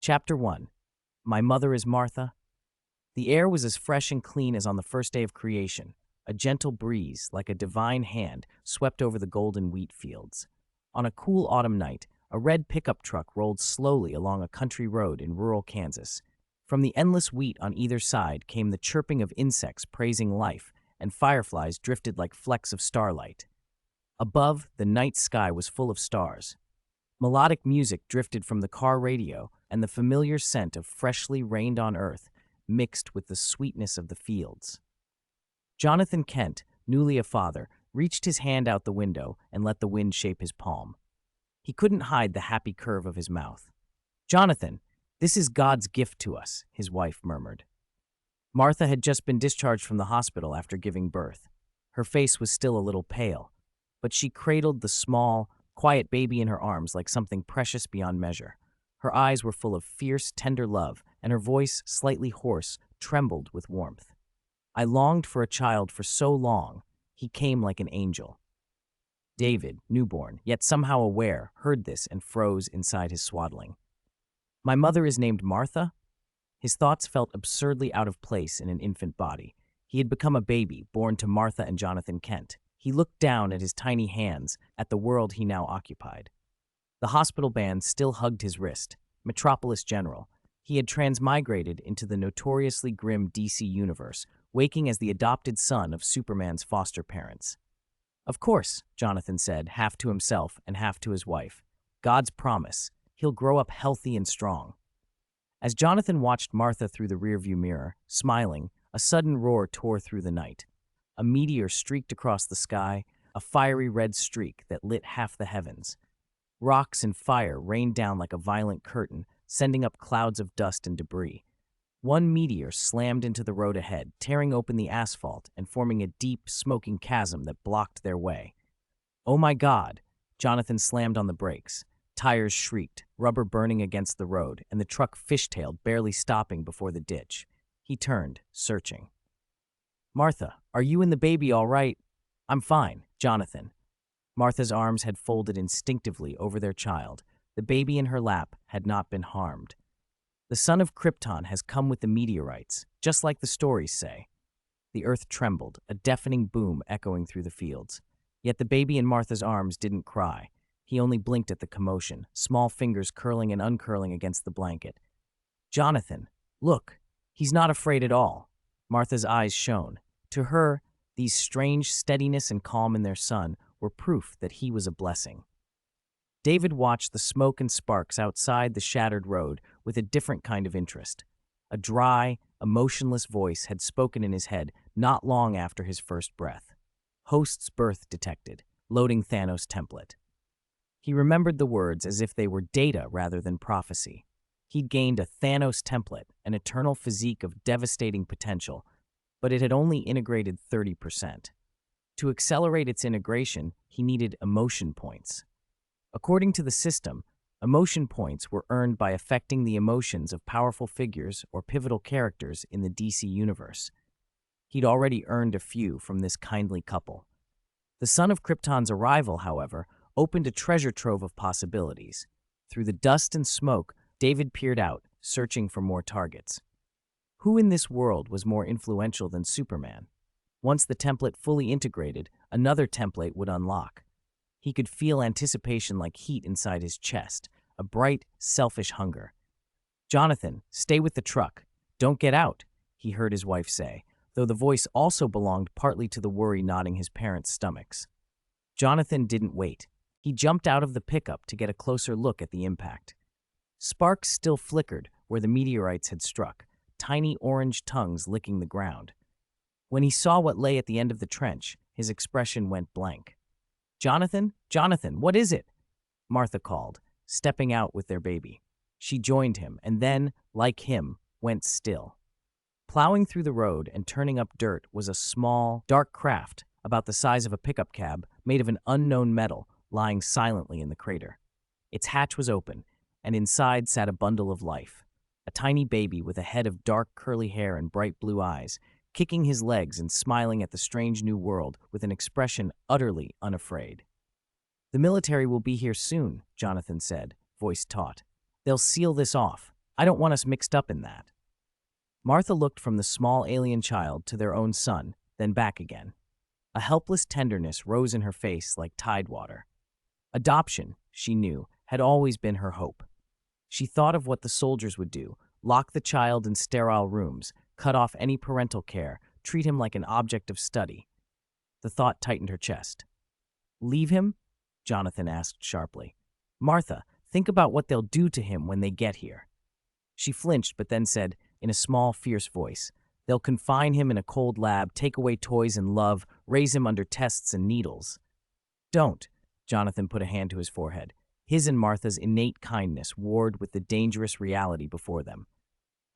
Chapter 1. My Mother is Martha. The air was as fresh and clean as on the first day of creation. A gentle breeze, like a divine hand, swept over the golden wheat fields. On a cool autumn night, a red pickup truck rolled slowly along a country road in rural Kansas. From the endless wheat on either side came the chirping of insects praising life, and fireflies drifted like flecks of starlight. Above, the night sky was full of stars. Melodic music drifted from the car radio, and the familiar scent of freshly rained-on earth mixed with the sweetness of the fields. Jonathan Kent, newly a father, reached his hand out the window and let the wind shape his palm. He couldn't hide the happy curve of his mouth. "Jonathan, this is God's gift to us," his wife murmured. Martha had just been discharged from the hospital after giving birth. Her face was still a little pale, but she cradled the small, quiet baby in her arms like something precious beyond measure. Her eyes were full of fierce, tender love, and her voice, slightly hoarse, trembled with warmth. "I longed for a child for so long. He came like an angel." David, newborn, yet somehow aware, heard this and froze inside his swaddling. "My mother is named Martha?" His thoughts felt absurdly out of place in an infant body. He had become a baby, born to Martha and Jonathan Kent. He looked down at his tiny hands, at the world he now occupied. The hospital band still hugged his wrist. Metropolis General. He had transmigrated into the notoriously grim DC universe, waking as the adopted son of Superman's foster parents. "Of course," Jonathan said, half to himself and half to his wife. "God's promise. He'll grow up healthy and strong." As Jonathan watched Martha through the rearview mirror, smiling, a sudden roar tore through the night. A meteor streaked across the sky, a fiery red streak that lit half the heavens. Rocks and fire rained down like a violent curtain, sending up clouds of dust and debris. One meteor slammed into the road ahead, tearing open the asphalt and forming a deep, smoking chasm that blocked their way. "Oh my God!" Jonathan slammed on the brakes. Tires shrieked, rubber burning against the road, and the truck fishtailed, barely stopping before the ditch. He turned, searching. "Martha, are you and the baby all right?" "I'm fine, Jonathan." Martha's arms had folded instinctively over their child. The baby in her lap had not been harmed. "The son of Krypton has come with the meteorites, just like the stories say." The earth trembled, a deafening boom echoing through the fields. Yet the baby in Martha's arms didn't cry. He only blinked at the commotion, small fingers curling and uncurling against the blanket. "Jonathan, look, he's not afraid at all." Martha's eyes shone. To her, these strange steadiness and calm in their son were proof that he was a blessing. David watched the smoke and sparks outside the shattered road with a different kind of interest. A dry, emotionless voice had spoken in his head not long after his first breath. "Host's birth detected. Loading Thanos Template." He remembered the words as if they were data rather than prophecy. He'd gained a Thanos Template, an eternal physique of devastating potential, but it had only integrated 30%. To accelerate its integration, he needed emotion points. According to the system, emotion points were earned by affecting the emotions of powerful figures or pivotal characters in the DC universe. He'd already earned a few from this kindly couple. The son of Krypton's arrival, however, opened a treasure trove of possibilities. Through the dust and smoke, David peered out, searching for more targets. Who in this world was more influential than Superman? Once the template fully integrated, another template would unlock. He could feel anticipation like heat inside his chest, a bright, selfish hunger. "Jonathan, stay with the truck. Don't get out," he heard his wife say, though the voice also belonged partly to the worry knotting his parents' stomachs. Jonathan didn't wait. He jumped out of the pickup to get a closer look at the impact. Sparks still flickered where the meteorites had struck, tiny orange tongues licking the ground. When he saw what lay at the end of the trench, his expression went blank. "Jonathan? Jonathan, what is it?" Martha called, stepping out with their baby. She joined him and then, like him, went still. Plowing through the road and turning up dirt was a small, dark craft about the size of a pickup cab made of an unknown metal lying silently in the crater. Its hatch was open, and inside sat a bundle of life. A tiny baby with a head of dark curly hair and bright blue eyes, kicking his legs and smiling at the strange new world with an expression utterly unafraid. "The military will be here soon," Jonathan said, voice taut. "They'll seal this off. I don't want us mixed up in that." Martha looked from the small alien child to their own son, then back again. A helpless tenderness rose in her face like tidewater. Adoption, she knew, had always been her hope. She thought of what the soldiers would do: lock the child in sterile rooms, cut off any parental care, treat him like an object of study. The thought tightened her chest. "Leave him?" Jonathan asked sharply. "Martha, think about what they'll do to him when they get here." She flinched but then said, in a small, fierce voice, "They'll confine him in a cold lab, take away toys and love, raise him under tests and needles." "Don't." Jonathan put a hand to his forehead. His and Martha's innate kindness warred with the dangerous reality before them.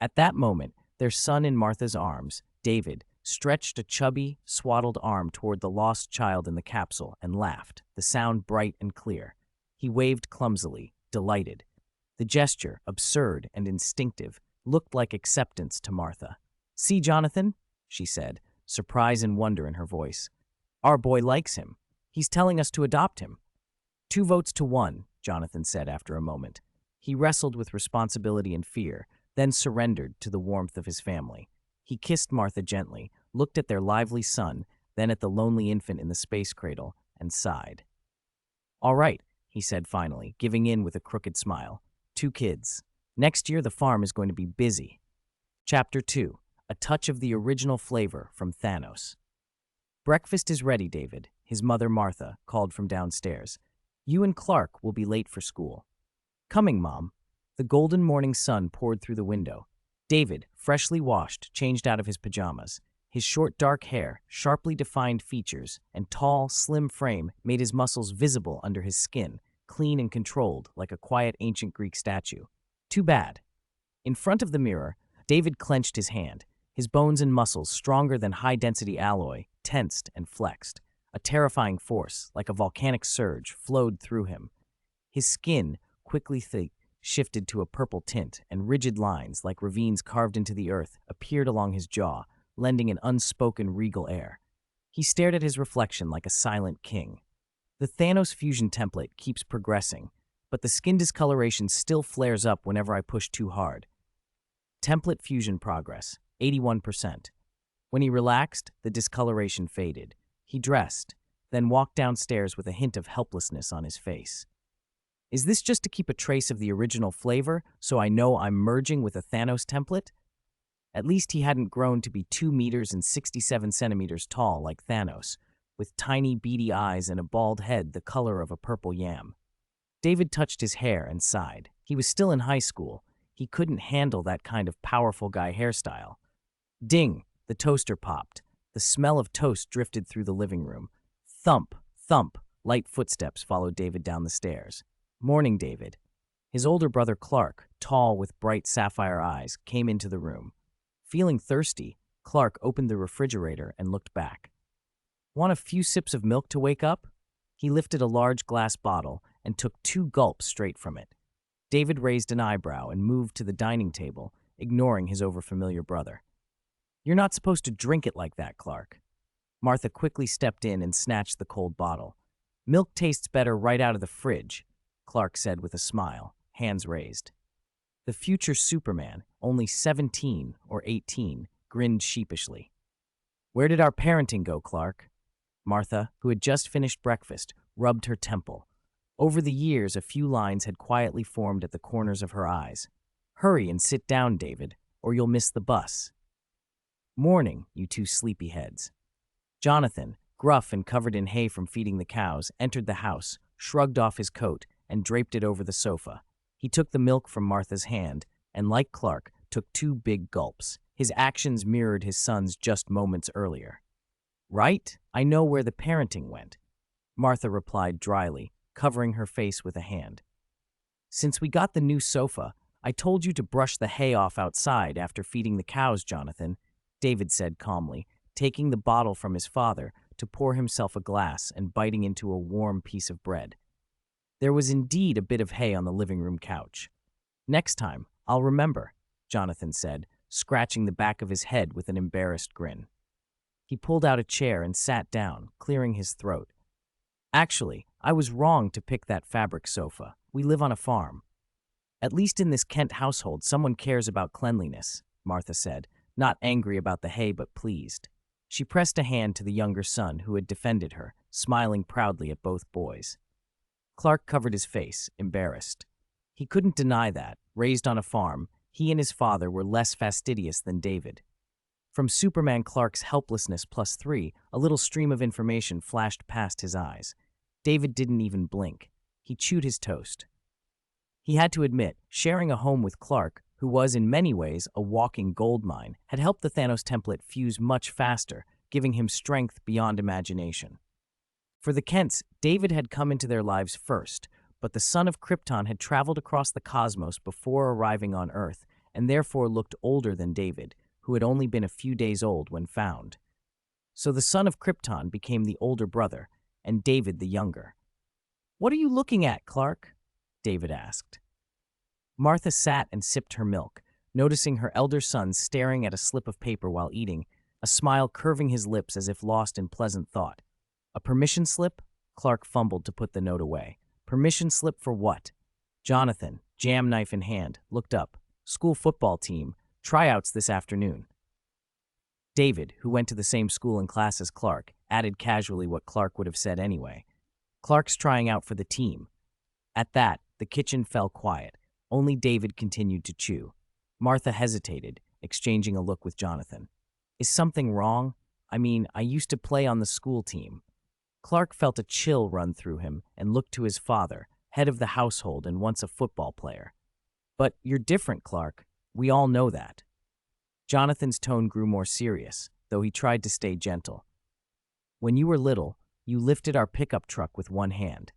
At that moment, their son in Martha's arms, David, stretched a chubby, swaddled arm toward the lost child in the capsule and laughed, the sound bright and clear. He waved clumsily, delighted. The gesture, absurd and instinctive, looked like acceptance to Martha. "See, Jonathan?" she said, surprise and wonder in her voice. "Our boy likes him. He's telling us to adopt him." 2 votes to 1, Jonathan said after a moment. He wrestled with responsibility and fear, then surrendered to the warmth of his family. He kissed Martha gently, looked at their lively son, then at the lonely infant in the space cradle, and sighed. "All right," he said finally, giving in with a crooked smile. 2 kids. Next year the farm is going to be busy. Chapter 2. A touch of the original flavor from Thanos. "Breakfast is ready, David," his mother Martha called from downstairs. "You and Clark will be late for school." "Coming, Mom." The golden morning sun poured through the window. David, freshly washed, changed out of his pajamas. His short dark hair, sharply defined features, and tall, slim frame made his muscles visible under his skin, clean and controlled like a quiet ancient Greek statue. Too bad. In front of the mirror, David clenched his hand, his bones and muscles stronger than high-density alloy, tensed and flexed. A terrifying force, like a volcanic surge, flowed through him. His skin, quickly thick, shifted to a purple tint, and rigid lines, like ravines carved into the earth, appeared along his jaw, lending an unspoken regal air. He stared at his reflection like a silent king. The Thanos fusion template keeps progressing, but the skin discoloration still flares up whenever I push too hard. Template fusion progress, 81%. When he relaxed, the discoloration faded. He dressed, then walked downstairs with a hint of helplessness on his face. Is this just to keep a trace of the original flavor, so I know I'm merging with a Thanos template? At least he hadn't grown to be 2 meters and 67 centimeters tall like Thanos, with tiny beady eyes and a bald head the color of a purple yam. David touched his hair and sighed. He was still in high school. He couldn't handle that kind of powerful guy hairstyle. Ding! The toaster popped. The smell of toast drifted through the living room. Thump, thump, light footsteps followed David down the stairs. "Morning, David." His older brother Clark, tall with bright sapphire eyes, came into the room. Feeling thirsty, Clark opened the refrigerator and looked back. "Want a few sips of milk to wake up?" He lifted a large glass bottle and took 2 gulps straight from it. David raised an eyebrow and moved to the dining table, ignoring his overfamiliar brother. "You're not supposed to drink it like that, Clark." Martha quickly stepped in and snatched the cold bottle. "Milk tastes better right out of the fridge," Clark said with a smile, hands raised. The future Superman, only 17 or 18, grinned sheepishly. "Where did our parenting go, Clark?" Martha, who had just finished breakfast, rubbed her temple. Over the years, a few lines had quietly formed at the corners of her eyes. "Hurry and sit down, David, or you'll miss the bus." "Morning, you 2 sleepyheads." Jonathan, gruff and covered in hay from feeding the cows, entered the house, shrugged off his coat, and draped it over the sofa. He took the milk from Martha's hand and, like Clark, took 2 big gulps. His actions mirrored his son's just moments earlier. "Right? I know where the parenting went," Martha replied dryly, covering her face with a hand. "Since we got the new sofa, I told you to brush the hay off outside after feeding the cows, Jonathan," David said calmly, taking the bottle from his father to pour himself a glass and biting into a warm piece of bread. There was indeed a bit of hay on the living room couch. "Next time, I'll remember," Jonathan said, scratching the back of his head with an embarrassed grin. He pulled out a chair and sat down, clearing his throat. "Actually, I was wrong to pick that fabric sofa. We live on a farm." At least in this Kent household, someone cares about cleanliness, Martha said, not angry about the hay but pleased. She pressed a hand to the younger son who had defended her, smiling proudly at both boys. Clark covered his face, embarrassed. He couldn't deny that, raised on a farm, he and his father were less fastidious than David. From Superman Clark's helplessness +3, a little stream of information flashed past his eyes. David didn't even blink. He chewed his toast. He had to admit, sharing a home with Clark, who was in many ways a walking goldmine, had helped the Thanos Template fuse much faster, giving him strength beyond imagination. For the Kents, David had come into their lives first, but the son of Krypton had traveled across the cosmos before arriving on Earth, and therefore looked older than David, who had only been a few days old when found. So the son of Krypton became the older brother, and David the younger. "What are you looking at, Clark?" David asked. Martha sat and sipped her milk, noticing her elder son staring at a slip of paper while eating, a smile curving his lips as if lost in pleasant thought. "A permission slip?" Clark fumbled to put the note away. "Permission slip for what?" Jonathan, jam knife in hand, looked up. "School football team. Tryouts this afternoon." David, who went to the same school and class as Clark, added casually what Clark would have said anyway. "Clark's trying out for the team." At that, the kitchen fell quiet. Only David continued to chew. Martha hesitated, exchanging a look with Jonathan. "Is something wrong? I mean, I used to play on the school team." Clark felt a chill run through him and looked to his father, head of the household and once a football player. "But you're different, Clark. We all know that." Jonathan's tone grew more serious, though he tried to stay gentle. "When you were little, you lifted our pickup truck with one hand."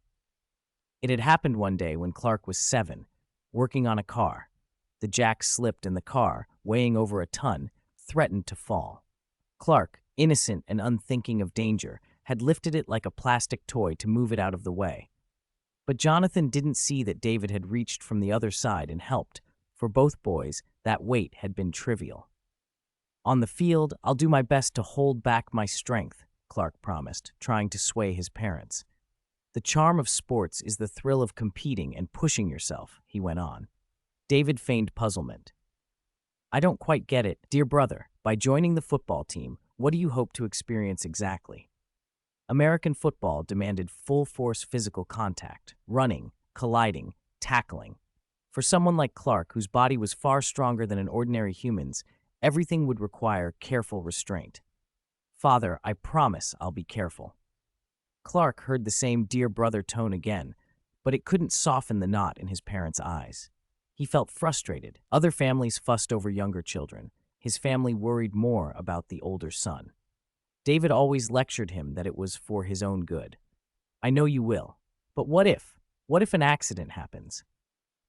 It had happened one day when Clark was 7, working on a car. The jack slipped and the car, weighing over a ton, threatened to fall. Clark, innocent and unthinking of danger, had lifted it like a plastic toy to move it out of the way. But Jonathan didn't see that David had reached from the other side and helped. For both boys, that weight had been trivial. "On the field, I'll do my best to hold back my strength," Clark promised, trying to sway his parents. "The charm of sports is the thrill of competing and pushing yourself," he went on. David feigned puzzlement. "I don't quite get it. Dear brother, by joining the football team, what do you hope to experience exactly?" American football demanded full-force physical contact, running, colliding, tackling. For someone like Clark, whose body was far stronger than an ordinary human's, everything would require careful restraint. "Father, I promise I'll be careful." Clark heard the same dear brother tone again, but it couldn't soften the knot in his parents' eyes. He felt frustrated. Other families fussed over younger children. His family worried more about the older son. David always lectured him that it was for his own good. "I know you will. But what if? What if an accident happens?"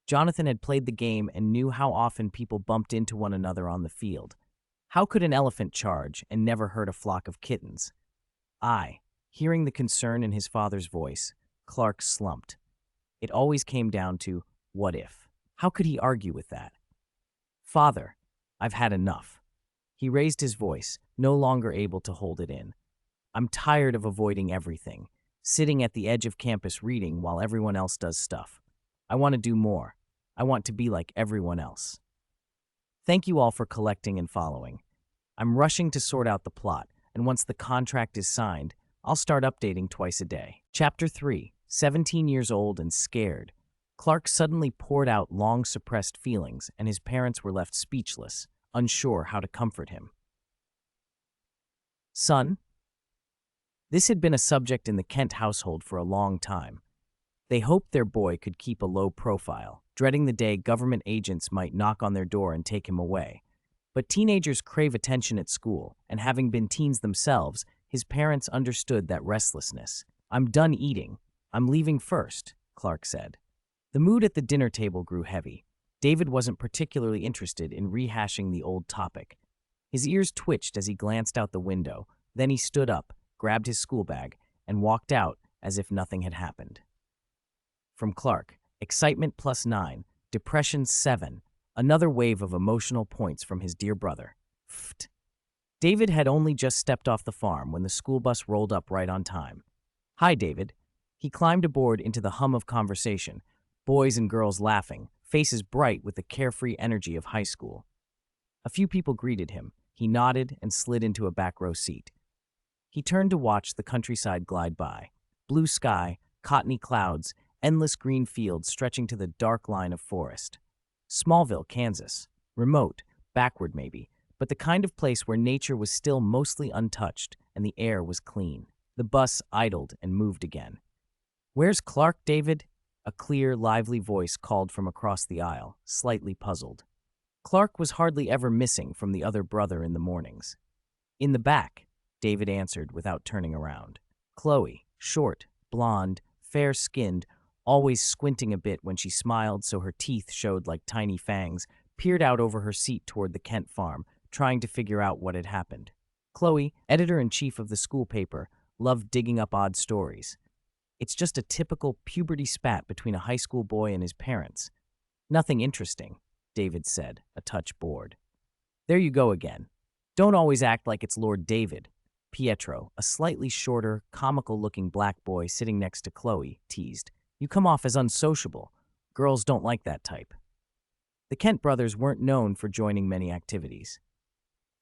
Jonathan had played the game and knew how often people bumped into one another on the field. How could an elephant charge and never hurt a flock of kittens? Hearing the concern in his father's voice, Clark slumped. It always came down to, what if? How could he argue with that? "Father, I've had enough." He raised his voice, no longer able to hold it in. "I'm tired of avoiding everything, sitting at the edge of campus reading while everyone else does stuff. I want to do more. I want to be like everyone else." Thank you all for collecting and following. I'm rushing to sort out the plot, and once the contract is signed, I'll start updating twice a day. Chapter 3, 17 years old and scared. Clark suddenly poured out long-suppressed feelings, and his parents were left speechless, unsure how to comfort him. "Son?" This had been a subject in the Kent household for a long time. They hoped their boy could keep a low profile, dreading the day government agents might knock on their door and take him away. But teenagers crave attention at school, and having been teens themselves, his parents understood that restlessness. "I'm done eating. I'm leaving first," Clark said. The mood at the dinner table grew heavy. David wasn't particularly interested in rehashing the old topic. His ears twitched as he glanced out the window, then he stood up, grabbed his school bag, and walked out as if nothing had happened. From Clark, excitement +9, depression 7, another wave of emotional points from his dear brother. Pfft. David had only just stepped off the farm when the school bus rolled up right on time. "Hi, David." He climbed aboard into the hum of conversation, boys and girls laughing, faces bright with the carefree energy of high school. A few people greeted him. He nodded and slid into a back row seat. He turned to watch the countryside glide by. Blue sky, cottony clouds, endless green fields stretching to the dark line of forest. Smallville, Kansas. Remote, backward maybe, but the kind of place where nature was still mostly untouched and the air was clean. The bus idled and moved again. "Where's Clark, David?" A clear, lively voice called from across the aisle, slightly puzzled. Clark was hardly ever missing from the other brother in the mornings. "In the back," David answered without turning around. Chloe, short, blonde, fair-skinned, always squinting a bit when she smiled so her teeth showed like tiny fangs, peered out over her seat toward the Kent farm, trying to figure out what had happened. Chloe, editor-in-chief of the school paper, loved digging up odd stories. It's just a typical puberty spat between a high school boy and his parents. "Nothing interesting," David said, a touch bored. "There you go again. Don't always act like it's Lord David." Pietro, a slightly shorter, comical-looking black boy sitting next to Chloe, teased. "You come off as unsociable. Girls don't like that type." The Kent brothers weren't known for joining many activities.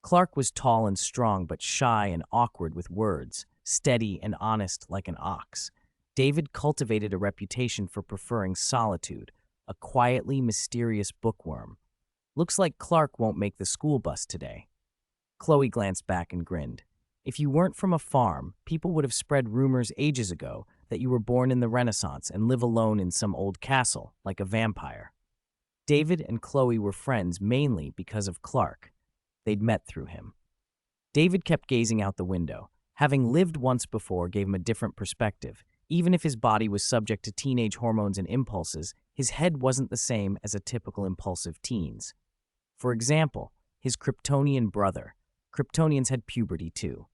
Clark was tall and strong but shy and awkward with words, steady and honest like an ox. David cultivated a reputation for preferring solitude, a quietly mysterious bookworm. "Looks like Clark won't make the school bus today." Chloe glanced back and grinned. "If you weren't from a farm, people would have spread rumors ages ago that you were born in the Renaissance and live alone in some old castle, like a vampire." David and Chloe were friends mainly because of Clark. They'd met through him. David kept gazing out the window. Having lived once before gave him a different perspective. Even if his body was subject to teenage hormones and impulses, his head wasn't the same as a typical impulsive teen's. For example, his Kryptonian brother. Kryptonians had puberty too.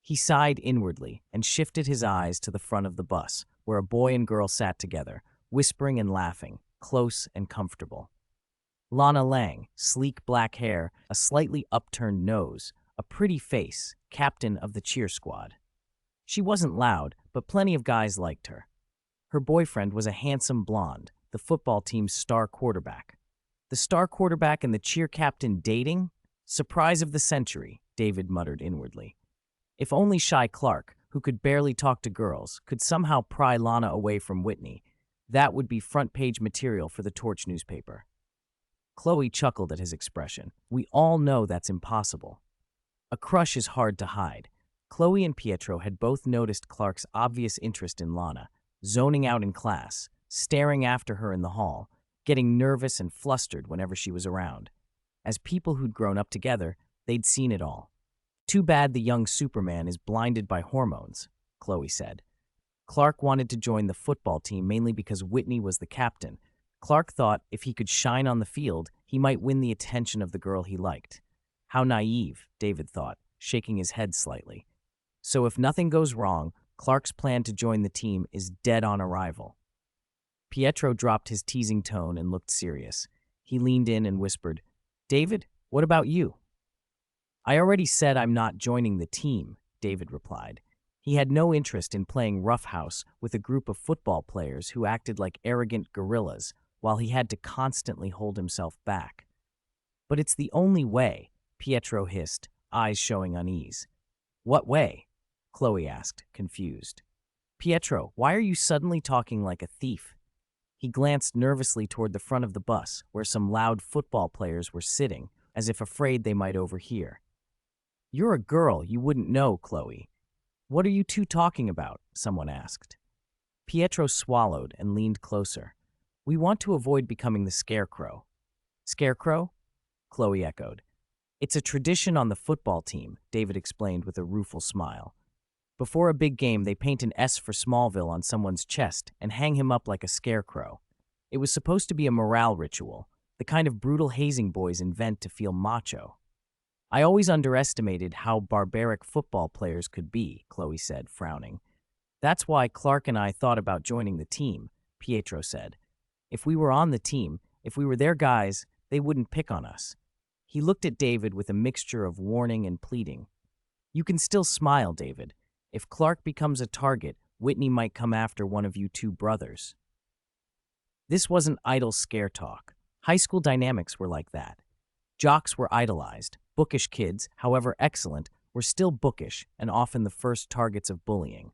He sighed inwardly and shifted his eyes to the front of the bus, where a boy and girl sat together, whispering and laughing, close and comfortable. Lana Lang, sleek black hair, a slightly upturned nose, a pretty face, captain of the cheer squad. She wasn't loud, but plenty of guys liked her. Her boyfriend was a handsome blonde, the football team's star quarterback. The star quarterback and the cheer captain dating? Surprise of the century, David muttered inwardly. If only shy Clark, who could barely talk to girls, could somehow pry Lana away from Whitney, that would be front-page material for the Torch newspaper. Chloe chuckled at his expression. "We all know that's impossible." A crush is hard to hide. Chloe and Pietro had both noticed Clark's obvious interest in Lana, zoning out in class, staring after her in the hall, getting nervous and flustered whenever she was around. As people who'd grown up together, they'd seen it all. "Too bad the young Superman is blinded by hormones," Chloe said. Clark wanted to join the football team mainly because Whitney was the captain. Clark thought if he could shine on the field, he might win the attention of the girl he liked. How naive, David thought, shaking his head slightly. So if nothing goes wrong, Clark's plan to join the team is dead on arrival. Pietro dropped his teasing tone and looked serious. He leaned in and whispered, "David, what about you?" "I already said I'm not joining the team," David replied. He had no interest in playing roughhouse with a group of football players who acted like arrogant gorillas while he had to constantly hold himself back. "But it's the only way," Pietro hissed, eyes showing unease. "What way?" Chloe asked, confused. "Pietro, why are you suddenly talking like a thief?" He glanced nervously toward the front of the bus, where some loud football players were sitting, as if afraid they might overhear. "You're a girl, you wouldn't know, Chloe." "What are you two talking about?" someone asked. Pietro swallowed and leaned closer. "We want to avoid becoming the Scarecrow." "Scarecrow?" Chloe echoed. "It's a tradition on the football team," David explained with a rueful smile. "Before a big game, they paint an S for Smallville on someone's chest and hang him up like a scarecrow. It was supposed to be a morale ritual, the kind of brutal hazing boys invent to feel macho." "I always underestimated how barbaric football players could be," Chloe said, frowning. "That's why Clark and I thought about joining the team," Pietro said. "If we were on the team, if we were their guys, they wouldn't pick on us." He looked at David with a mixture of warning and pleading. "You can still smile, David. If Clark becomes a target, Whitney might come after one of you two brothers." This wasn't idle scare talk. High school dynamics were like that. Jocks were idolized. Bookish kids, however excellent, were still bookish and often the first targets of bullying.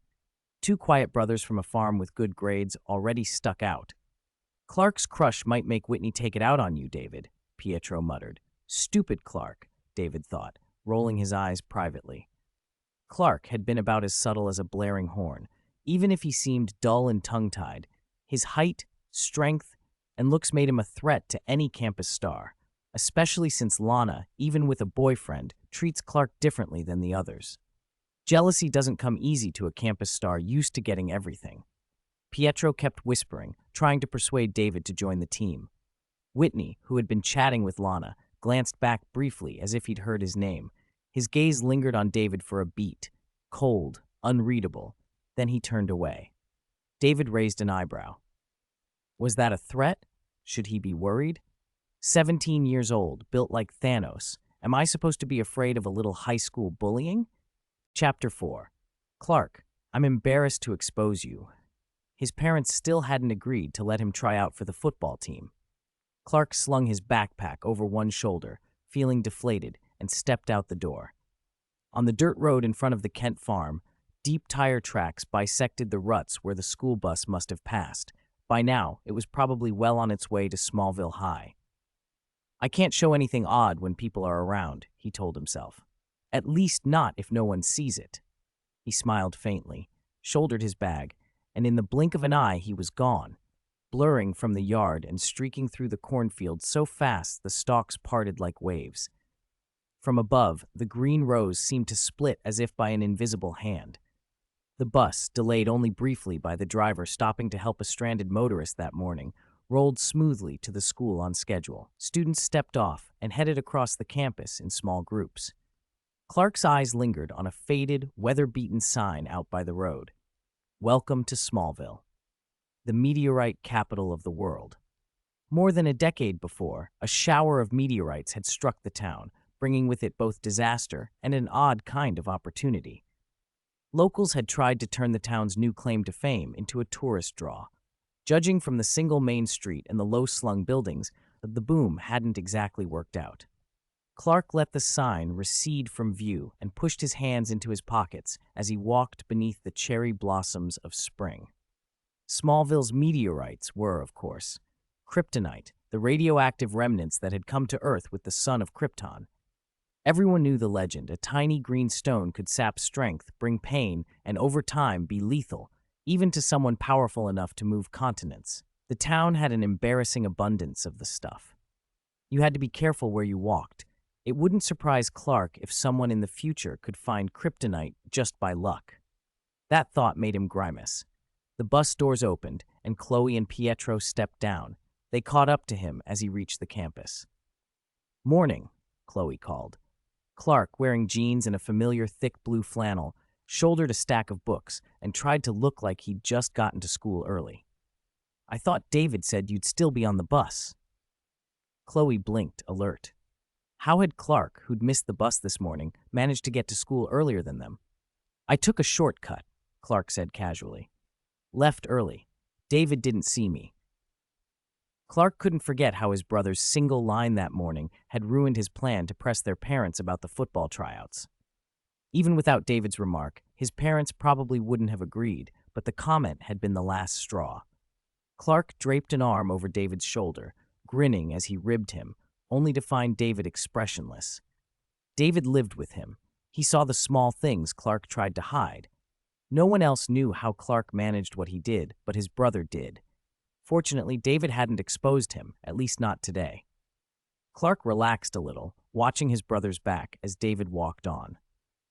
Two quiet brothers from a farm with good grades already stuck out. Clark's crush might make Whitney take it out on you, David, Pietro muttered. Stupid Clark, David thought, rolling his eyes privately. Clark had been about as subtle as a blaring horn. Even if he seemed dull and tongue-tied, his height, strength, and looks made him a threat to any campus star, especially since Lana, even with a boyfriend, treats Clark differently than the others. Jealousy doesn't come easy to a campus star used to getting everything. Pietro kept whispering, trying to persuade David to join the team. Whitney, who had been chatting with Lana, glanced back briefly as if he'd heard his name. His gaze lingered on David for a beat, cold, unreadable. Then he turned away. David raised an eyebrow. Was that a threat? Should he be worried? 17 years old, built like Thanos. Am I supposed to be afraid of a little high school bullying? Chapter 4. Clark, I'm embarrassed to expose you. His parents still hadn't agreed to let him try out for the football team. Clark slung his backpack over one shoulder, feeling deflated, and stepped out the door. On the dirt road in front of the Kent farm, deep tire tracks bisected the ruts where the school bus must have passed. By now, it was probably well on its way to Smallville High. I can't show anything odd when people are around, he told himself. At least not if no one sees it. He smiled faintly, shouldered his bag, and in the blink of an eye he was gone, blurring from the yard and streaking through the cornfield so fast the stalks parted like waves. From above, the green rose seemed to split as if by an invisible hand. The bus, delayed only briefly by the driver stopping to help a stranded motorist that morning, rolled smoothly to the school on schedule. Students stepped off and headed across the campus in small groups. Clark's eyes lingered on a faded, weather-beaten sign out by the road. Welcome to Smallville, the meteorite capital of the world. More than a decade before, a shower of meteorites had struck the town, bringing with it both disaster and an odd kind of opportunity. Locals had tried to turn the town's new claim to fame into a tourist draw. Judging from the single main street and the low-slung buildings, the boom hadn't exactly worked out. Clark let the sign recede from view and pushed his hands into his pockets as he walked beneath the cherry blossoms of spring. Smallville's meteorites were, of course, kryptonite, the radioactive remnants that had come to Earth with the sun of Krypton. Everyone knew the legend. A tiny green stone could sap strength, bring pain, and over time be lethal, even to someone powerful enough to move continents. The town had an embarrassing abundance of the stuff. You had to be careful where you walked. It wouldn't surprise Clark if someone in the future could find kryptonite just by luck. That thought made him grimace. The bus doors opened, and Chloe and Pietro stepped down. They caught up to him as he reached the campus. "Morning," Chloe called. Clark, wearing jeans and a familiar thick blue flannel, shouldered a stack of books and tried to look like he'd just gotten to school early. "I thought David said you'd still be on the bus." Chloe blinked, alert. How had Clark, who'd missed the bus this morning, managed to get to school earlier than them? "I took a shortcut," Clark said casually. "Left early. David didn't see me." Clark couldn't forget how his brother's single line that morning had ruined his plan to press their parents about the football tryouts. Even without David's remark, his parents probably wouldn't have agreed, but the comment had been the last straw. Clark draped an arm over David's shoulder, grinning as he ribbed him, only to find David expressionless. David lived with him. He saw the small things Clark tried to hide. No one else knew how Clark managed what he did, but his brother did. Fortunately, David hadn't exposed him, at least not today. Clark relaxed a little, watching his brother's back as David walked on.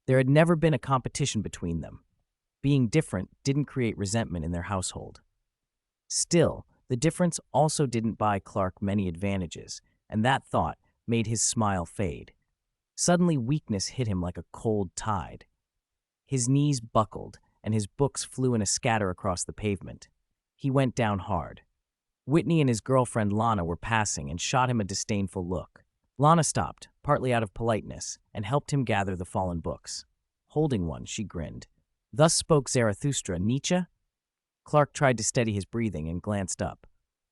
There had never been a competition between them. Being different didn't create resentment in their household. Still, the difference also didn't buy Clark many advantages, and that thought made his smile fade. Suddenly, weakness hit him like a cold tide. His knees buckled, and his books flew in a scatter across the pavement. He went down hard. Whitney and his girlfriend Lana were passing and shot him a disdainful look. Lana stopped, partly out of politeness, and helped him gather the fallen books. Holding one, she grinned. "Thus spoke Zarathustra, Nietzsche?" Clark tried to steady his breathing and glanced up.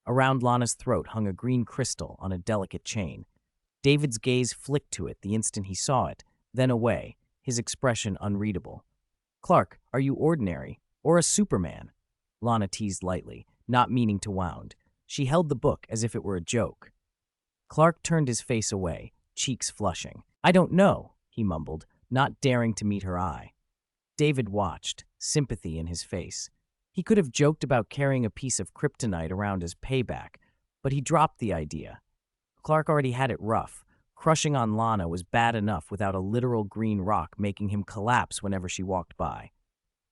Around Lana's throat hung a green crystal on a delicate chain. David's gaze flicked to it the instant he saw it, then away, his expression unreadable. "Clark, are you ordinary? Or a Superman?" Lana teased lightly, not meaning to wound. She held the book as if it were a joke. Clark turned his face away, cheeks flushing. "I don't know," he mumbled, not daring to meet her eye. David watched, sympathy in his face. He could have joked about carrying a piece of kryptonite around as payback, but he dropped the idea. Clark already had it rough. Crushing on Lana was bad enough without a literal green rock making him collapse whenever she walked by.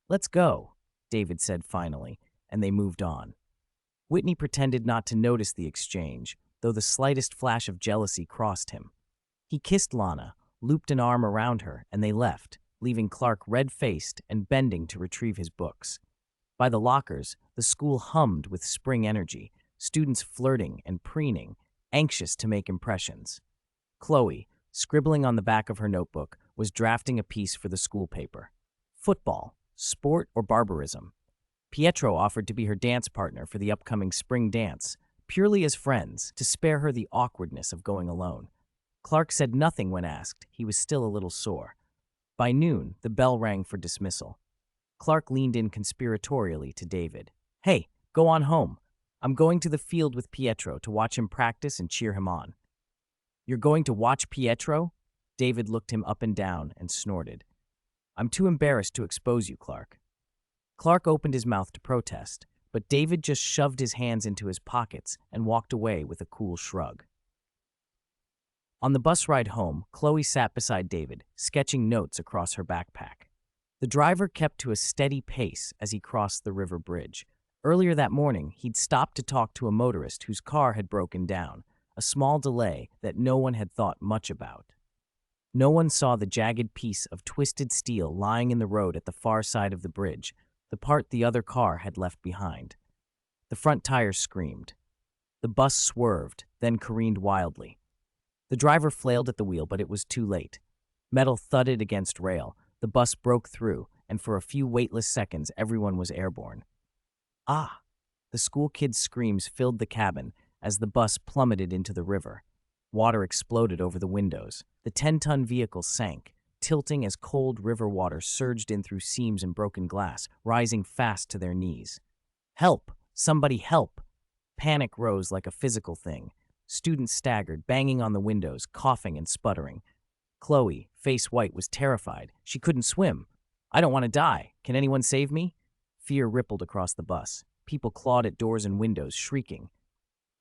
"Let's go," David said finally, and they moved on. Whitney pretended not to notice the exchange, though the slightest flash of jealousy crossed him. He kissed Lana, looped an arm around her, and they left, leaving Clark red-faced and bending to retrieve his books. By the lockers, the school hummed with spring energy, students flirting and preening, anxious to make impressions. Chloe, scribbling on the back of her notebook, was drafting a piece for the school paper. Football, sport, or barbarism? Pietro offered to be her dance partner for the upcoming spring dance, purely as friends, to spare her the awkwardness of going alone. Clark said nothing when asked. He was still a little sore. By noon, the bell rang for dismissal. Clark leaned in conspiratorially to David. "Hey, go on home. I'm going to the field with Pietro to watch him practice and cheer him on." "You're going to watch Pietro?" David looked him up and down and snorted. "I'm too embarrassed to expose you, Clark." Clark opened his mouth to protest, but David just shoved his hands into his pockets and walked away with a cool shrug. On the bus ride home, Chloe sat beside David, sketching notes across her backpack. The driver kept to a steady pace as he crossed the river bridge. Earlier that morning, he'd stopped to talk to a motorist whose car had broken down, a small delay that no one had thought much about. No one saw the jagged piece of twisted steel lying in the road at the far side of the bridge, the part the other car had left behind. The front tires screamed. The bus swerved, then careened wildly. The driver flailed at the wheel, but it was too late. Metal thudded against rail, the bus broke through, and for a few weightless seconds, everyone was airborne. "Ah!" The school kids' screams filled the cabin as the bus plummeted into the river. Water exploded over the windows. The 10-ton vehicle sank, tilting as cold river water surged in through seams and broken glass, rising fast to their knees. "Help! Somebody help!" Panic rose like a physical thing. Students staggered, banging on the windows, coughing and sputtering. Chloe, face white, was terrified. She couldn't swim. "I don't want to die. Can anyone save me?" Fear rippled across the bus. People clawed at doors and windows, shrieking.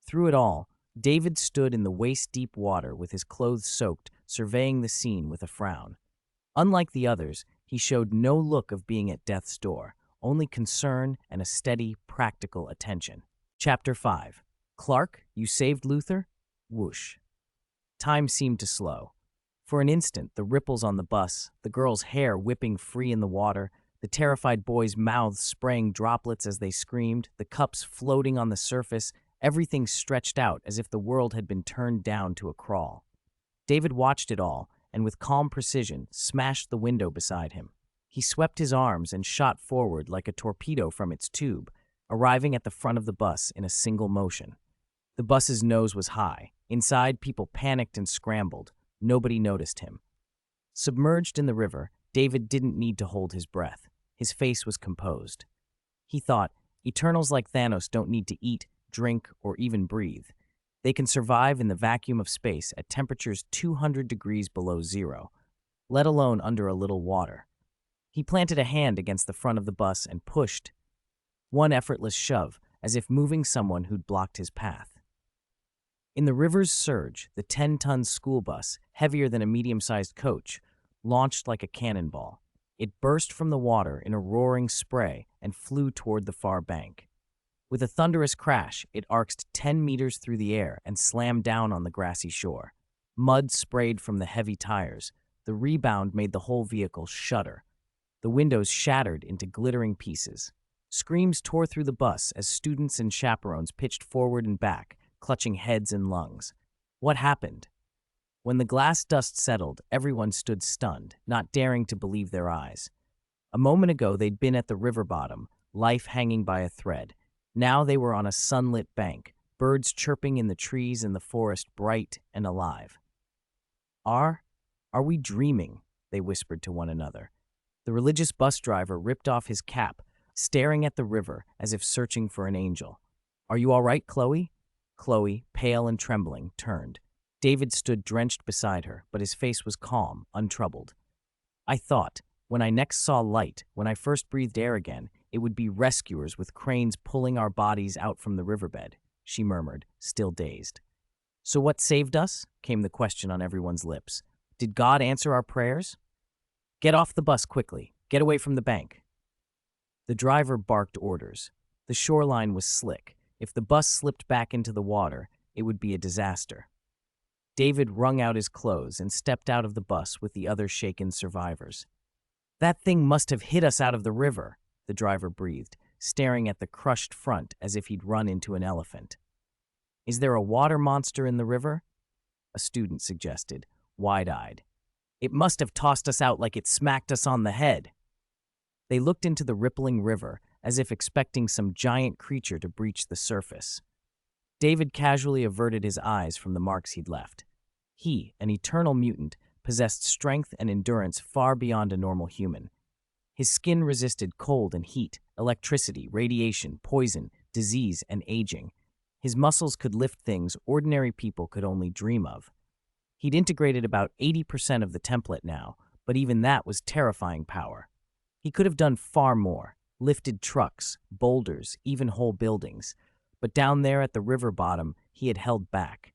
Through it all, David stood in the waist-deep water with his clothes soaked, surveying the scene with a frown. Unlike the others, he showed no look of being at death's door, only concern and a steady, practical attention. Chapter 5. "Clark, you saved Luther?" Whoosh. Time seemed to slow. For an instant, the ripples on the bus, the girls' hair whipping free in the water, the terrified boys' mouths spraying droplets as they screamed, the cups floating on the surface, everything stretched out as if the world had been turned down to a crawl. David watched it all, and with calm precision, smashed the window beside him. He swept his arms and shot forward like a torpedo from its tube, arriving at the front of the bus in a single motion. The bus's nose was high. Inside, people panicked and scrambled. Nobody noticed him. Submerged in the river, David didn't need to hold his breath. His face was composed. He thought, Eternals like Thanos don't need to eat, drink, or even breathe. They can survive in the vacuum of space at temperatures 200 degrees below zero, let alone under a little water. He planted a hand against the front of the bus and pushed. One effortless shove, as if moving someone who'd blocked his path. In the river's surge, the 10-ton school bus, heavier than a medium-sized coach, launched like a cannonball. It burst from the water in a roaring spray and flew toward the far bank. With a thunderous crash, it arced 10 meters through the air and slammed down on the grassy shore. Mud sprayed from the heavy tires. The rebound made the whole vehicle shudder. The windows shattered into glittering pieces. Screams tore through the bus as students and chaperones pitched forward and back, clutching heads and lungs. What happened? When the glass dust settled, everyone stood stunned, not daring to believe their eyes. A moment ago, they'd been at the river bottom, life hanging by a thread. Now they were on a sunlit bank, birds chirping in the trees and the forest bright and alive. Are we dreaming? They whispered to one another. The religious bus driver ripped off his cap, staring at the river as if searching for an angel. Are you all right, Chloe? Chloe, pale and trembling, turned. David stood drenched beside her, but his face was calm, untroubled. I thought, when I next saw light, when I first breathed air again, it would be rescuers with cranes pulling our bodies out from the riverbed, she murmured, still dazed. So what saved us? Came the question on everyone's lips. Did God answer our prayers? Get off the bus quickly. Get away from the bank. The driver barked orders. The shoreline was slick. If the bus slipped back into the water, it would be a disaster. David wrung out his clothes and stepped out of the bus with the other shaken survivors. That thing must have hit us out of the river, the driver breathed, staring at the crushed front as if he'd run into an elephant. Is there a water monster in the river? A student suggested, wide-eyed. It must have tossed us out like it smacked us on the head. They looked into the rippling river as if expecting some giant creature to breach the surface. David casually averted his eyes from the marks he'd left. He, an eternal mutant, possessed strength and endurance far beyond a normal human. His skin resisted cold and heat, electricity, radiation, poison, disease, and aging. His muscles could lift things ordinary people could only dream of. He'd integrated about 80% of the template now, but even that was terrifying power. He could have done far more, lifted trucks, boulders, even whole buildings. But down there at the river bottom, he had held back.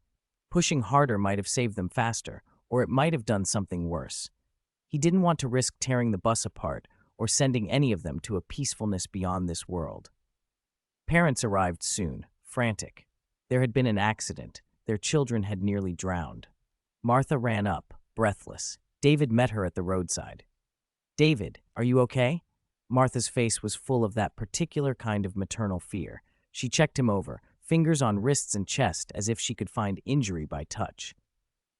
Pushing harder might have saved them faster, or it might have done something worse. He didn't want to risk tearing the bus apart or sending any of them to a peacefulness beyond this world. Parents arrived soon, frantic. There had been an accident. Their children had nearly drowned. Martha ran up, breathless. David met her at the roadside. David, are you okay? Martha's face was full of that particular kind of maternal fear. She checked him over, fingers on wrists and chest as if she could find injury by touch.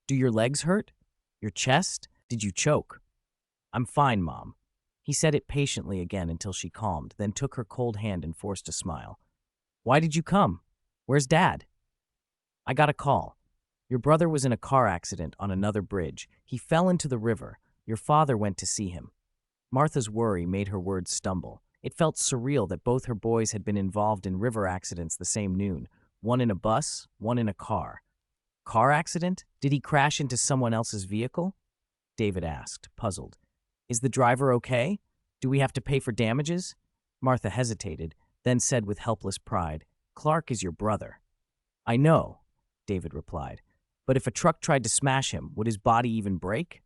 Do your legs hurt? Your chest? Did you choke? I'm fine, Mom. He said it patiently again until she calmed, then took her cold hand and forced a smile. Why did you come? Where's Dad? I got a call. Your brother was in a car accident on another bridge. He fell into the river. Your father went to see him. Martha's worry made her words stumble. It felt surreal that both her boys had been involved in river accidents the same noon, one in a bus, one in a car. Car accident? Did he crash into someone else's vehicle? David asked, puzzled. Is the driver okay? Do we have to pay for damages? Martha hesitated, then said with helpless pride, Clark is your brother. I know, David replied, but if a truck tried to smash him, would his body even break?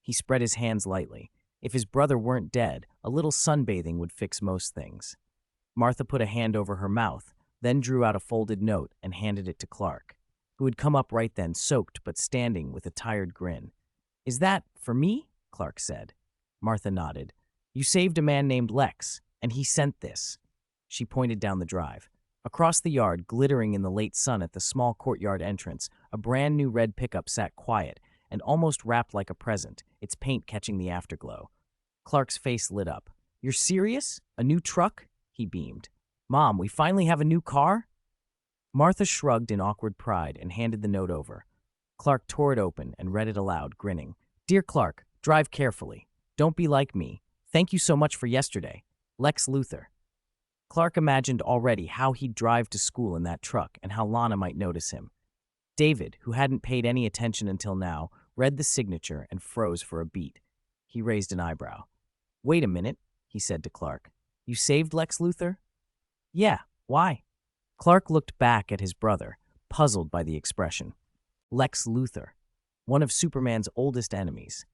He spread his hands lightly. If his brother weren't dead, a little sunbathing would fix most things. Martha put a hand over her mouth, then drew out a folded note and handed it to Clark, who had come up right then, soaked but standing with a tired grin. Is that for me? Clark said. Martha nodded. You saved a man named Lex, and he sent this. She pointed down the drive. Across the yard, glittering in the late sun at the small courtyard entrance, a brand new red pickup sat quiet and almost wrapped like a present, its paint catching the afterglow. Clark's face lit up. You're serious? A new truck? He beamed. Mom, we finally have a new car? Martha shrugged in awkward pride and handed the note over. Clark tore it open and read it aloud, grinning. Dear Clark, drive carefully. Don't be like me. Thank you so much for yesterday. Lex Luthor. Clark imagined already how he'd drive to school in that truck and how Lana might notice him. David, who hadn't paid any attention until now, read the signature and froze for a beat. He raised an eyebrow. Wait a minute, he said to Clark. You saved Lex Luthor? Yeah, why? Clark looked back at his brother, puzzled by the expression. Lex Luthor, one of Superman's oldest enemies.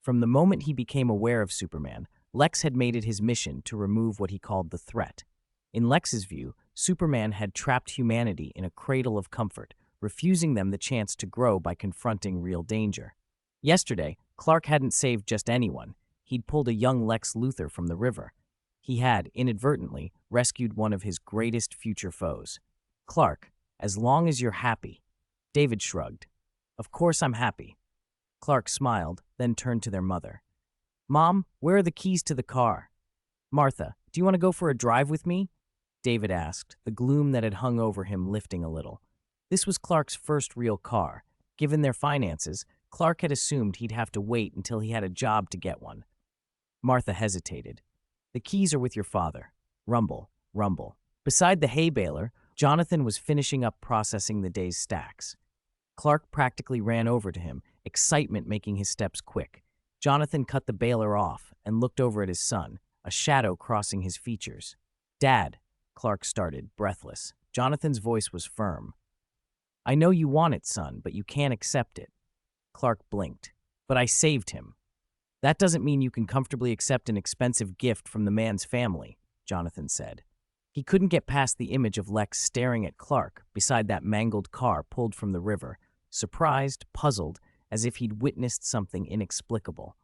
From the moment he became aware of Superman, Lex had made it his mission to remove what he called the threat. In Lex's view, Superman had trapped humanity in a cradle of comfort, refusing them the chance to grow by confronting real danger. Yesterday, Clark hadn't saved just anyone. He'd pulled a young Lex Luthor from the river. He had, inadvertently, rescued one of his greatest future foes. Clark, as long as you're happy. David shrugged. Of course I'm happy. Clark smiled, then turned to their mother. Mom, where are the keys to the car? Martha, do you want to go for a drive with me? David asked, the gloom that had hung over him lifting a little. This was Clark's first real car. Given their finances, Clark had assumed he'd have to wait until he had a job to get one. Martha hesitated. The keys are with your father. Rumble, rumble. Beside the hay baler, Jonathan was finishing up processing the day's stacks. Clark practically ran over to him, excitement making his steps quick. Jonathan cut the baler off and looked over at his son, a shadow crossing his features. Dad, Clark started, breathless. Jonathan's voice was firm. I know you want it, son, but you can't accept it. Clark blinked. But I saved him. That doesn't mean you can comfortably accept an expensive gift from the man's family, Jonathan said. He couldn't get past the image of Lex staring at Clark beside that mangled car pulled from the river, surprised, puzzled, as if he'd witnessed something inexplicable.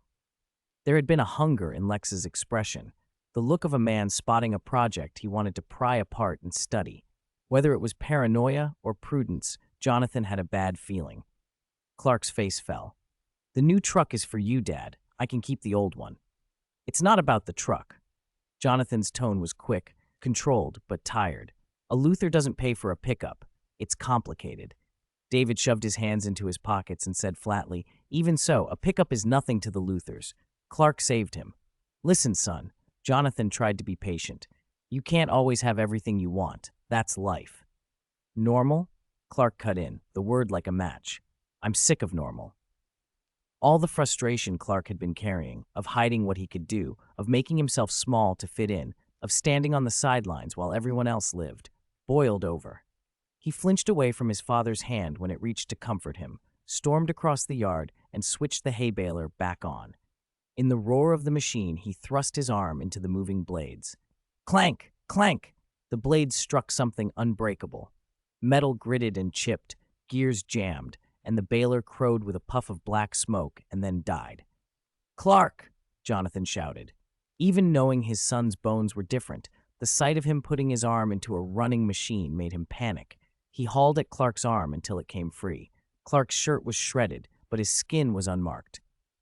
There had been a hunger in Lex's expression, the look of a man spotting a project he wanted to pry apart and study. Whether it was paranoia or prudence, Jonathan had a bad feeling. Clark's face fell. The new truck is for you, Dad. I can keep the old one. It's not about the truck. Jonathan's tone was quick, controlled, but tired. A Luther doesn't pay for a pickup. It's complicated. David shoved his hands into his pockets and said flatly, even so, a pickup is nothing to the Luthers. Clark saved him. Listen, son. Jonathan tried to be patient. You can't always have everything you want. That's life. Normal? Clark cut in, the word like a match. I'm sick of normal. All the frustration Clark had been carrying, of hiding what he could do, of making himself small to fit in, of standing on the sidelines while everyone else lived, boiled over. He flinched away from his father's hand when it reached to comfort him, stormed across the yard, and switched the hay baler back on. In the roar of the machine, he thrust his arm into the moving blades. Clank! Clank! The blades struck something unbreakable. Metal gritted and chipped, gears jammed, and the baler crowed with a puff of black smoke and then died. Clark! Jonathan shouted. Even knowing his son's bones were different, the sight of him putting his arm into a running machine made him panic. He hauled at Clark's arm until it came free. Clark's shirt was shredded, but his skin was unmarked.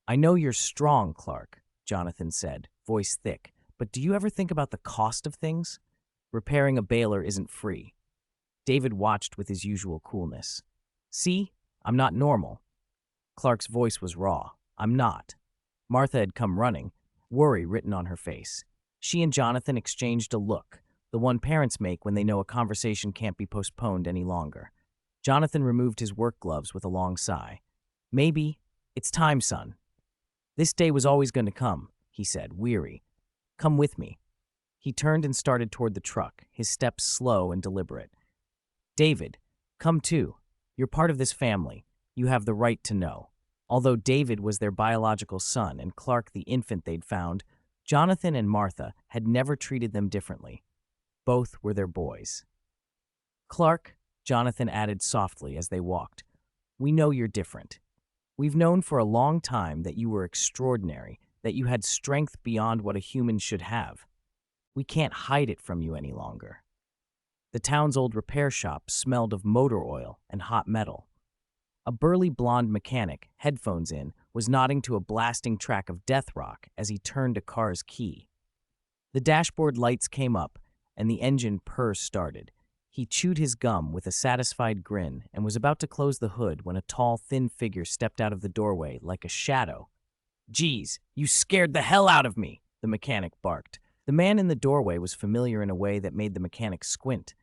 I know you're strong, Clark, Jonathan said, voice thick, but do you ever think about the cost of things? Repairing a baler isn't free. David watched with his usual coolness. See? I'm not normal. Clark's voice was raw. I'm not. Martha had come running, worry written on her face. She and Jonathan exchanged a look, the one parents make when they know a conversation can't be postponed any longer. Jonathan removed his work gloves with a long sigh. Maybe. It's time, son. This day was always going to come, he said, weary. Come with me. He turned and started toward the truck, his steps slow and deliberate. David, come too. You're part of this family. You have the right to know. Although David was their biological son and Clark the infant they'd found, Jonathan and Martha had never treated them differently. Both were their boys. Clark, Jonathan added softly as they walked, we know you're different. We've known for a long time that you were extraordinary, that you had strength beyond what a human should have. We can't hide it from you any longer. The town's old repair shop smelled of motor oil and hot metal. A burly blonde mechanic, headphones in, was nodding to a blasting track of death rock as he turned a car's key. The dashboard lights came up, and the engine purr started. He chewed his gum with a satisfied grin and was about to close the hood when a tall, thin figure stepped out of the doorway like a shadow. Geez, you scared the hell out of me, the mechanic barked. The man in the doorway was familiar in a way that made the mechanic squint.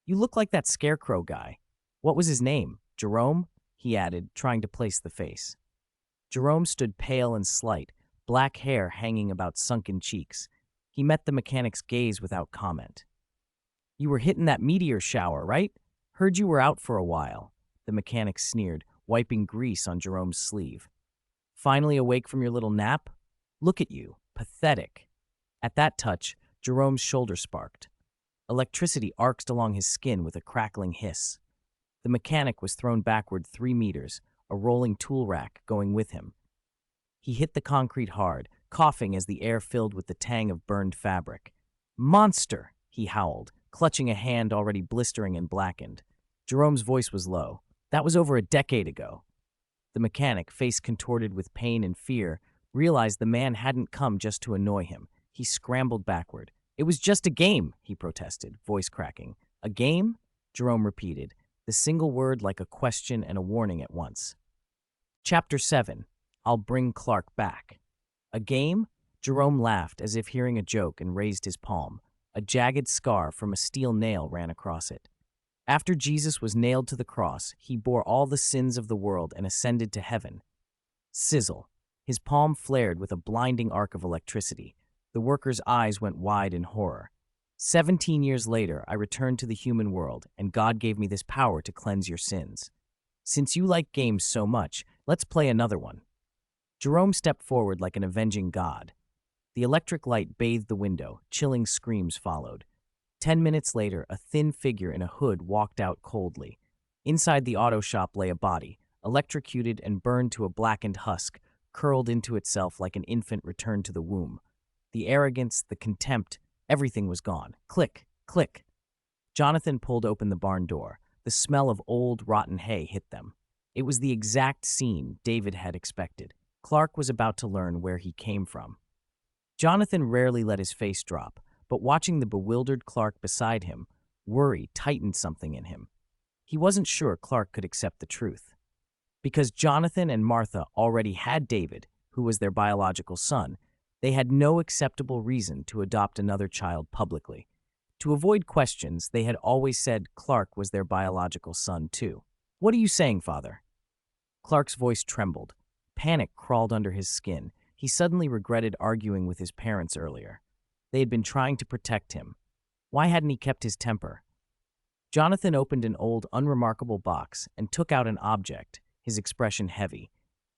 You look like that scarecrow guy. What was his name? Jerome? He added, trying to place the face. Jerome stood pale and slight, black hair hanging about sunken cheeks. He met the mechanic's gaze without comment. You were hitting that meteor shower, right? Heard you were out for a while, the mechanic sneered, wiping grease on Jerome's sleeve. Finally awake from your little nap? Look at you, pathetic. At that touch, Jerome's shoulder sparked. Electricity arced along his skin with a crackling hiss. The mechanic was thrown backward 3 meters, a rolling tool rack going with him. He hit the concrete hard, coughing as the air filled with the tang of burned fabric. Monster, he howled, clutching a hand already blistering and blackened. Jerome's voice was low. That was over a decade ago. The mechanic, face contorted with pain and fear, realized the man hadn't come just to annoy him. He scrambled backward. It was just a game, he protested, voice cracking. A game? Jerome repeated, the single word like a question and a warning at once. Chapter 7. I'll bring Clark back. A game? Jerome laughed as if hearing a joke and raised his palm. A jagged scar from a steel nail ran across it. After Jesus was nailed to the cross, he bore all the sins of the world and ascended to heaven. Sizzle. His palm flared with a blinding arc of electricity. The worker's eyes went wide in horror. 17 years later, I returned to the human world, and God gave me this power to cleanse your sins. Since you like games so much, let's play another one. Jerome stepped forward like an avenging god. The electric light bathed the window, chilling screams followed. 10 minutes later, a thin figure in a hood walked out coldly. Inside the auto shop lay a body, electrocuted and burned to a blackened husk, curled into itself like an infant returned to the womb. The arrogance, the contempt, everything was gone. Click, click. Jonathan pulled open the barn door. The smell of old, rotten hay hit them. It was the exact scene David had expected. Clark was about to learn where he came from. Jonathan rarely let his face drop, but watching the bewildered Clark beside him, worry tightened something in him. He wasn't sure Clark could accept the truth. Because Jonathan and Martha already had David, who was their biological son, they had no acceptable reason to adopt another child publicly. To avoid questions, they had always said Clark was their biological son too. What are you saying, Father? Clark's voice trembled. Panic crawled under his skin. He suddenly regretted arguing with his parents earlier. They had been trying to protect him. Why hadn't he kept his temper? Jonathan opened an old, unremarkable box and took out an object, his expression heavy.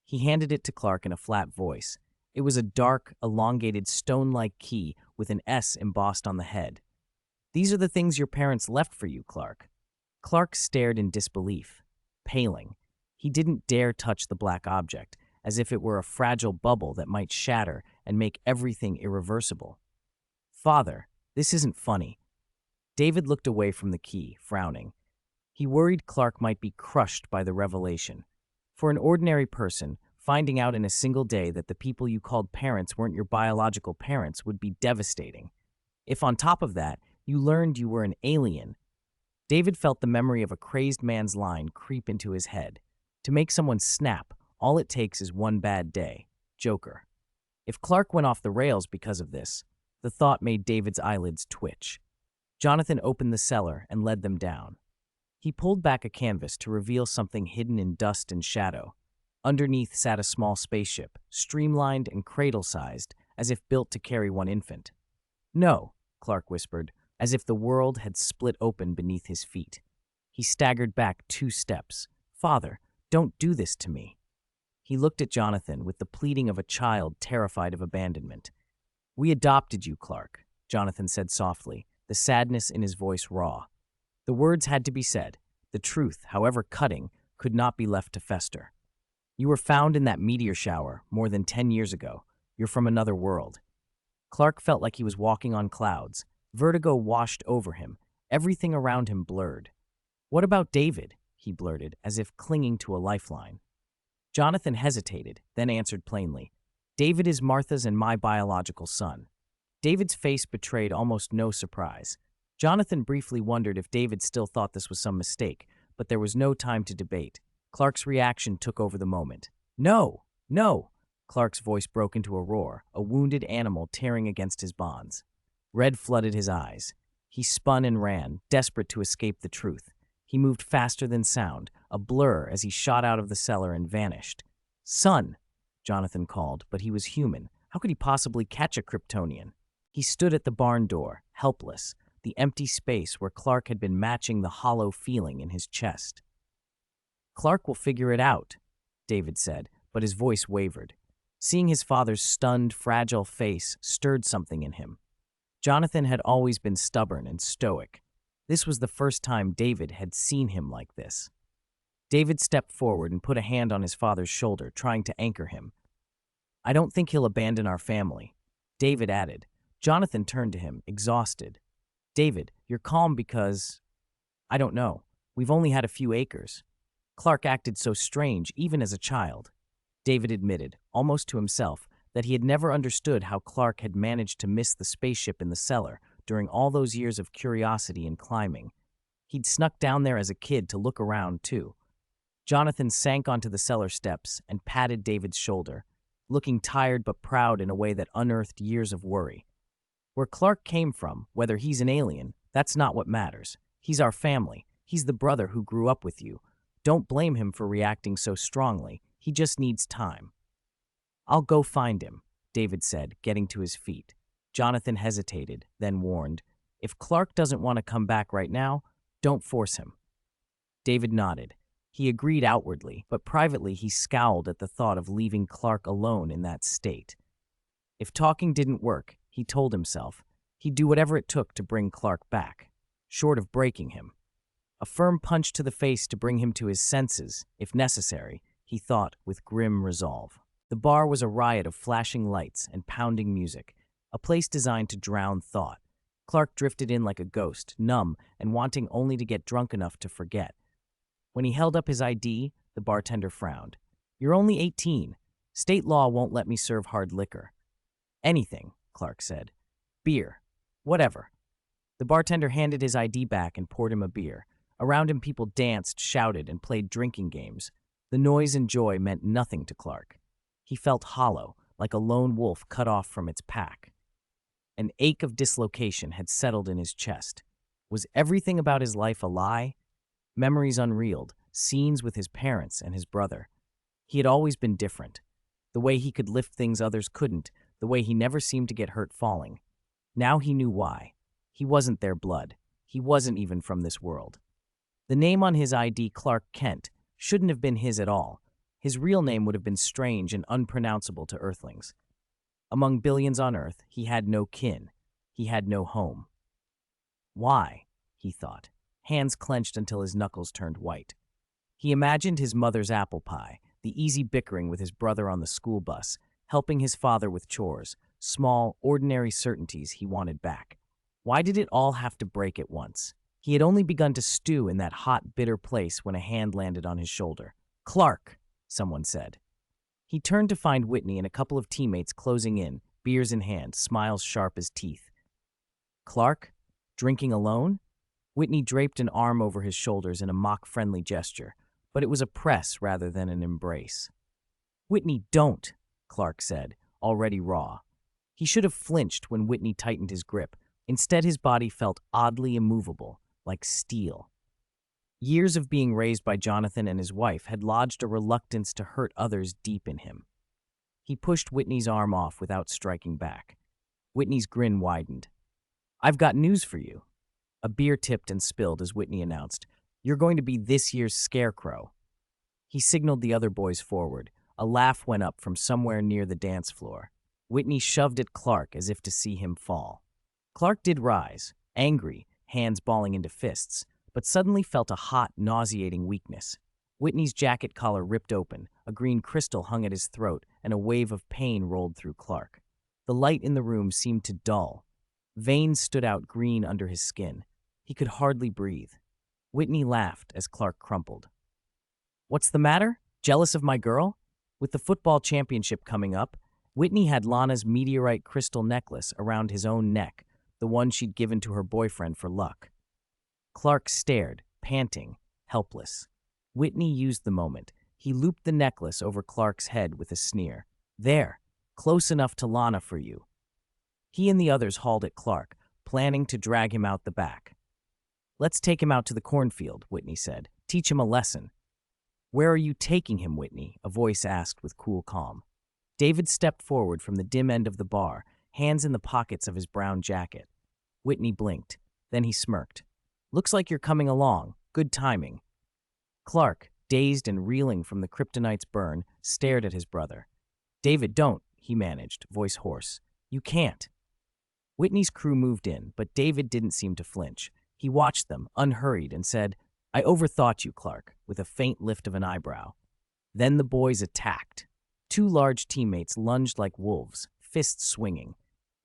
He handed it to Clark in a flat voice. It was a dark, elongated, stone-like key with an S embossed on the head. These are the things your parents left for you, Clark. Clark stared in disbelief, paling. He didn't dare touch the black object, as if it were a fragile bubble that might shatter and make everything irreversible. Father, this isn't funny. David looked away from the key, frowning. He worried Clark might be crushed by the revelation. For an ordinary person, finding out in a single day that the people you called parents weren't your biological parents would be devastating. If on top of that, you learned you were an alien, David felt the memory of a crazed man's line creep into his head. To make someone snap, all it takes is one bad day. Joker. If Clark went off the rails because of this, the thought made David's eyelids twitch. Jonathan opened the cellar and led them down. He pulled back a canvas to reveal something hidden in dust and shadow. Underneath sat a small spaceship, streamlined and cradle-sized, as if built to carry one infant. No, Clark whispered, as if the world had split open beneath his feet. He staggered back 2 steps. Father, don't do this to me. He looked at Jonathan with the pleading of a child terrified of abandonment. We adopted you, Clark, Jonathan said softly, the sadness in his voice raw. The words had to be said. The truth, however cutting, could not be left to fester. You were found in that meteor shower more than 10 years ago. You're from another world. Clark felt like he was walking on clouds. Vertigo washed over him. Everything around him blurred. What about David? He blurted, as if clinging to a lifeline. Jonathan hesitated, then answered plainly. David is Martha's and my biological son. David's face betrayed almost no surprise. Jonathan briefly wondered if David still thought this was some mistake, but there was no time to debate. Clark's reaction took over the moment. No! No! Clark's voice broke into a roar, a wounded animal tearing against his bonds. Red flooded his eyes. He spun and ran, desperate to escape the truth. He moved faster than sound, a blur as he shot out of the cellar and vanished. Son! Jonathan called, but he was human. How could he possibly catch a Kryptonian? He stood at the barn door, helpless, the empty space where Clark had been matching the hollow feeling in his chest. Clark will figure it out, David said, but his voice wavered. Seeing his father's stunned, fragile face stirred something in him. Jonathan had always been stubborn and stoic. This was the first time David had seen him like this. David stepped forward and put a hand on his father's shoulder, trying to anchor him. I don't think he'll abandon our family, David added. Jonathan turned to him, exhausted. David, you're calm because… I don't know. We've only had a few acres. Clark acted so strange, even as a child. David admitted, almost to himself, that he had never understood how Clark had managed to miss the spaceship in the cellar, during all those years of curiosity and climbing. He'd snuck down there as a kid to look around, too. Jonathan sank onto the cellar steps and patted David's shoulder, looking tired but proud in a way that unearthed years of worry. Where Clark came from, whether he's an alien, that's not what matters. He's our family. He's the brother who grew up with you. Don't blame him for reacting so strongly. He just needs time. I'll go find him, David said, getting to his feet. Jonathan hesitated, then warned, if Clark doesn't want to come back right now, don't force him. David nodded. He agreed outwardly, but privately he scowled at the thought of leaving Clark alone in that state. If talking didn't work, he told himself, he'd do whatever it took to bring Clark back, short of breaking him. A firm punch to the face to bring him to his senses, if necessary, he thought with grim resolve. The bar was a riot of flashing lights and pounding music, a place designed to drown thought. Clark drifted in like a ghost, numb and wanting only to get drunk enough to forget. When he held up his ID, the bartender frowned. You're only 18. State law won't let me serve hard liquor. Anything, Clark said. Beer. Whatever. The bartender handed his ID back and poured him a beer. Around him people danced, shouted, and played drinking games. The noise and joy meant nothing to Clark. He felt hollow, like a lone wolf cut off from its pack. An ache of dislocation had settled in his chest. Was everything about his life a lie? Memories unreeled, scenes with his parents and his brother. He had always been different. The way he could lift things others couldn't, the way he never seemed to get hurt falling. Now he knew why. He wasn't their blood. He wasn't even from this world. The name on his ID, Clark Kent, shouldn't have been his at all. His real name would have been strange and unpronounceable to Earthlings. Among billions on Earth, he had no kin. He had no home. Why? He thought, hands clenched until his knuckles turned white. He imagined his mother's apple pie, the easy bickering with his brother on the school bus, helping his father with chores, small, ordinary certainties he wanted back. Why did it all have to break at once? He had only begun to stew in that hot, bitter place when a hand landed on his shoulder. Clark, someone said. He turned to find Whitney and a couple of teammates closing in, beers in hand, smiles sharp as teeth. Clark? Drinking alone? Whitney draped an arm over his shoulders in a mock-friendly gesture, but it was a press rather than an embrace. Whitney, don't, Clark said, already raw. He should have flinched when Whitney tightened his grip. Instead, his body felt oddly immovable, like steel. Years of being raised by Jonathan and his wife had lodged a reluctance to hurt others deep in him. He pushed Whitney's arm off without striking back. Whitney's grin widened. I've got news for you. A beer tipped and spilled as Whitney announced, You're going to be this year's Scarecrow. He signaled the other boys forward. A laugh went up from somewhere near the dance floor. Whitney shoved at Clark as if to see him fall. Clark did rise, angry, hands balling into fists, but suddenly felt a hot, nauseating weakness. Whitney's jacket collar ripped open, a green crystal hung at his throat, and a wave of pain rolled through Clark. The light in the room seemed to dull. Veins stood out green under his skin. He could hardly breathe. Whitney laughed as Clark crumpled. What's the matter? Jealous of my girl? With the football championship coming up, Whitney had Lana's meteorite crystal necklace around his own neck, the one she'd given to her boyfriend for luck. Clark stared, panting, helpless. Whitney used the moment. He looped the necklace over Clark's head with a sneer. There, close enough to Lana for you. He and the others hauled at Clark, planning to drag him out the back. Let's take him out to the cornfield, Whitney said. Teach him a lesson. Where are you taking him, Whitney? A voice asked with cool calm. David stepped forward from the dim end of the bar, hands in the pockets of his brown jacket. Whitney blinked. Then he smirked. Looks like you're coming along. Good timing. Clark, dazed and reeling from the kryptonite's burn, stared at his brother. David, don't, he managed, voice hoarse. You can't. Whitney's crew moved in, but David didn't seem to flinch. He watched them, unhurried, and said, I overthought you, Clark, with a faint lift of an eyebrow. Then the boys attacked. Two large teammates lunged like wolves, fists swinging.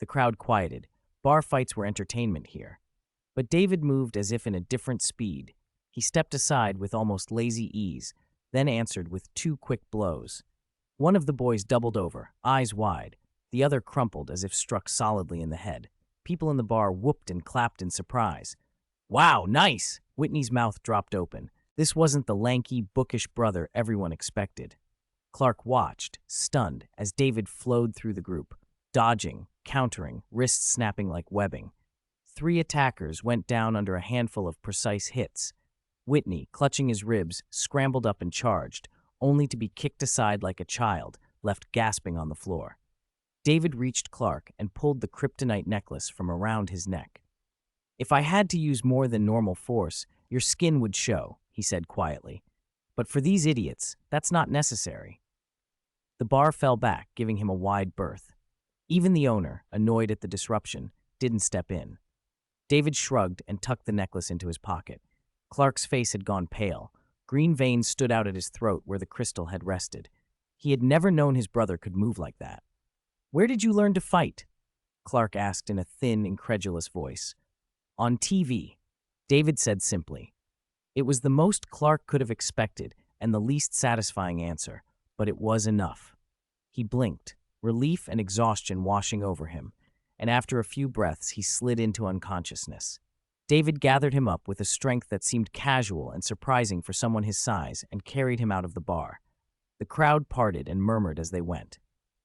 The crowd quieted. Bar fights were entertainment here. But David moved as if in a different speed. He stepped aside with almost lazy ease, then answered with two quick blows. One of the boys doubled over, eyes wide. The other crumpled as if struck solidly in the head. People in the bar whooped and clapped in surprise. Wow, nice! Whitney's mouth dropped open. This wasn't the lanky, bookish brother everyone expected. Clark watched, stunned, as David flowed through the group, dodging, countering, wrists snapping like webbing. 3 attackers went down under a handful of precise hits. Whitney, clutching his ribs, scrambled up and charged, only to be kicked aside like a child, left gasping on the floor. David reached Clark and pulled the kryptonite necklace from around his neck. "If I had to use more than normal force, your skin would show," he said quietly. "But for these idiots, that's not necessary." The bar fell back, giving him a wide berth. Even the owner, annoyed at the disruption, didn't step in. David shrugged and tucked the necklace into his pocket. Clark's face had gone pale. Green veins stood out at his throat where the crystal had rested. He had never known his brother could move like that. "Where did you learn to fight?" Clark asked in a thin, incredulous voice. "On TV," David said simply. It was the most Clark could have expected and the least satisfying answer, but it was enough. He blinked, relief and exhaustion washing over him, and after a few breaths he slid into unconsciousness. David gathered him up with a strength that seemed casual and surprising for someone his size and carried him out of the bar. The crowd parted and murmured as they went.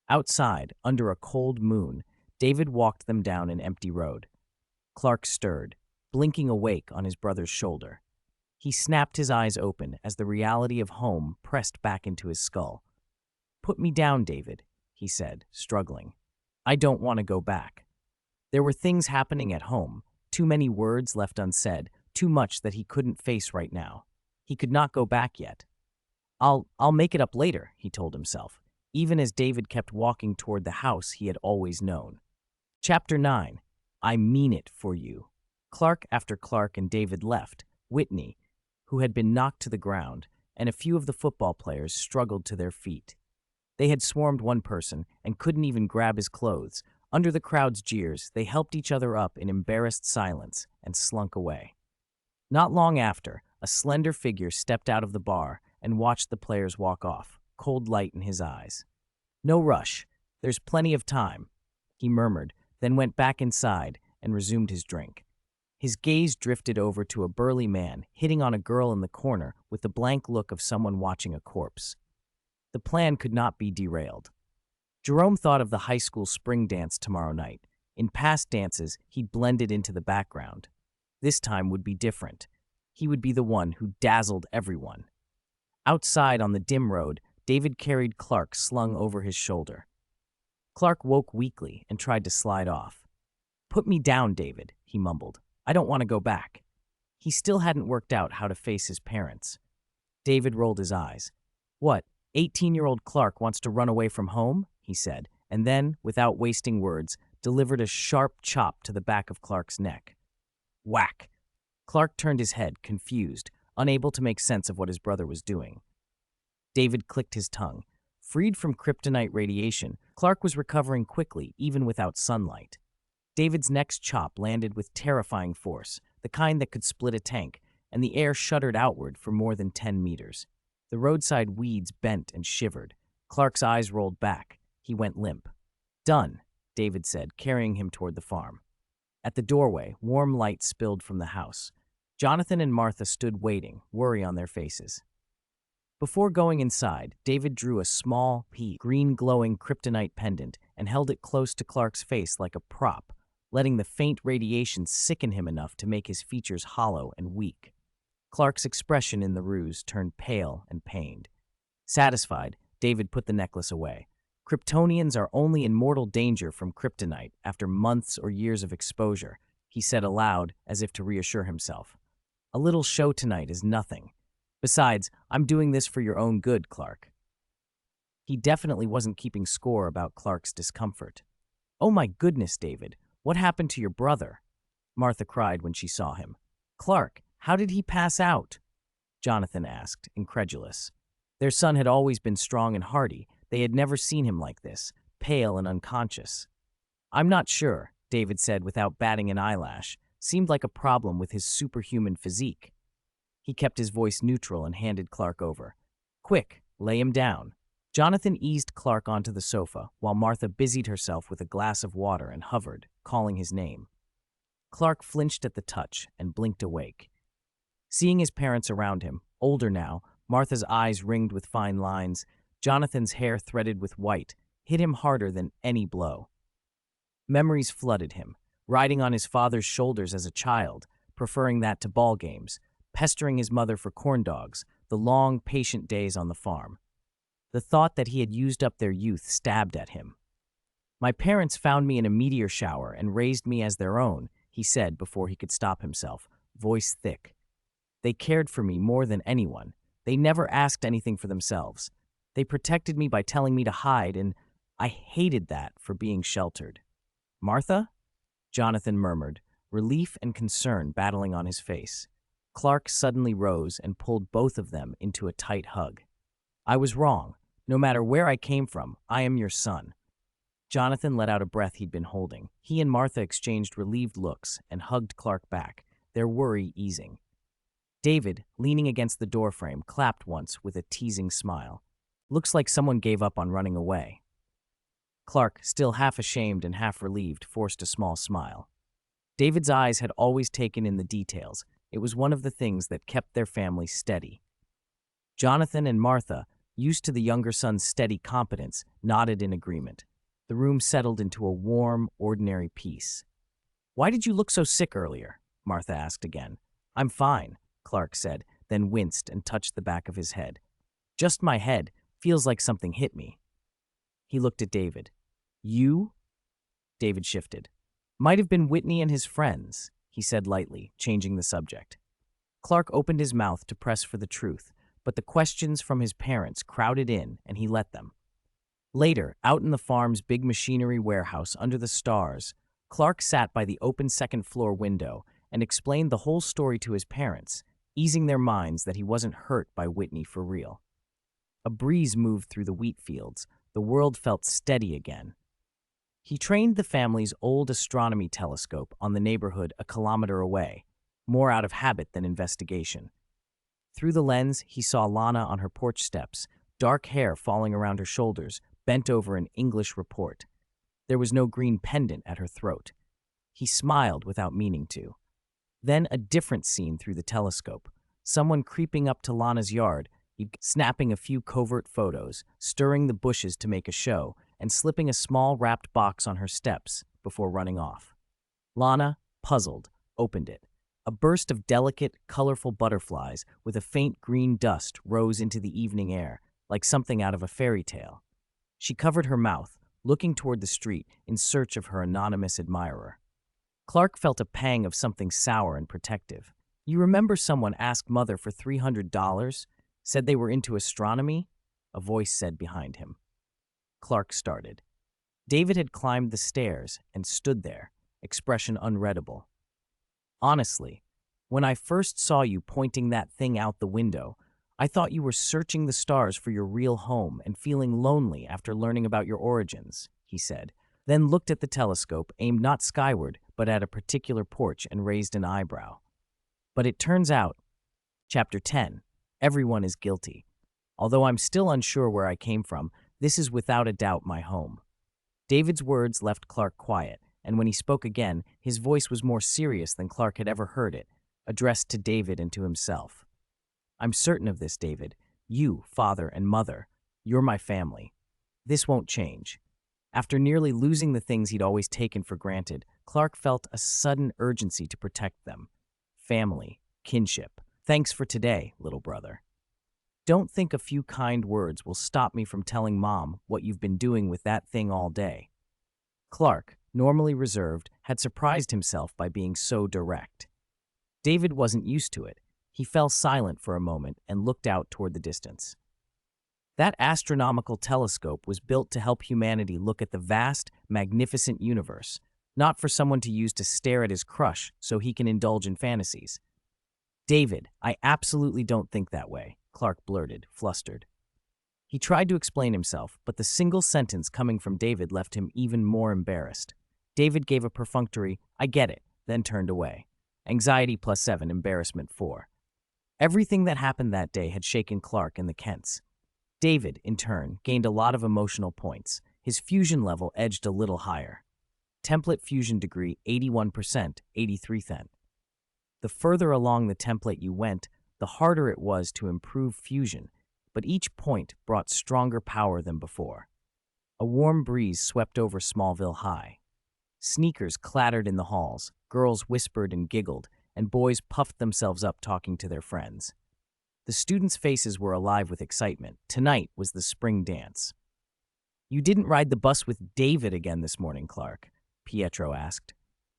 Outside, under a cold moon, David walked them down an empty road. Clark stirred, blinking awake on his brother's shoulder. He snapped his eyes open as the reality of home pressed back into his skull. "Put me down, David," he said, struggling. "I don't want to go back." There were things happening at home, too many words left unsaid, too much that he couldn't face right now. He could not go back yet. I'll make it up later," he told himself, even as David kept walking toward the house he had always known. Chapter 9. I Mean It For You. Clark after Clark and David left. Whitney, who had been knocked to the ground, and a few of the football players struggled to their feet. They had swarmed one person and couldn't even grab his clothes. Under the crowd's jeers, they helped each other up in embarrassed silence and slunk away. Not long after, a slender figure stepped out of the bar and watched the players walk off, cold light in his eyes. "No rush. There's plenty of time," he murmured, then went back inside and resumed his drink. His gaze drifted over to a burly man hitting on a girl in the corner with the blank look of someone watching a corpse. The plan could not be derailed. Jerome thought of the high school spring dance tomorrow night. In past dances, he'd blended into the background. This time would be different. He would be the one who dazzled everyone. Outside on the dim road, David carried Clark slung over his shoulder. Clark woke weakly and tried to slide off. "Put me down, David," he mumbled. "I don't want to go back." He still hadn't worked out how to face his parents. David rolled his eyes. "What, 18-year-old Clark wants to run away from home?" he said, and then, without wasting words, delivered a sharp chop to the back of Clark's neck. Whack! Clark turned his head, confused, unable to make sense of what his brother was doing. David clicked his tongue. Freed from kryptonite radiation, Clark was recovering quickly, even without sunlight. David's next chop landed with terrifying force, the kind that could split a tank, and the air shuddered outward for more than 10 meters. The roadside weeds bent and shivered. Clark's eyes rolled back. He went limp. "Done," David said, carrying him toward the farm. At the doorway, warm light spilled from the house. Jonathan and Martha stood waiting, worry on their faces. Before going inside, David drew a small, green glowing kryptonite pendant and held it close to Clark's face like a prop, letting the faint radiation sicken him enough to make his features hollow and weak. Clark's expression in the ruse turned pale and pained. Satisfied, David put the necklace away. Kryptonians are only in mortal danger from kryptonite after months or years of exposure, he said aloud as if to reassure himself. A little show tonight is nothing. Besides, I'm doing this for your own good, Clark. He definitely wasn't keeping score about Clark's discomfort. "Oh my goodness, David, what happened to your brother?" Martha cried when she saw him. "Clark, how did he pass out?" Jonathan asked, incredulous. Their son had always been strong and hardy. They had never seen him like this, pale and unconscious. "I'm not sure," David said without batting an eyelash. Seemed like a problem with his superhuman physique. He kept his voice neutral and handed Clark over. "Quick, lay him down." Jonathan eased Clark onto the sofa, while Martha busied herself with a glass of water and hovered, calling his name. Clark flinched at the touch and blinked awake. Seeing his parents around him, older now, Martha's eyes ringed with fine lines, Jonathan's hair threaded with white, hit him harder than any blow. Memories flooded him, riding on his father's shoulders as a child, preferring that to ball games, pestering his mother for corn dogs, the long, patient days on the farm. The thought that he had used up their youth stabbed at him. "My parents found me in a meteor shower and raised me as their own," he said before he could stop himself, voice thick. "They cared for me more than anyone. They never asked anything for themselves. They protected me by telling me to hide, and I hated that for being sheltered." "Martha?" Jonathan murmured, relief and concern battling on his face. Clark suddenly rose and pulled both of them into a tight hug. "I was wrong. No matter where I came from, I am your son." Jonathan let out a breath he'd been holding. He and Martha exchanged relieved looks and hugged Clark back, their worry easing. David, leaning against the doorframe, clapped once with a teasing smile. "Looks like someone gave up on running away." Clark, still half ashamed and half relieved, forced a small smile. David's eyes had always taken in the details. It was one of the things that kept their family steady. Jonathan and Martha, used to the younger son's steady competence, nodded in agreement. The room settled into a warm, ordinary peace. "Why did you look so sick earlier?" Martha asked again. "I'm fine," Clark said, then winced and touched the back of his head. "Just my head. Feels like something hit me." He looked at David. "You?" David shifted. "Might have been Whitney and his friends," he said lightly, changing the subject. Clark opened his mouth to press for the truth, but the questions from his parents crowded in, and he let them. Later, out in the farm's big machinery warehouse under the stars, Clark sat by the open second-floor window and explained the whole story to his parents, easing their minds that he wasn't hurt by Whitney for real. A breeze moved through the wheat fields. The world felt steady again. He trained the family's old astronomy telescope on the neighborhood a kilometer away, more out of habit than investigation. Through the lens, he saw Lana on her porch steps, dark hair falling around her shoulders, bent over an English report. There was no green pendant at her throat. He smiled without meaning to. Then a different scene through the telescope. Someone creeping up to Lana's yard, snapping a few covert photos, stirring the bushes to make a show, and slipping a small wrapped box on her steps before running off. Lana, puzzled, opened it. A burst of delicate, colorful butterflies with a faint green dust rose into the evening air, like something out of a fairy tale. She covered her mouth, looking toward the street in search of her anonymous admirer. Clark felt a pang of something sour and protective. "You remember someone asked Mother for $300? Said they were into astronomy?" a voice said behind him. Clark started. David had climbed the stairs and stood there, expression unreadable. "Honestly, when I first saw you pointing that thing out the window, I thought you were searching the stars for your real home and feeling lonely after learning about your origins," he said, then looked at the telescope, aimed not skyward, but at a particular porch, and raised an eyebrow. "But it turns out," Chapter 10, "Everyone is guilty. Although I'm still unsure where I came from, this is without a doubt my home." David's words left Clark quiet, and when he spoke again, his voice was more serious than Clark had ever heard it, addressed to David and to himself. "I'm certain of this, David. You, father and mother, you're my family. This won't change." After nearly losing the things he'd always taken for granted, Clark felt a sudden urgency to protect them. Family, kinship. "Thanks for today, little brother. Don't think a few kind words will stop me from telling Mom what you've been doing with that thing all day." Clark, normally reserved, had surprised himself by being so direct. David wasn't used to it. He fell silent for a moment and looked out toward the distance. That astronomical telescope was built to help humanity look at the vast, magnificent universe, not for someone to use to stare at his crush so he can indulge in fantasies. "David, I absolutely don't think that way," Clark blurted, flustered. He tried to explain himself, but the single sentence coming from David left him even more embarrassed. David gave a perfunctory, "I get it," then turned away. Anxiety +7, embarrassment 4. Everything that happened that day had shaken Clark and the Kents. David, in turn, gained a lot of emotional points. His fusion level edged a little higher. Template fusion degree 81%, 83 then. The further along the template you went, the harder it was to improve fusion, but each point brought stronger power than before. A warm breeze swept over Smallville High. Sneakers clattered in the halls, girls whispered and giggled, and boys puffed themselves up talking to their friends. The students' faces were alive with excitement. Tonight was the spring dance. "You didn't ride the bus with David again this morning, Clark?" Pietro asked.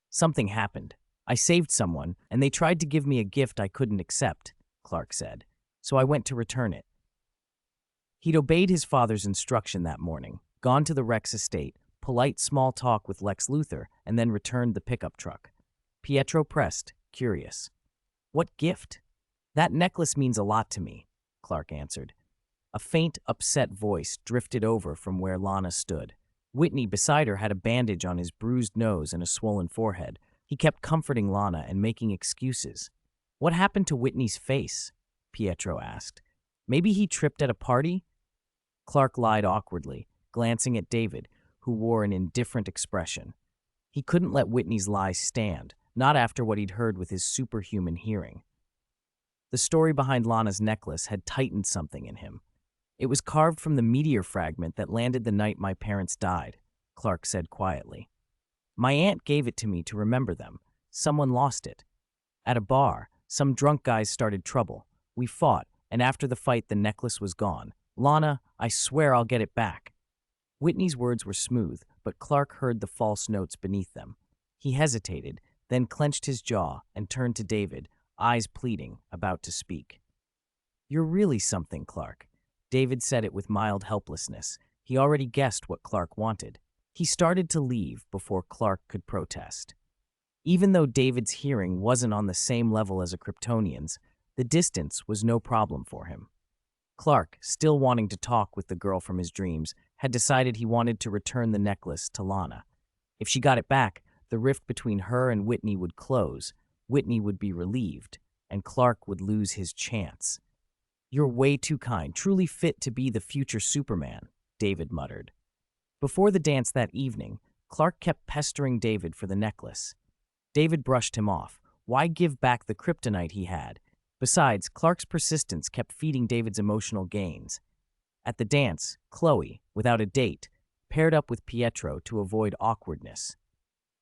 "Something happened. I saved someone, and they tried to give me a gift I couldn't accept," Clark said, "so I went to return it." He'd obeyed his father's instruction that morning, gone to the Rex estate, polite small talk with Lex Luthor, and then returned the pickup truck. Pietro pressed, curious. "What gift?" "That necklace means a lot to me," Clark answered. A faint, upset voice drifted over from where Lana stood. Whitney beside her had a bandage on his bruised nose and a swollen forehead. He kept comforting Lana and making excuses. "What happened to Whitney's face?" Pietro asked. "Maybe he tripped at a party?" Clark lied awkwardly, glancing at David, who wore an indifferent expression. He couldn't let Whitney's lies stand, not after what he'd heard with his superhuman hearing. The story behind Lana's necklace had tightened something in him. "It was carved from the meteor fragment that landed the night my parents died," Clark said quietly. "My aunt gave it to me to remember them. Someone lost it. At a bar, some drunk guys started trouble. We fought, and after the fight the necklace was gone. Lana, I swear I'll get it back." Whitney's words were smooth, but Clark heard the false notes beneath them. He hesitated, then clenched his jaw and turned to David, eyes pleading, about to speak. "You're really something, Clark." David said it with mild helplessness. He already guessed what Clark wanted. He started to leave before Clark could protest. Even though David's hearing wasn't on the same level as a Kryptonian's, the distance was no problem for him. Clark, still wanting to talk with the girl from his dreams, had decided he wanted to return the necklace to Lana. If she got it back, the rift between her and Whitney would close, Whitney would be relieved, and Clark would lose his chance. "You're way too kind, truly fit to be the future Superman," David muttered. Before the dance that evening, Clark kept pestering David for the necklace. David brushed him off. Why give back the kryptonite he had? Besides, Clark's persistence kept feeding David's emotional gains. At the dance, Chloe, without a date, paired up with Pietro to avoid awkwardness.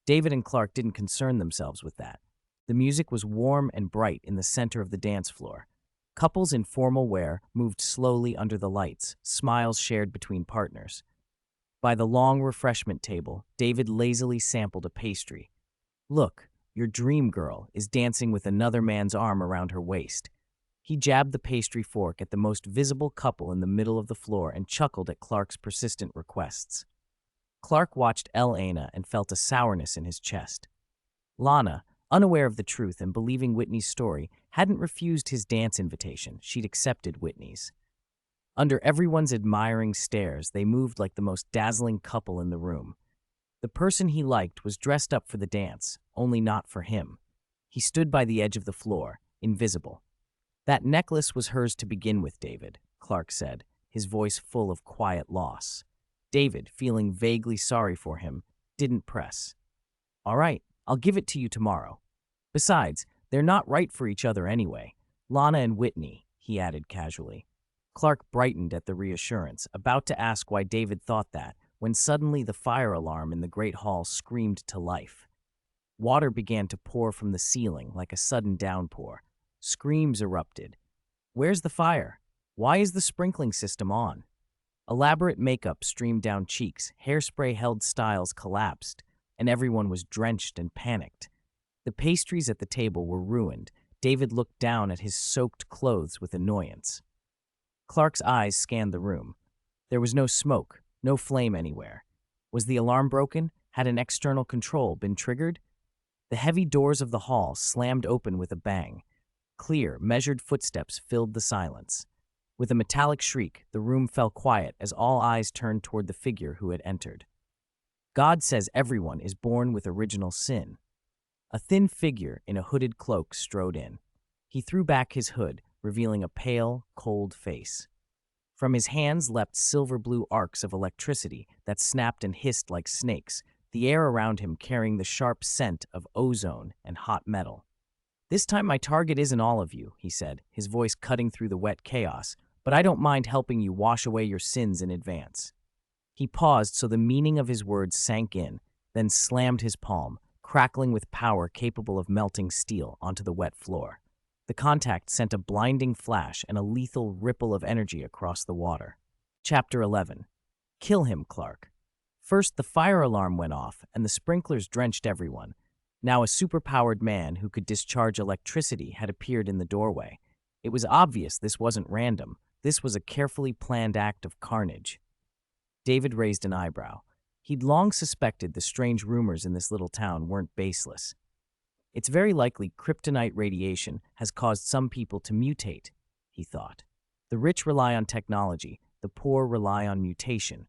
David and Clark didn't concern themselves with that. The music was warm and bright in the center of the dance floor. Couples in formal wear moved slowly under the lights, smiles shared between partners. By the long refreshment table, David lazily sampled a pastry. "Look, your dream girl is dancing with another man's arm around her waist." He jabbed the pastry fork at the most visible couple in the middle of the floor and chuckled at Clark's persistent requests. Clark watched Elena and felt a sourness in his chest. Lana, unaware of the truth and believing Whitney's story, hadn't refused his dance invitation. She'd accepted Whitney's. Under everyone's admiring stares, they moved like the most dazzling couple in the room. The person he liked was dressed up for the dance, only not for him. He stood by the edge of the floor, invisible. "That necklace was hers to begin with, David," Clark said, his voice full of quiet loss. David, feeling vaguely sorry for him, didn't press. "All right, I'll give it to you tomorrow. Besides, they're not right for each other anyway. Lana and Whitney," he added casually. Clark brightened at the reassurance, about to ask why David thought that, when suddenly the fire alarm in the great hall screamed to life. Water began to pour from the ceiling like a sudden downpour. Screams erupted. "Where's the fire? Why is the sprinkling system on?" Elaborate makeup streamed down cheeks, hairspray-held styles collapsed, and everyone was drenched and panicked. The pastries at the table were ruined. David looked down at his soaked clothes with annoyance. Clark's eyes scanned the room. There was no smoke, no flame anywhere. Was the alarm broken? Had an external control been triggered? The heavy doors of the hall slammed open with a bang. Clear, measured footsteps filled the silence. With a metallic shriek, the room fell quiet as all eyes turned toward the figure who had entered. "God says everyone is born with original sin." A thin figure in a hooded cloak strode in. He threw back his hood, revealing a pale, cold face. From his hands leapt silver-blue arcs of electricity that snapped and hissed like snakes, the air around him carrying the sharp scent of ozone and hot metal. "This time my target isn't all of you," he said, his voice cutting through the wet chaos, "but I don't mind helping you wash away your sins in advance." He paused so the meaning of his words sank in, then slammed his palm, crackling with power capable of melting steel, onto the wet floor. The contact sent a blinding flash and a lethal ripple of energy across the water. Chapter 11. Kill him, Clark. First, the fire alarm went off, and the sprinklers drenched everyone. Now a superpowered man who could discharge electricity had appeared in the doorway. It was obvious this wasn't random. This was a carefully planned act of carnage. David raised an eyebrow. He'd long suspected the strange rumors in this little town weren't baseless. It's very likely kryptonite radiation has caused some people to mutate, he thought. The rich rely on technology, the poor rely on mutation.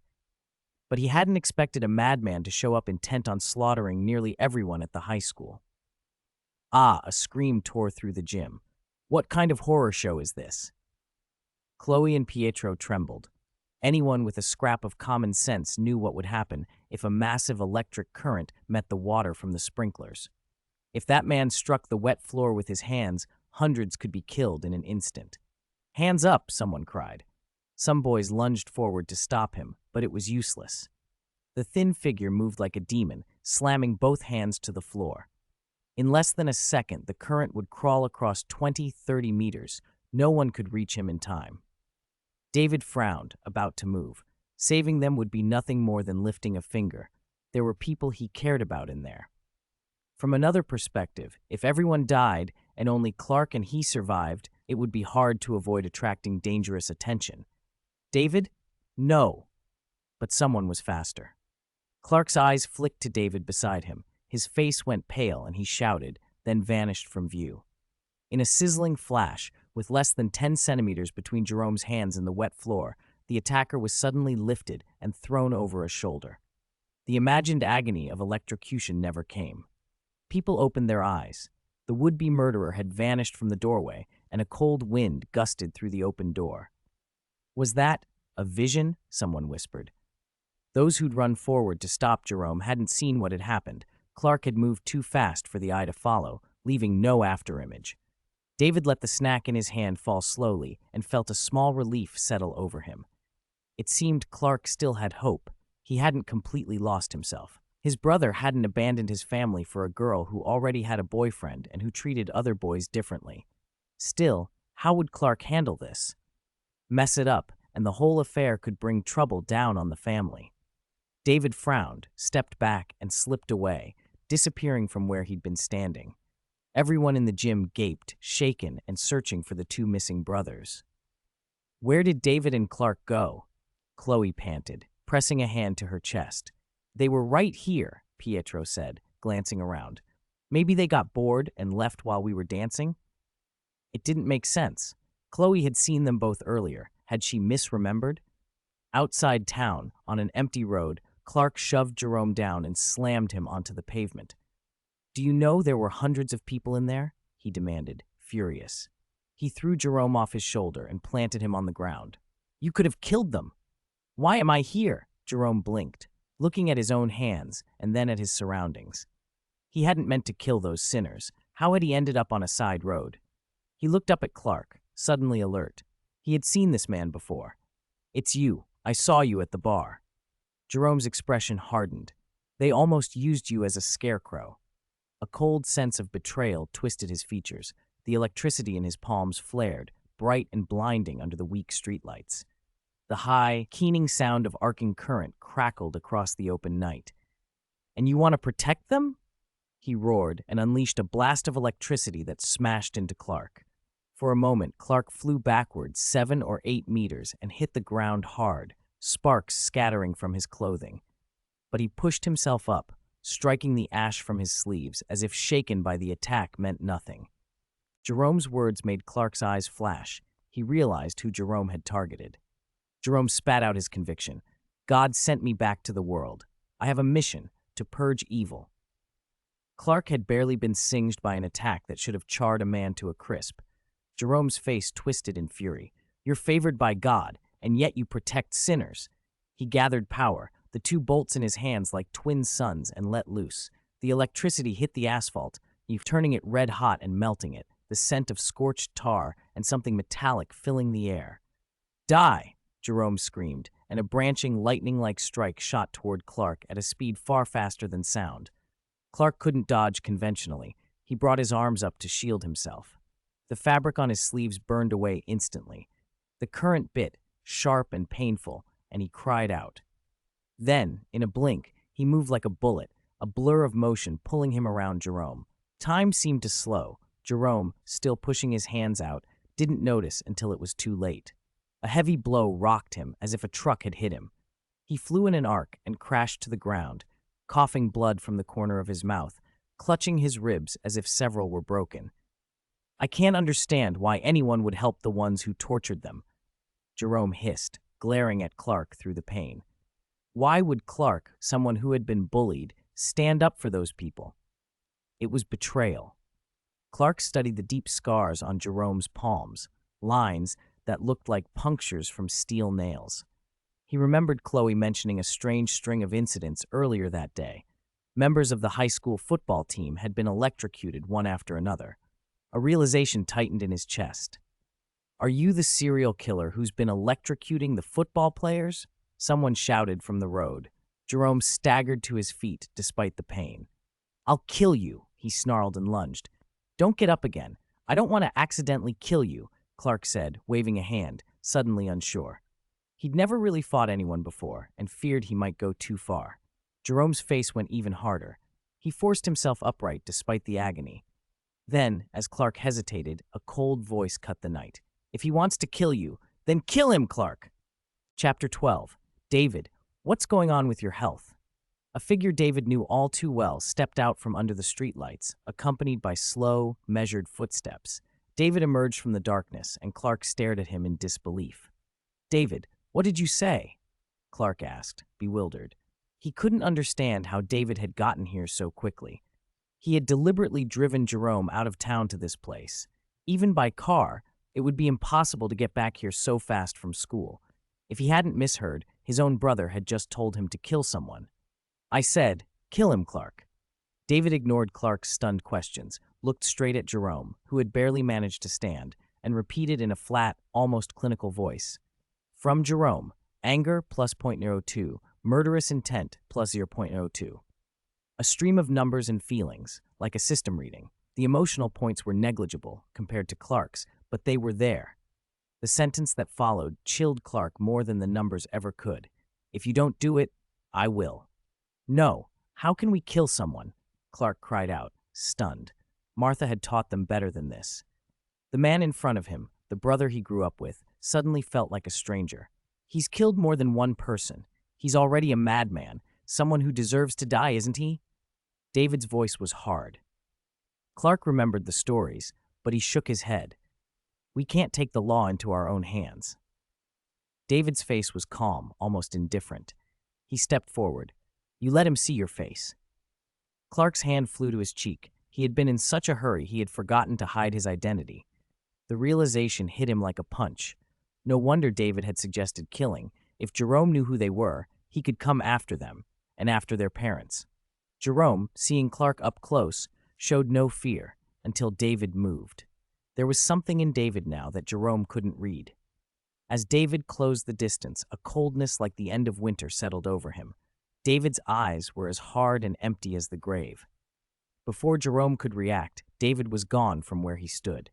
But he hadn't expected a madman to show up intent on slaughtering nearly everyone at the high school. Ah, a scream tore through the gym. What kind of horror show is this? Chloe and Pietro trembled. Anyone with a scrap of common sense knew what would happen if a massive electric current met the water from the sprinklers. If that man struck the wet floor with his hands, hundreds could be killed in an instant. "Hands up," someone cried. Some boys lunged forward to stop him, but it was useless. The thin figure moved like a demon, slamming both hands to the floor. In less than a second, the current would crawl across 20-30 meters. No one could reach him in time. David frowned, about to move. Saving them would be nothing more than lifting a finger. There were people he cared about in there. From another perspective, if everyone died and only Clark and he survived, it would be hard to avoid attracting dangerous attention. David? No. But someone was faster. Clark's eyes flicked to David beside him. His face went pale and he shouted, then vanished from view. In a sizzling flash, with less than 10 centimeters between Jerome's hands and the wet floor, the attacker was suddenly lifted and thrown over a shoulder. The imagined agony of electrocution never came. People opened their eyes. The would-be murderer had vanished from the doorway, and a cold wind gusted through the open door. "Was that a vision?" someone whispered. Those who'd run forward to stop Jerome hadn't seen what had happened. Clark had moved too fast for the eye to follow, leaving no afterimage. David let the snack in his hand fall slowly and felt a small relief settle over him. It seemed Clark still had hope. He hadn't completely lost himself. His brother hadn't abandoned his family for a girl who already had a boyfriend and who treated other boys differently. Still, how would Clark handle this? Mess it up, and the whole affair could bring trouble down on the family. David frowned, stepped back, and slipped away, disappearing from where he'd been standing. Everyone in the gym gaped, shaken, and searching for the two missing brothers. "Where did David and Clark go?" Chloe panted, pressing a hand to her chest. "They were right here," Pietro said, glancing around. "Maybe they got bored and left while we were dancing?" It didn't make sense. Chloe had seen them both earlier. Had she misremembered? Outside town, on an empty road, Clark shoved Jerome down and slammed him onto the pavement. "Do you know there were hundreds of people in there?" he demanded, furious. He threw Jerome off his shoulder and planted him on the ground. "You could have killed them." "Why am I here?" Jerome blinked, looking at his own hands and then at his surroundings. He hadn't meant to kill those sinners. How had he ended up on a side road? He looked up at Clark, suddenly alert. He had seen this man before. "It's you. I saw you at the bar." Jerome's expression hardened. "They almost used you as a scarecrow." A cold sense of betrayal twisted his features. The electricity in his palms flared, bright and blinding under the weak streetlights. The high, keening sound of arcing current crackled across the open night. "And you want to protect them?" He roared and unleashed a blast of electricity that smashed into Clark. For a moment, Clark flew backwards 7 or 8 meters and hit the ground hard, sparks scattering from his clothing. But he pushed himself up, striking the ash from his sleeves as if shaken by the attack meant nothing. Jerome's words made Clark's eyes flash. He realized who Jerome had targeted. Jerome spat out his conviction. "God sent me back to the world. I have a mission, to purge evil." Clark had barely been singed by an attack that should have charred a man to a crisp. Jerome's face twisted in fury. "You're favored by God, and yet you protect sinners." He gathered power, the two bolts in his hands like twin suns, and let loose. The electricity hit the asphalt, turning it red hot and melting it, the scent of scorched tar and something metallic filling the air. "Die!" Jerome screamed, and a branching, lightning-like strike shot toward Clark at a speed far faster than sound. Clark couldn't dodge conventionally. He brought his arms up to shield himself. The fabric on his sleeves burned away instantly. The current bit, sharp and painful, and he cried out. Then, in a blink, he moved like a bullet, a blur of motion pulling him around Jerome. Time seemed to slow. Jerome, still pushing his hands out, didn't notice until it was too late. A heavy blow rocked him as if a truck had hit him. He flew in an arc and crashed to the ground, coughing blood from the corner of his mouth, clutching his ribs as if several were broken. "I can't understand why anyone would help the ones who tortured them," Jerome hissed, glaring at Clark through the pain. Why would Clark, someone who had been bullied, stand up for those people? It was betrayal. Clark studied the deep scars on Jerome's palms, lines that looked like punctures from steel nails. He remembered Chloe mentioning a strange string of incidents earlier that day. Members of the high school football team had been electrocuted one after another. A realization tightened in his chest. "Are you the serial killer who's been electrocuting the football players?" Someone shouted from the road. Jerome staggered to his feet despite the pain. "I'll kill you," he snarled and lunged. "Don't get up again. I don't want to accidentally kill you," Clark said, waving a hand, suddenly unsure. He'd never really fought anyone before and feared he might go too far. Jerome's face went even harder. He forced himself upright despite the agony. Then, as Clark hesitated, a cold voice cut the night. "If he wants to kill you, then kill him, Clark!" Chapter 12. David, what's going on with your health? A figure David knew all too well stepped out from under the streetlights, accompanied by slow, measured footsteps. David emerged from the darkness, and Clark stared at him in disbelief. "David, what did you say?" Clark asked, bewildered. He couldn't understand how David had gotten here so quickly. He had deliberately driven Jerome out of town to this place. Even by car, it would be impossible to get back here so fast from school. If he hadn't misheard, his own brother had just told him to kill someone. "I said, kill him, Clark." David ignored Clark's stunned questions, looked straight at Jerome, who had barely managed to stand, and repeated in a flat, almost clinical voice. "From Jerome, anger plus 0.02, murderous intent plus 0.02. A stream of numbers and feelings, like a system reading. The emotional points were negligible compared to Clark's, but they were there. The sentence that followed chilled Clark more than the numbers ever could. "If you don't do it, I will." "No, how can we kill someone?" Clark cried out, stunned. Martha had taught them better than this. The man in front of him, the brother he grew up with, suddenly felt like a stranger. "He's killed more than one person. He's already a madman, someone who deserves to die, isn't he?" David's voice was hard. Clark remembered the stories, but he shook his head. "We can't take the law into our own hands." David's face was calm, almost indifferent. He stepped forward. "You let him see your face." Clark's hand flew to his cheek. He had been in such a hurry he had forgotten to hide his identity. The realization hit him like a punch. No wonder David had suggested killing. If Jerome knew who they were, he could come after them, and after their parents. Jerome, seeing Clark up close, showed no fear until David moved. There was something in David now that Jerome couldn't read. As David closed the distance, a coldness like the end of winter settled over him. David's eyes were as hard and empty as the grave. Before Jerome could react, David was gone from where he stood.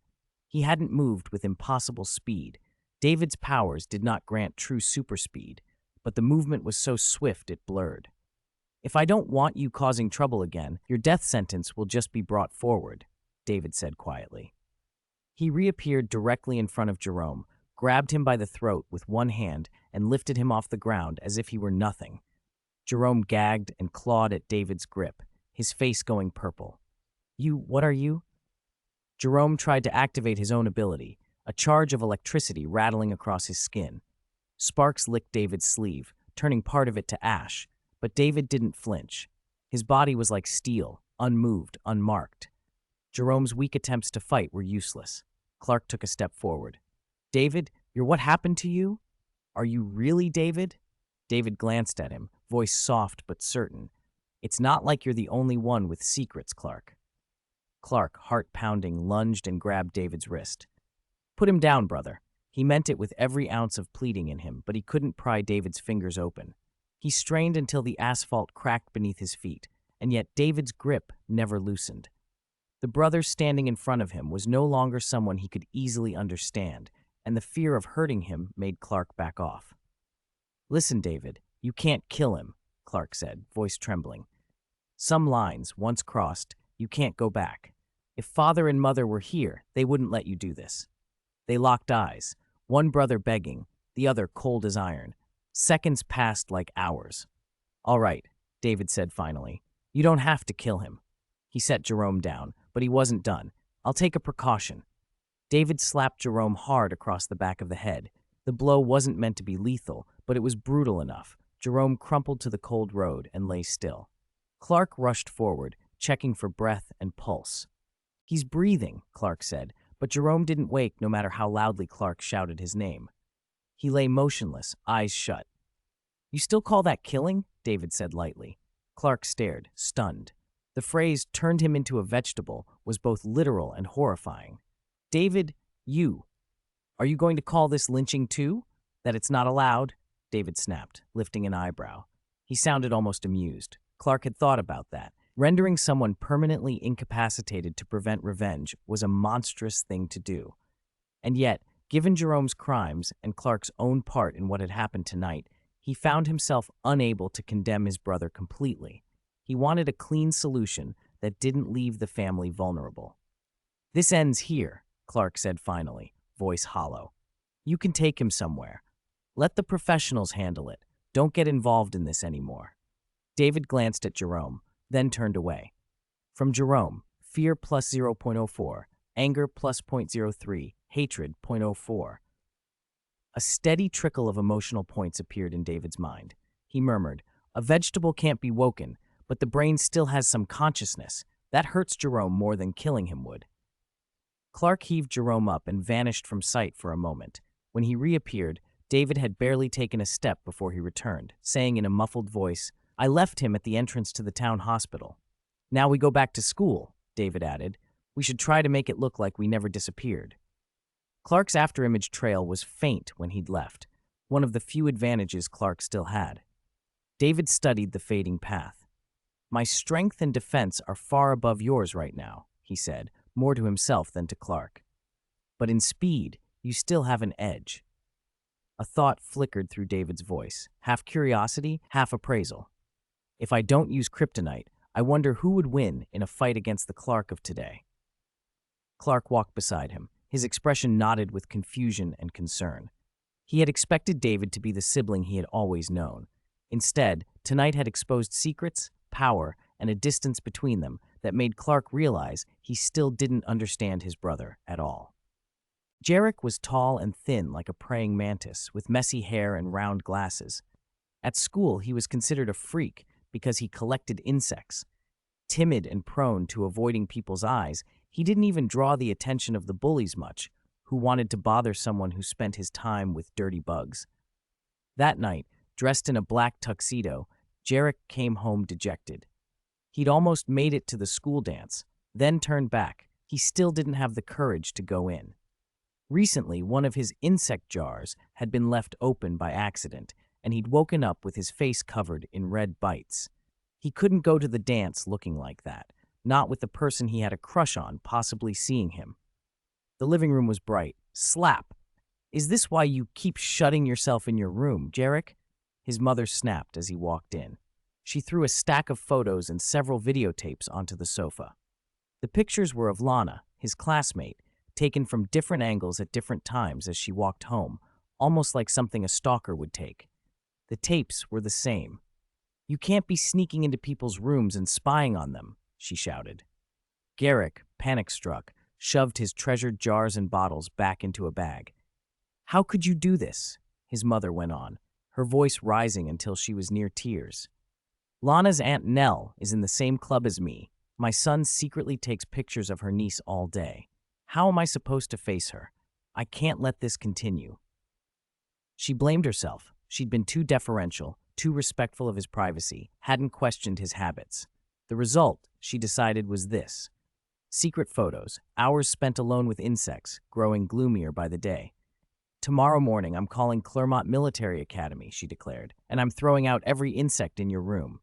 He hadn't moved with impossible speed. David's powers did not grant true superspeed, but the movement was so swift it blurred. "If I don't want you causing trouble again, your death sentence will just be brought forward," David said quietly. He reappeared directly in front of Jerome, grabbed him by the throat with one hand, and lifted him off the ground as if he were nothing. Jerome gagged and clawed at David's grip, his face going purple. What are you?" Jerome tried to activate his own ability, a charge of electricity rattling across his skin. Sparks licked David's sleeve, turning part of it to ash, but David didn't flinch. His body was like steel, unmoved, unmarked. Jerome's weak attempts to fight were useless. Clark took a step forward. "David, you're what happened to you? Are you really David? David glanced at him, voice soft but certain. It's not like you're the only one with secrets, Clark. Clark, heart pounding, lunged and grabbed David's wrist. Put him down, brother. He meant it with every ounce of pleading in him, but he couldn't pry David's fingers open. He strained until the asphalt cracked beneath his feet, and yet David's grip never loosened. The brother standing in front of him was no longer someone he could easily understand, and the fear of hurting him made Clark back off. Listen, David, you can't kill him, Clark said, voice trembling. Some lines, once crossed, you can't go back. If father and mother were here, they wouldn't let you do this. They locked eyes, one brother begging, the other cold as iron. Seconds passed like hours. All right, David said finally. You don't have to kill him. He set Jerome down, but he wasn't done. I'll take a precaution. David slapped Jerome hard across the back of the head. The blow wasn't meant to be lethal, but it was brutal enough. Jerome crumpled to the cold road and lay still. Clark rushed forward, checking for breath and pulse. He's breathing, Clark said, but Jerome didn't wake no matter how loudly Clark shouted his name. He lay motionless, eyes shut. You still call that killing? David said lightly. Clark stared, stunned. The phrase turned him into a vegetable was both literal and horrifying. David, are you going to call this lynching too? That it's not allowed? David snapped, lifting an eyebrow. He sounded almost amused. Clark had thought about that. Rendering someone permanently incapacitated to prevent revenge was a monstrous thing to do. And yet, given Jerome's crimes and Clark's own part in what had happened tonight, he found himself unable to condemn his brother completely. He wanted a clean solution that didn't leave the family vulnerable. This ends here, Clark said finally, voice hollow. You can take him somewhere. Let the professionals handle it. Don't get involved in this anymore. David glanced at Jerome, then turned away. From Jerome, fear plus 0.04, anger plus 0.03, hatred 0.04. A steady trickle of emotional points appeared in David's mind. He murmured, a vegetable can't be woken, but the brain still has some consciousness. That hurts Jerome more than killing him would. Clark heaved Jerome up and vanished from sight for a moment. When he reappeared, David had barely taken a step before he returned, saying in a muffled voice, I left him at the entrance to the town hospital. Now we go back to school, David added. We should try to make it look like we never disappeared. Clark's afterimage trail was faint when he'd left, one of the few advantages Clark still had. David studied the fading path. My strength and defense are far above yours right now, he said, more to himself than to Clark. But in speed, you still have an edge. A thought flickered through David's voice, half curiosity, half appraisal. If I don't use kryptonite, I wonder who would win in a fight against the Clark of today. Clark walked beside him, his expression knotted with confusion and concern. He had expected David to be the sibling he had always known. Instead, tonight had exposed secrets, power, and a distance between them that made Clark realize he still didn't understand his brother at all. Jarek was tall and thin like a praying mantis, with messy hair and round glasses. At school, he was considered a freak because he collected insects. Timid and prone to avoiding people's eyes, he didn't even draw the attention of the bullies much, who wanted to bother someone who spent his time with dirty bugs. That night, dressed in a black tuxedo, Jarek came home dejected. He'd almost made it to the school dance, then turned back. He still didn't have the courage to go in. Recently, one of his insect jars had been left open by accident, and he'd woken up with his face covered in red bites. He couldn't go to the dance looking like that, not with the person he had a crush on possibly seeing him. The living room was bright. Slap! Is this why you keep shutting yourself in your room, Jarek? His mother snapped as he walked in. She threw a stack of photos and several videotapes onto the sofa. The pictures were of Lana, his classmate, taken from different angles at different times as she walked home, almost like something a stalker would take. The tapes were the same. You can't be sneaking into people's rooms and spying on them, she shouted. Garrick, panic-struck, shoved his treasured jars and bottles back into a bag. How could you do this? His mother went on, her voice rising until she was near tears. Lana's Aunt Nell is in the same club as me. My son secretly takes pictures of her niece all day. How am I supposed to face her? I can't let this continue. She blamed herself. She'd been too deferential, too respectful of his privacy, hadn't questioned his habits. The result, she decided, was this. Secret photos, hours spent alone with insects, growing gloomier by the day. "Tomorrow morning, I'm calling Clermont Military Academy," she declared, "and I'm throwing out every insect in your room."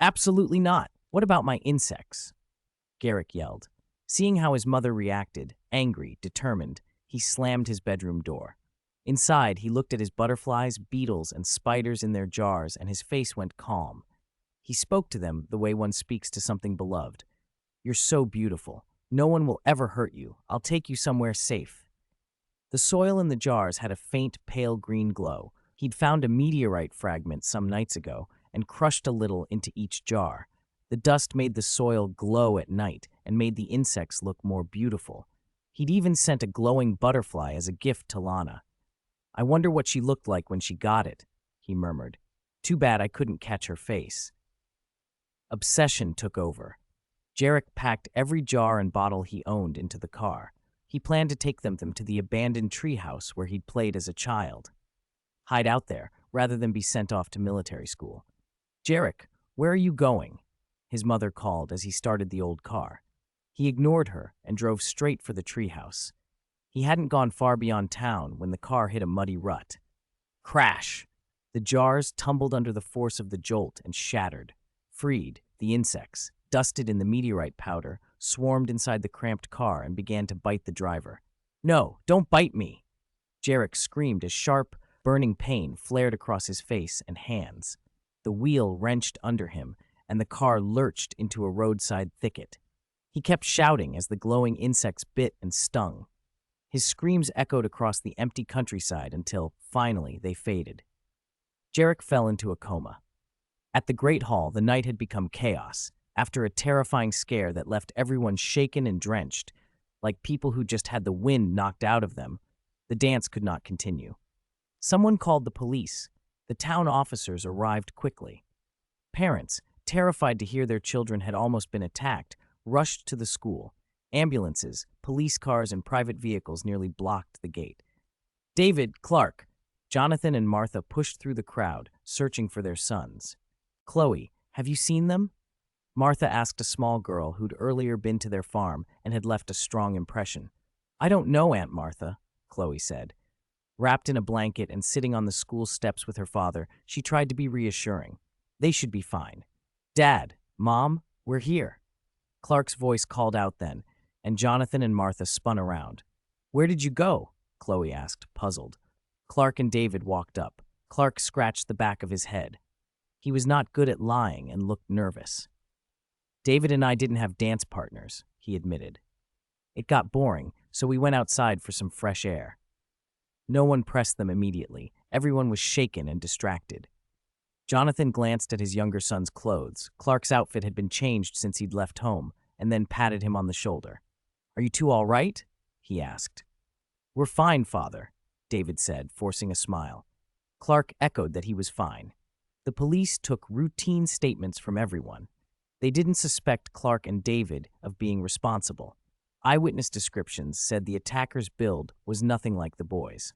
"Absolutely not. What about my insects?" Garrick yelled. Seeing how his mother reacted, angry, determined, he slammed his bedroom door. Inside, he looked at his butterflies, beetles, and spiders in their jars, and his face went calm. He spoke to them the way one speaks to something beloved. "You're so beautiful. No one will ever hurt you. I'll take you somewhere safe." The soil in the jars had a faint, pale green glow. He'd found a meteorite fragment some nights ago and crushed a little into each jar. The dust made the soil glow at night and made the insects look more beautiful. He'd even sent a glowing butterfly as a gift to Lana. "I wonder what she looked like when she got it," he murmured. "Too bad I couldn't catch her face." Obsession took over. Jarek packed every jar and bottle he owned into the car. He planned to take them to the abandoned treehouse where he'd played as a child. Hide out there, rather than be sent off to military school. "Jarek, where are you going?" his mother called as he started the old car. He ignored her and drove straight for the treehouse. He hadn't gone far beyond town when the car hit a muddy rut. Crash! The jars tumbled under the force of the jolt and shattered. Freed, the insects, dusted in the meteorite powder, swarmed inside the cramped car and began to bite the driver. "No, don't bite me!" Jarek screamed as sharp, burning pain flared across his face and hands. The wheel wrenched under him, and the car lurched into a roadside thicket. He kept shouting as the glowing insects bit and stung. His screams echoed across the empty countryside until, finally, they faded. Jarek fell into a coma. At the Great Hall, the night had become chaos. After a terrifying scare that left everyone shaken and drenched, like people who just had the wind knocked out of them, the dance could not continue. Someone called the police. The town officers arrived quickly. Parents, terrified to hear their children had almost been attacked, rushed to the school. Ambulances, police cars, and private vehicles nearly blocked the gate. David, Clark, Jonathan, and Martha pushed through the crowd, searching for their sons. "Chloe, have you seen them?" Martha asked a small girl who'd earlier been to their farm and had left a strong impression. "I don't know, Aunt Martha," Chloe said. Wrapped in a blanket and sitting on the school steps with her father, she tried to be reassuring. "They should be fine." "Dad, Mom, we're here." Clark's voice called out then, and Jonathan and Martha spun around. "Where did you go?" Chloe asked, puzzled. Clark and David walked up. Clark scratched the back of his head. He was not good at lying and looked nervous. "David and I didn't have dance partners," he admitted. "It got boring, so we went outside for some fresh air." No one pressed them immediately. Everyone was shaken and distracted. Jonathan glanced at his younger son's clothes. Clark's outfit had been changed since he'd left home, and then patted him on the shoulder. "Are you two all right?" he asked. "We're fine, Father," David said, forcing a smile. Clark echoed that he was fine. The police took routine statements from everyone. They didn't suspect Clark and David of being responsible. Eyewitness descriptions said the attacker's build was nothing like the boys.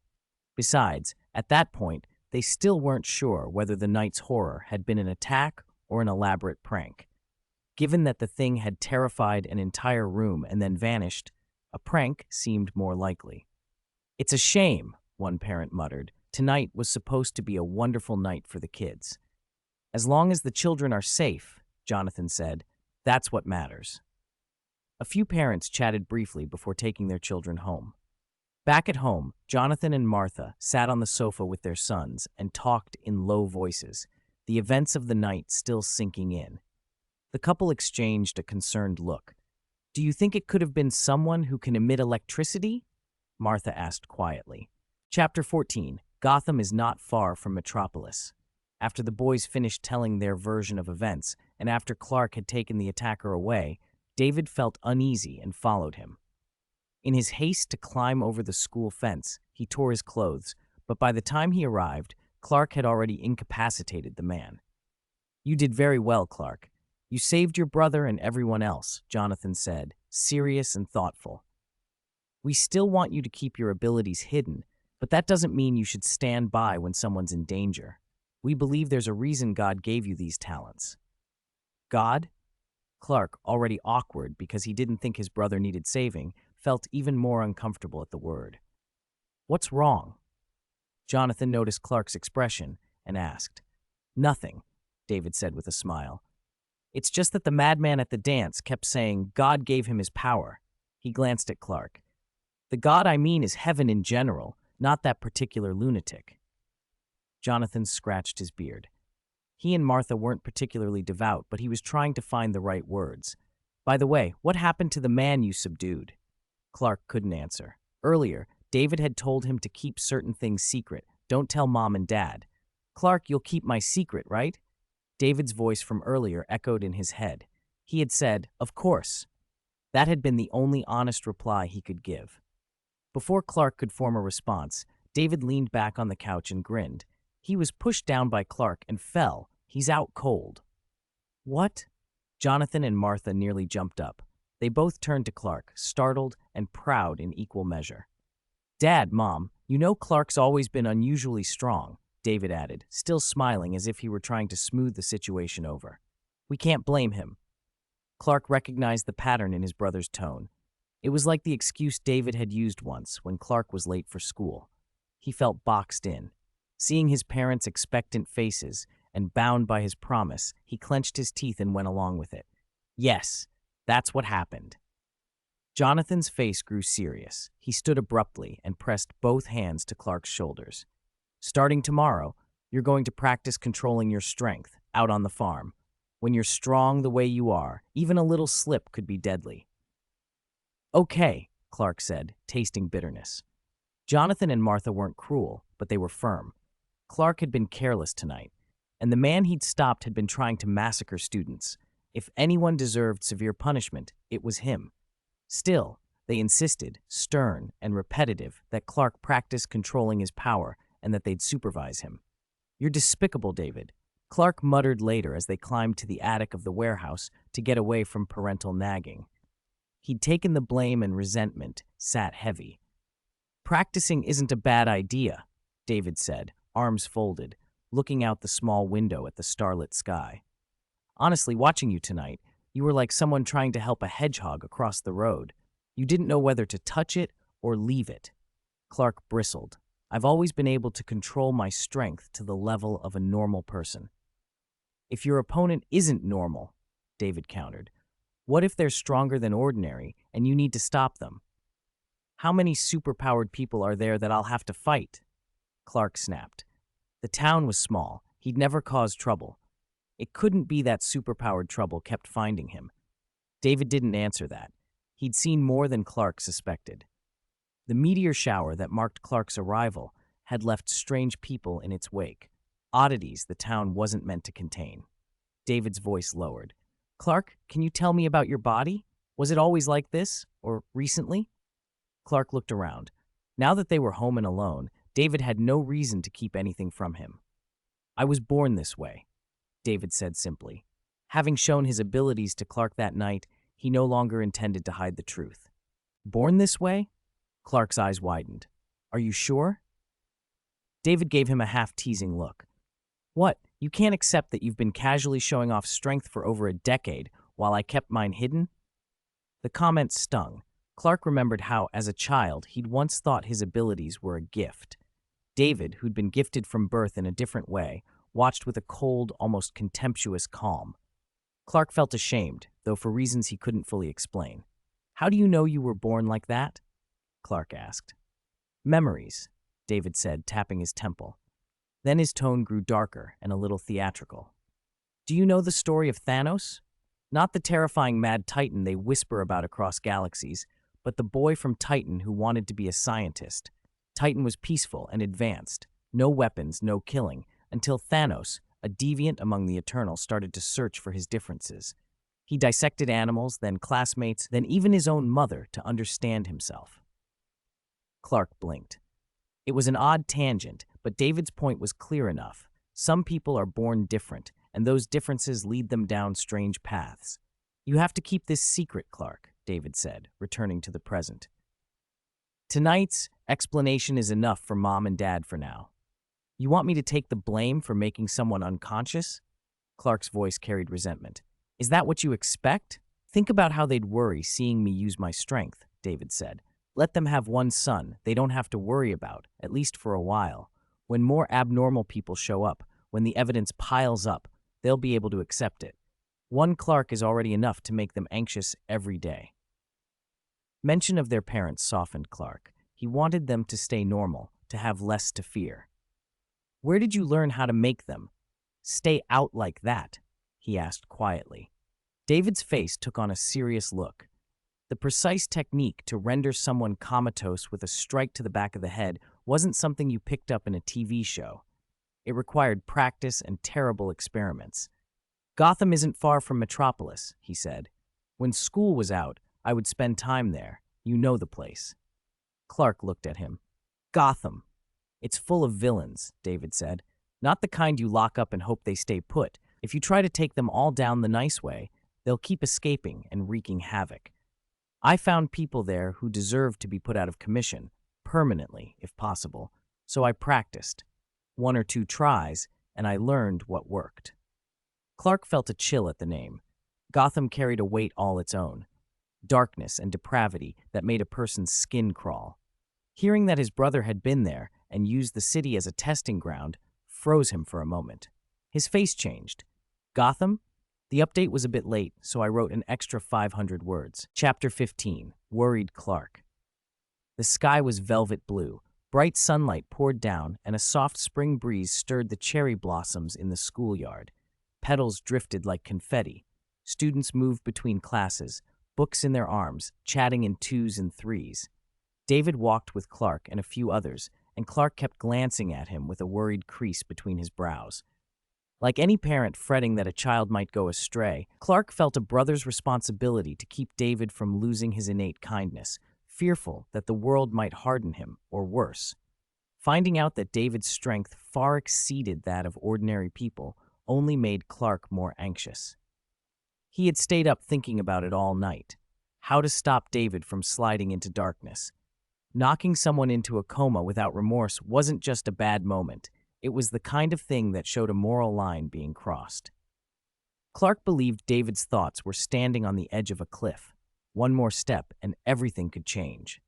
Besides, at that point, they still weren't sure whether the night's horror had been an attack or an elaborate prank. Given that the thing had terrified an entire room and then vanished, a prank seemed more likely. "It's a shame," one parent muttered. "Tonight was supposed to be a wonderful night for the kids." "As long as the children are safe," Jonathan said, "that's what matters." A few parents chatted briefly before taking their children home. Back at home, Jonathan and Martha sat on the sofa with their sons and talked in low voices, the events of the night still sinking in. The couple exchanged a concerned look. "Do you think it could have been someone who can emit electricity?" Martha asked quietly. Chapter 14. Gotham is not far from Metropolis. After the boys finished telling their version of events, and after Clark had taken the attacker away, David felt uneasy and followed him. In his haste to climb over the school fence, he tore his clothes, but by the time he arrived, Clark had already incapacitated the man. "You did very well, Clark. You saved your brother and everyone else," Jonathan said, serious and thoughtful. "We still want you to keep your abilities hidden, But that doesn't mean you should stand by when someone's in danger. We believe there's a reason God gave you these talents. God? Clark, already awkward because he didn't think his brother needed saving, felt even more uncomfortable at the word. What's wrong? Jonathan noticed Clark's expression and asked. Nothing, David said with a smile. It's just that the madman at the dance kept saying God gave him his power. He glanced at Clark. The God I mean is heaven in general, not that particular lunatic. Jonathan scratched his beard. He and Martha weren't particularly devout, but he was trying to find the right words. By the way, what happened to the man you subdued? Clark couldn't answer. Earlier, David had told him to keep certain things secret. Don't tell Mom and Dad. Clark, you'll keep my secret, right? David's voice from earlier echoed in his head. He had said, of course. That had been the only honest reply he could give. Before Clark could form a response, David leaned back on the couch and grinned. He was pushed down by Clark and fell. He's out cold. What? Jonathan and Martha nearly jumped up. They both turned to Clark, startled and proud in equal measure. Dad, Mom, you know Clark's always been unusually strong, David added, still smiling as if he were trying to smooth the situation over. We can't blame him. Clark recognized the pattern in his brother's tone. It was like the excuse David had used once when Clark was late for school. He felt boxed in. Seeing his parents' expectant faces and bound by his promise, he clenched his teeth and went along with it. Yes, that's what happened. Jonathan's face grew serious. He stood abruptly and pressed both hands to Clark's shoulders. Starting tomorrow, you're going to practice controlling your strength out on the farm. When you're strong the way you are, even a little slip could be deadly. Okay, Clark said, tasting bitterness. Jonathan and Martha weren't cruel, but they were firm. Clark had been careless tonight, and the man he'd stopped had been trying to massacre students. If anyone deserved severe punishment, it was him. Still, they insisted, stern and repetitive, that Clark practice controlling his power and that they'd supervise him. You're despicable, David, Clark muttered later as they climbed to the attic of the warehouse to get away from parental nagging. He'd taken the blame and resentment sat heavy. Practicing isn't a bad idea, David said, arms folded, looking out the small window at the starlit sky. Honestly, watching you tonight, you were like someone trying to help a hedgehog across the road. You didn't know whether to touch it or leave it. Clark bristled. I've always been able to control my strength to the level of a normal person. If your opponent isn't normal, David countered, what if they're stronger than ordinary and you need to stop them? How many superpowered people are there that I'll have to fight? Clark snapped. The town was small. He'd never caused trouble. It couldn't be that superpowered trouble kept finding him. David didn't answer that. He'd seen more than Clark suspected. The meteor shower that marked Clark's arrival had left strange people in its wake, oddities the town wasn't meant to contain. David's voice lowered. Clark, can you tell me about your body? Was it always like this, or recently? Clark looked around. Now that they were home and alone, David had no reason to keep anything from him. I was born this way, David said simply. Having shown his abilities to Clark that night, he no longer intended to hide the truth. Born this way? Clark's eyes widened. Are you sure? David gave him a half-teasing look. What, you can't accept that you've been casually showing off strength for over a decade while I kept mine hidden? The comment stung. Clark remembered how, as a child, he'd once thought his abilities were a gift. David, who'd been gifted from birth in a different way, watched with a cold, almost contemptuous calm. Clark felt ashamed, though for reasons he couldn't fully explain. How do you know you were born like that? Clark asked. Memories, David said, tapping his temple. Then his tone grew darker and a little theatrical. Do you know the story of Thanos? Not the terrifying mad titan they whisper about across galaxies, but the boy from Titan who wanted to be a scientist. Titan was peaceful and advanced, no weapons, no killing, until Thanos, a deviant among the Eternals, started to search for his differences. He dissected animals, then classmates, then even his own mother to understand himself. Clark blinked. It was an odd tangent, but David's point was clear enough. Some people are born different, and those differences lead them down strange paths. You have to keep this secret, Clark, David said, returning to the present. Tonight's explanation is enough for Mom and Dad for now. You want me to take the blame for making someone unconscious? Clark's voice carried resentment. Is that what you expect? Think about how they'd worry seeing me use my strength, David said. Let them have one son they don't have to worry about, at least for a while. When more abnormal people show up, when the evidence piles up, they'll be able to accept it. One Clark is already enough to make them anxious every day. Mention of their parents softened Clark. He wanted them to stay normal, to have less to fear. Where did you learn how to make them stay out like that? He asked quietly. David's face took on a serious look. The precise technique to render someone comatose with a strike to the back of the head wasn't something you picked up in a TV show. It required practice and terrible experiments. Gotham isn't far from Metropolis, he said. When school was out, I would spend time there. You know the place. Clark looked at him. Gotham. It's full of villains, David said. Not the kind you lock up and hope they stay put. If you try to take them all down the nice way, they'll keep escaping and wreaking havoc. I found people there who deserved to be put out of commission, permanently, if possible, so I practiced. 1 or 2 tries, and I learned what worked. Clark felt a chill at the name. Gotham carried a weight all its own. Darkness and depravity that made a person's skin crawl. Hearing that his brother had been there and used the city as a testing ground froze him for a moment. His face changed. Gotham? The update was a bit late, so I wrote an extra 500 words. Chapter 15, Worried Clark. The sky was velvet blue. Bright sunlight poured down, and a soft spring breeze stirred the cherry blossoms in the schoolyard. Petals drifted like confetti. Students moved between classes, books in their arms, chatting in 2s and 3s. David walked with Clark and a few others, and Clark kept glancing at him with a worried crease between his brows. Like any parent fretting that a child might go astray, Clark felt a brother's responsibility to keep David from losing his innate kindness, fearful that the world might harden him, or worse. Finding out that David's strength far exceeded that of ordinary people only made Clark more anxious. He had stayed up thinking about it all night. How to stop David from sliding into darkness. Knocking someone into a coma without remorse wasn't just a bad moment. It was the kind of thing that showed a moral line being crossed. Clark believed David's thoughts were standing on the edge of a cliff. One more step and everything could change.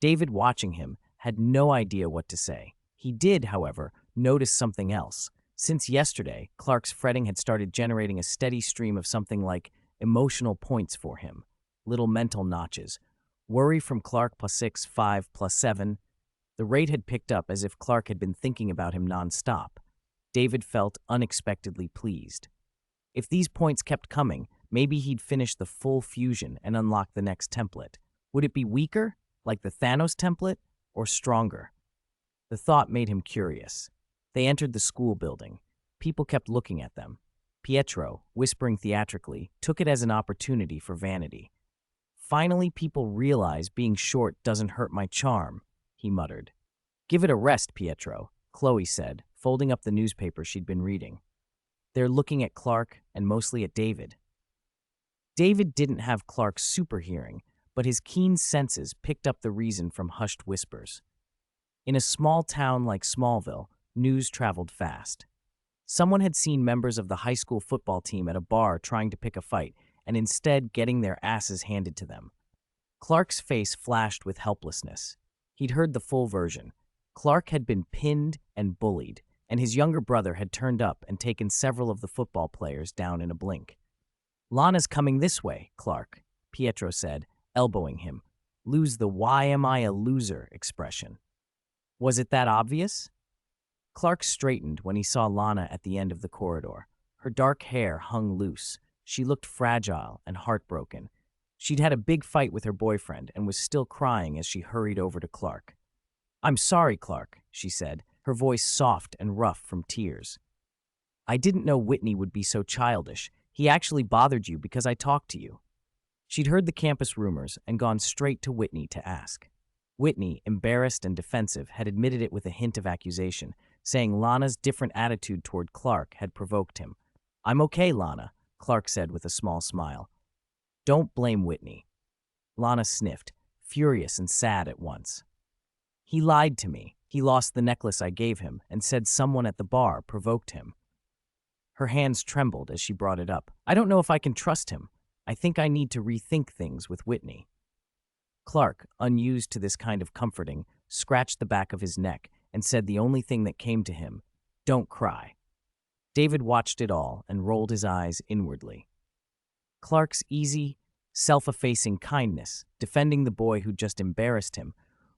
David, watching him, had no idea what to say. He did, however, notice something else. Since yesterday, Clark's fretting had started generating a steady stream of something like emotional points for him. Little mental notches. Worry from Clark +6, 5, +7. The rate had picked up as if Clark had been thinking about him nonstop. David felt unexpectedly pleased. If these points kept coming, maybe he'd finish the full fusion and unlock the next template. Would it be weaker, like the Thanos template, or stronger? The thought made him curious. They entered the school building. People kept looking at them. Pietro, whispering theatrically, took it as an opportunity for vanity. Finally, people realize being short doesn't hurt my charm, he muttered. Give it a rest, Pietro, Chloe said, folding up the newspaper she'd been reading. They're looking at Clark and mostly at David. David didn't have Clark's super hearing, but his keen senses picked up the reason from hushed whispers. In a small town like Smallville, news traveled fast. Someone had seen members of the high school football team at a bar trying to pick a fight, and instead getting their asses handed to them. Clark's face flashed with helplessness. He'd heard the full version. Clark had been pinned and bullied, and his younger brother had turned up and taken several of the football players down in a blink. Lana's coming this way, Clark, Pietro said, elbowing him. Lose the "why am I a loser" expression. Was it that obvious? Clark straightened when he saw Lana at the end of the corridor. Her dark hair hung loose. She looked fragile and heartbroken. She'd had a big fight with her boyfriend and was still crying as she hurried over to Clark. I'm sorry, Clark, she said, her voice soft and rough from tears. I didn't know Whitney would be so childish. He actually bothered you because I talked to you. She'd heard the campus rumors and gone straight to Whitney to ask. Whitney, embarrassed and defensive, had admitted it with a hint of accusation, saying Lana's different attitude toward Clark had provoked him. I'm okay, Lana, Clark said with a small smile. Don't blame Whitney. Lana sniffed, furious and sad at once. He lied to me. He lost the necklace I gave him and said someone at the bar provoked him. Her hands trembled as she brought it up. I don't know if I can trust him. I think I need to rethink things with Whitney. Clark, unused to this kind of comforting, scratched the back of his neck and said the only thing that came to him, "Don't cry." David watched it all and rolled his eyes inwardly. Clark's easy, self-effacing kindness, defending the boy who just embarrassed him,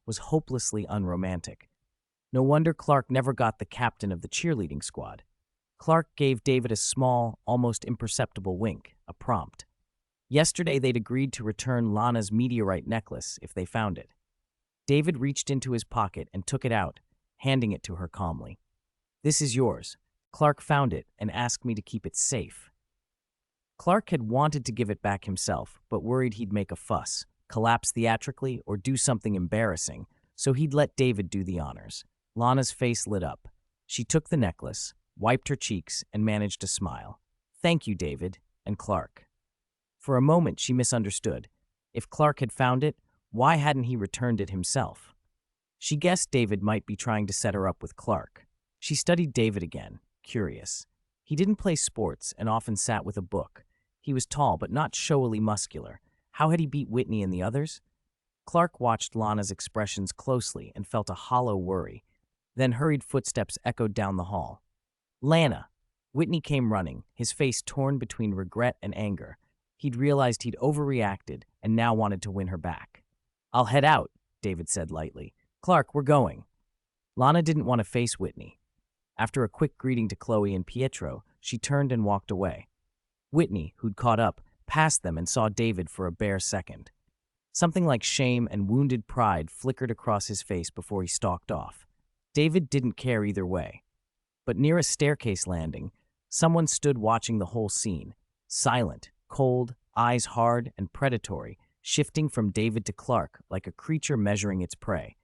was hopelessly unromantic. No wonder Clark never got the captain of the cheerleading squad. Clark gave David a small, almost imperceptible wink, a prompt. Yesterday they'd agreed to return Lana's meteorite necklace if they found it. David reached into his pocket and took it out, handing it to her calmly. "This is yours. Clark found it and asked me to keep it safe." Clark had wanted to give it back himself, but worried he'd make a fuss, collapse theatrically, or do something embarrassing, so he'd let David do the honors. Lana's face lit up. She took the necklace, wiped her cheeks, and managed to smile. "Thank you, David," and Clark. For a moment, she misunderstood. If Clark had found it, why hadn't he returned it himself? She guessed David might be trying to set her up with Clark. She studied David again, curious. He didn't play sports and often sat with a book. He was tall but not showily muscular. How had he beat Whitney and the others? Clark watched Lana's expressions closely and felt a hollow worry. Then hurried footsteps echoed down the hall. "Lana!" Whitney came running, his face torn between regret and anger. He'd realized he'd overreacted and now wanted to win her back. "I'll head out," David said lightly. "Clark, we're going." Lana didn't want to face Whitney. After a quick greeting to Chloe and Pietro, she turned and walked away. Whitney, who'd caught up, passed them and saw David for a bare second. Something like shame and wounded pride flickered across his face before he stalked off. David didn't care either way. But near a staircase landing, someone stood watching the whole scene, silent, cold, eyes hard and predatory, shifting from David to Clark like a creature measuring its prey.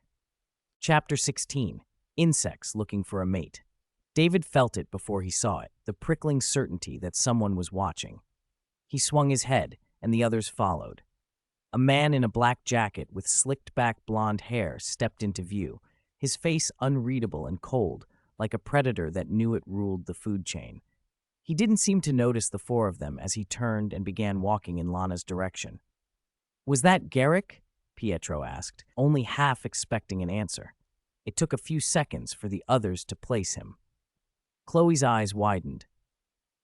Chapter 16. Insects Looking for a Mate. David felt it before he saw it, the prickling certainty that someone was watching. He swung his head, and the others followed. A man in a black jacket with slicked-back blonde hair stepped into view, his face unreadable and cold, like a predator that knew it ruled the food chain. He didn't seem to notice the four of them as he turned and began walking in Lana's direction. "Was that Garrick?" Pietro asked, only half expecting an answer. It took a few seconds for the others to place him. Chloe's eyes widened.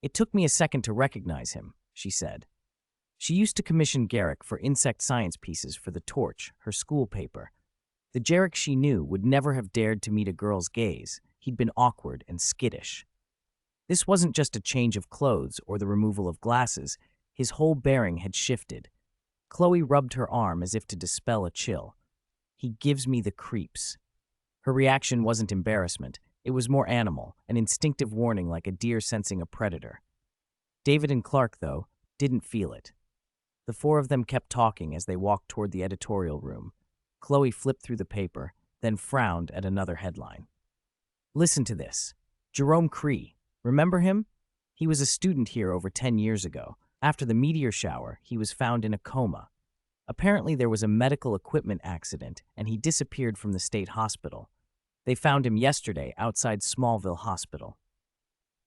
"It took me a second to recognize him," she said. She used to commission Garrick for insect science pieces for The Torch, her school paper. The Jarek she knew would never have dared to meet a girl's gaze. He'd been awkward and skittish. This wasn't just a change of clothes or the removal of glasses. His whole bearing had shifted. Chloe rubbed her arm as if to dispel a chill. "He gives me the creeps." Her reaction wasn't embarrassment. It was more animal, an instinctive warning like a deer sensing a predator. David and Clark, though, didn't feel it. The four of them kept talking as they walked toward the editorial room. Chloe flipped through the paper, then frowned at another headline. "Listen to this. Jerome Cree. Remember him? He was a student here over 10 years ago. After the meteor shower, he was found in a coma. Apparently there was a medical equipment accident, and he disappeared from the state hospital. They found him yesterday outside Smallville Hospital."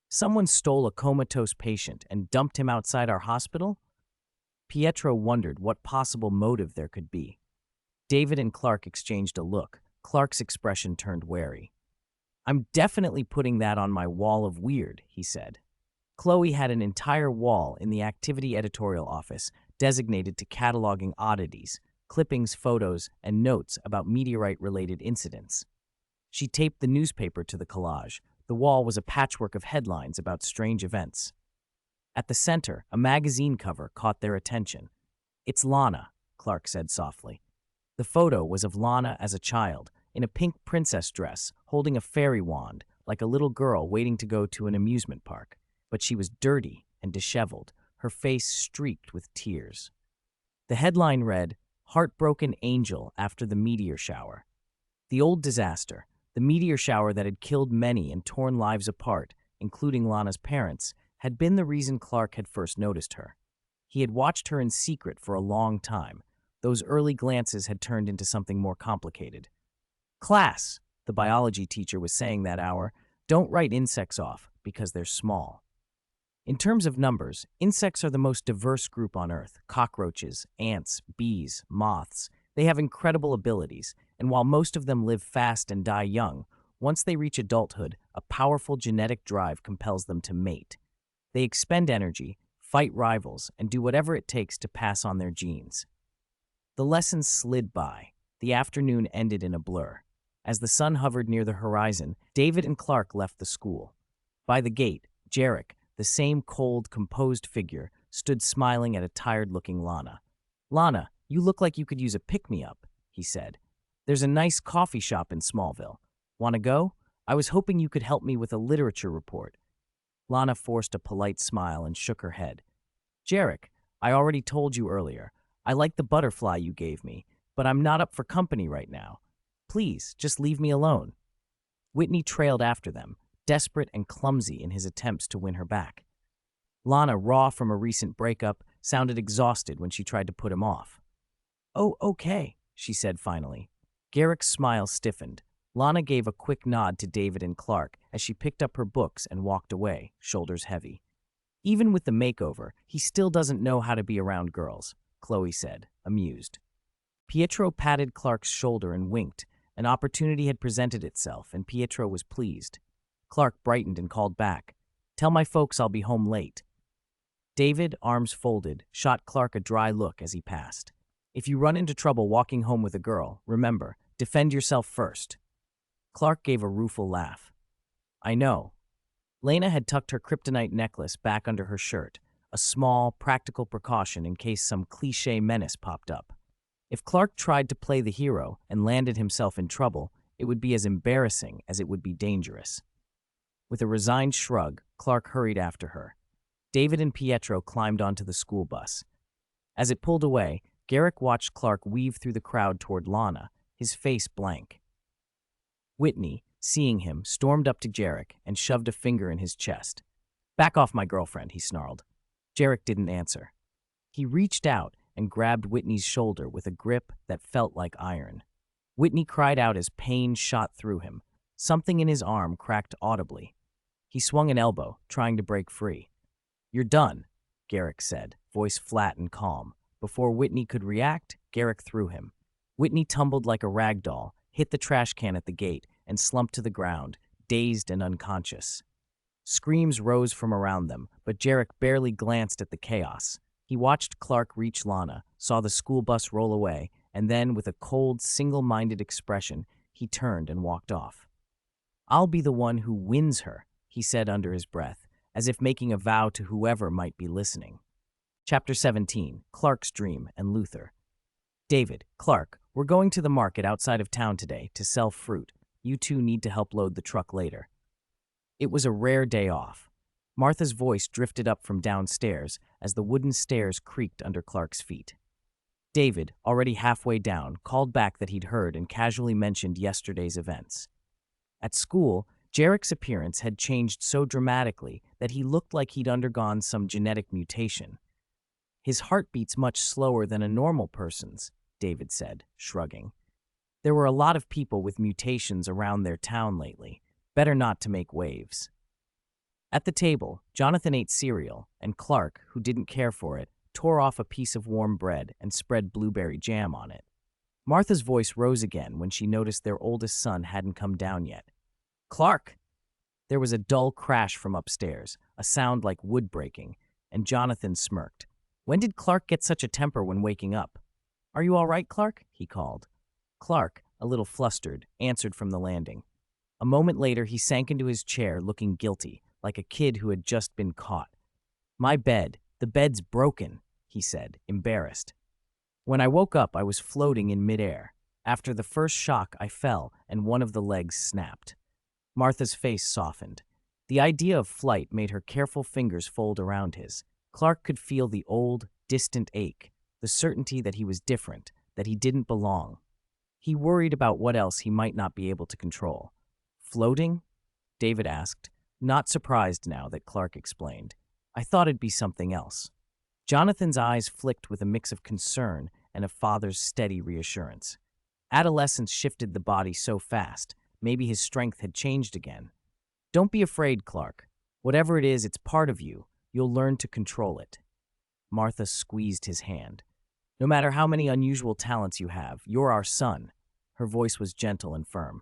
"Someone stole a comatose patient and dumped him outside our hospital?" Pietro wondered what possible motive there could be. David and Clark exchanged a look. Clark's expression turned wary. "I'm definitely putting that on my wall of weird," he said. Chloe had an entire wall in the activity editorial office designated to cataloging oddities, clippings, photos, and notes about meteorite-related incidents. She taped the newspaper to the collage. The wall was a patchwork of headlines about strange events. At the center, a magazine cover caught their attention. "It's Lana," Clark said softly. The photo was of Lana as a child, in a pink princess dress, holding a fairy wand, like a little girl waiting to go to an amusement park. But she was dirty and disheveled, her face streaked with tears. The headline read, "Heartbroken Angel After the Meteor Shower." The old disaster, the meteor shower that had killed many and torn lives apart, including Lana's parents, had been the reason Clark had first noticed her. He had watched her in secret for a long time. Those early glances had turned into something more complicated. Class, the biology teacher was saying that hour, don't write insects off because they're small. In terms of numbers, insects are the most diverse group on Earth. Cockroaches, ants, bees, moths. They have incredible abilities, and while most of them live fast and die young, once they reach adulthood, a powerful genetic drive compels them to mate. They expend energy, fight rivals, and do whatever it takes to pass on their genes. The lessons slid by. The afternoon ended in a blur. As the sun hovered near the horizon, David and Clark left the school. By the gate, Jarek, the same cold, composed figure, stood smiling at a tired-looking Lana. "Lana, you look like you could use a pick-me-up," he said. "There's a nice coffee shop in Smallville. Want to go? I was hoping you could help me with a literature report." Lana forced a polite smile and shook her head. "Jarek, I already told you earlier. I like the butterfly you gave me, but I'm not up for company right now. Please, just leave me alone." Whitney trailed after them, desperate and clumsy in his attempts to win her back. Lana, raw from a recent breakup, sounded exhausted when she tried to put him off. "Oh, okay," she said finally. Garrick's smile stiffened. Lana gave a quick nod to David and Clark as she picked up her books and walked away, shoulders heavy. "Even with the makeover, he still doesn't know how to be around girls," Chloe said, amused. Pietro patted Clark's shoulder and winked. An opportunity had presented itself, and Pietro was pleased. Clark brightened and called back, "Tell my folks I'll be home late." David, arms folded, shot Clark a dry look as he passed. "If you run into trouble walking home with a girl, remember, defend yourself first." Clark gave a rueful laugh. "I know." Lena had tucked her kryptonite necklace back under her shirt, a small, practical precaution in case some cliché menace popped up. If Clark tried to play the hero and landed himself in trouble, it would be as embarrassing as it would be dangerous. With a resigned shrug, Clark hurried after her. David and Pietro climbed onto the school bus. As it pulled away, Garrick watched Clark weave through the crowd toward Lana, his face blank. Whitney, seeing him, stormed up to Jarek and shoved a finger in his chest. "Back off my girlfriend," he snarled. Jarek didn't answer. He reached out and grabbed Whitney's shoulder with a grip that felt like iron. Whitney cried out as pain shot through him. Something in his arm cracked audibly. He swung an elbow, trying to break free. "You're done," Garrick said, voice flat and calm. Before Whitney could react, Garrick threw him. Whitney tumbled like a rag doll, hit the trash can at the gate, and slumped to the ground, dazed and unconscious. Screams rose from around them, but Jarek barely glanced at the chaos. He watched Clark reach Lana, saw the school bus roll away, and then, with a cold, single-minded expression, he turned and walked off. "I'll be the one who wins her," he said under his breath, as if making a vow to whoever might be listening. Chapter 17, Clark's Dream and Luther. "David, Clark, we're going to the market outside of town today to sell fruit. You two need to help load the truck later." It was a rare day off. Martha's voice drifted up from downstairs as the wooden stairs creaked under Clark's feet. David, already halfway down, called back that he'd heard and casually mentioned yesterday's events. At school, Jarek's appearance had changed so dramatically that he looked like he'd undergone some genetic mutation. "His heart beats much slower than a normal person's," David said, shrugging. "There were a lot of people with mutations around their town lately. Better not to make waves." At the table, Jonathan ate cereal, and Clark, who didn't care for it, tore off a piece of warm bread and spread blueberry jam on it. Martha's voice rose again when she noticed their oldest son hadn't come down yet. "Clark!" There was a dull crash from upstairs, a sound like wood breaking, and Jonathan smirked. When did Clark get such a temper when waking up? "Are you all right, Clark?" he called. Clark, a little flustered, answered from the landing. A moment later, he sank into his chair, looking guilty, like a kid who had just been caught. "My bed. The bed's broken," he said, embarrassed. "When I woke up, I was floating in midair. After the first shock, I fell, and one of the legs snapped." Martha's face softened. The idea of flight made her careful fingers fold around his. Clark could feel the old, distant ache, the certainty that he was different, that he didn't belong. He worried about what else he might not be able to control. "Floating?" David asked, not surprised now that Clark explained. "I thought it'd be something else." Jonathan's eyes flicked with a mix of concern and a father's steady reassurance. Adolescence shifted the body so fast, maybe his strength had changed again. Don't be afraid, Clark. Whatever it is, it's part of you. You'll learn to control it. Martha squeezed his hand. No matter how many unusual talents you have, you're our son. Her voice was gentle and firm.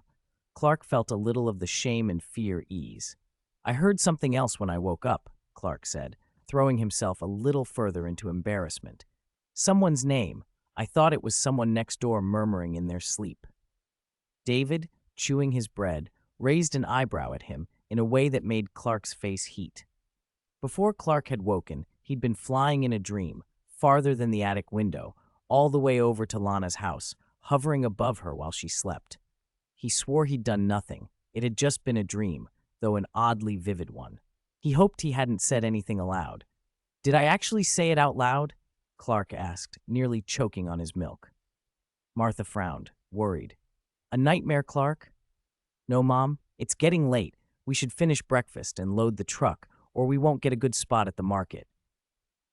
Clark felt a little of the shame and fear ease. I heard something else when I woke up, Clark said, throwing himself a little further into embarrassment. Someone's name. I thought it was someone next door murmuring in their sleep. David, chewing his bread, raised an eyebrow at him in a way that made Clark's face heat. Before Clark had woken, he'd been flying in a dream, farther than the attic window, all the way over to Lana's house, hovering above her while she slept. He swore he'd done nothing. It had just been a dream, though an oddly vivid one. He hoped he hadn't said anything aloud. Did I actually say it out loud? Clark asked, nearly choking on his milk. Martha frowned, worried. A nightmare, Clark? No, Mom. It's getting late. We should finish breakfast and load the truck, or we won't get a good spot at the market.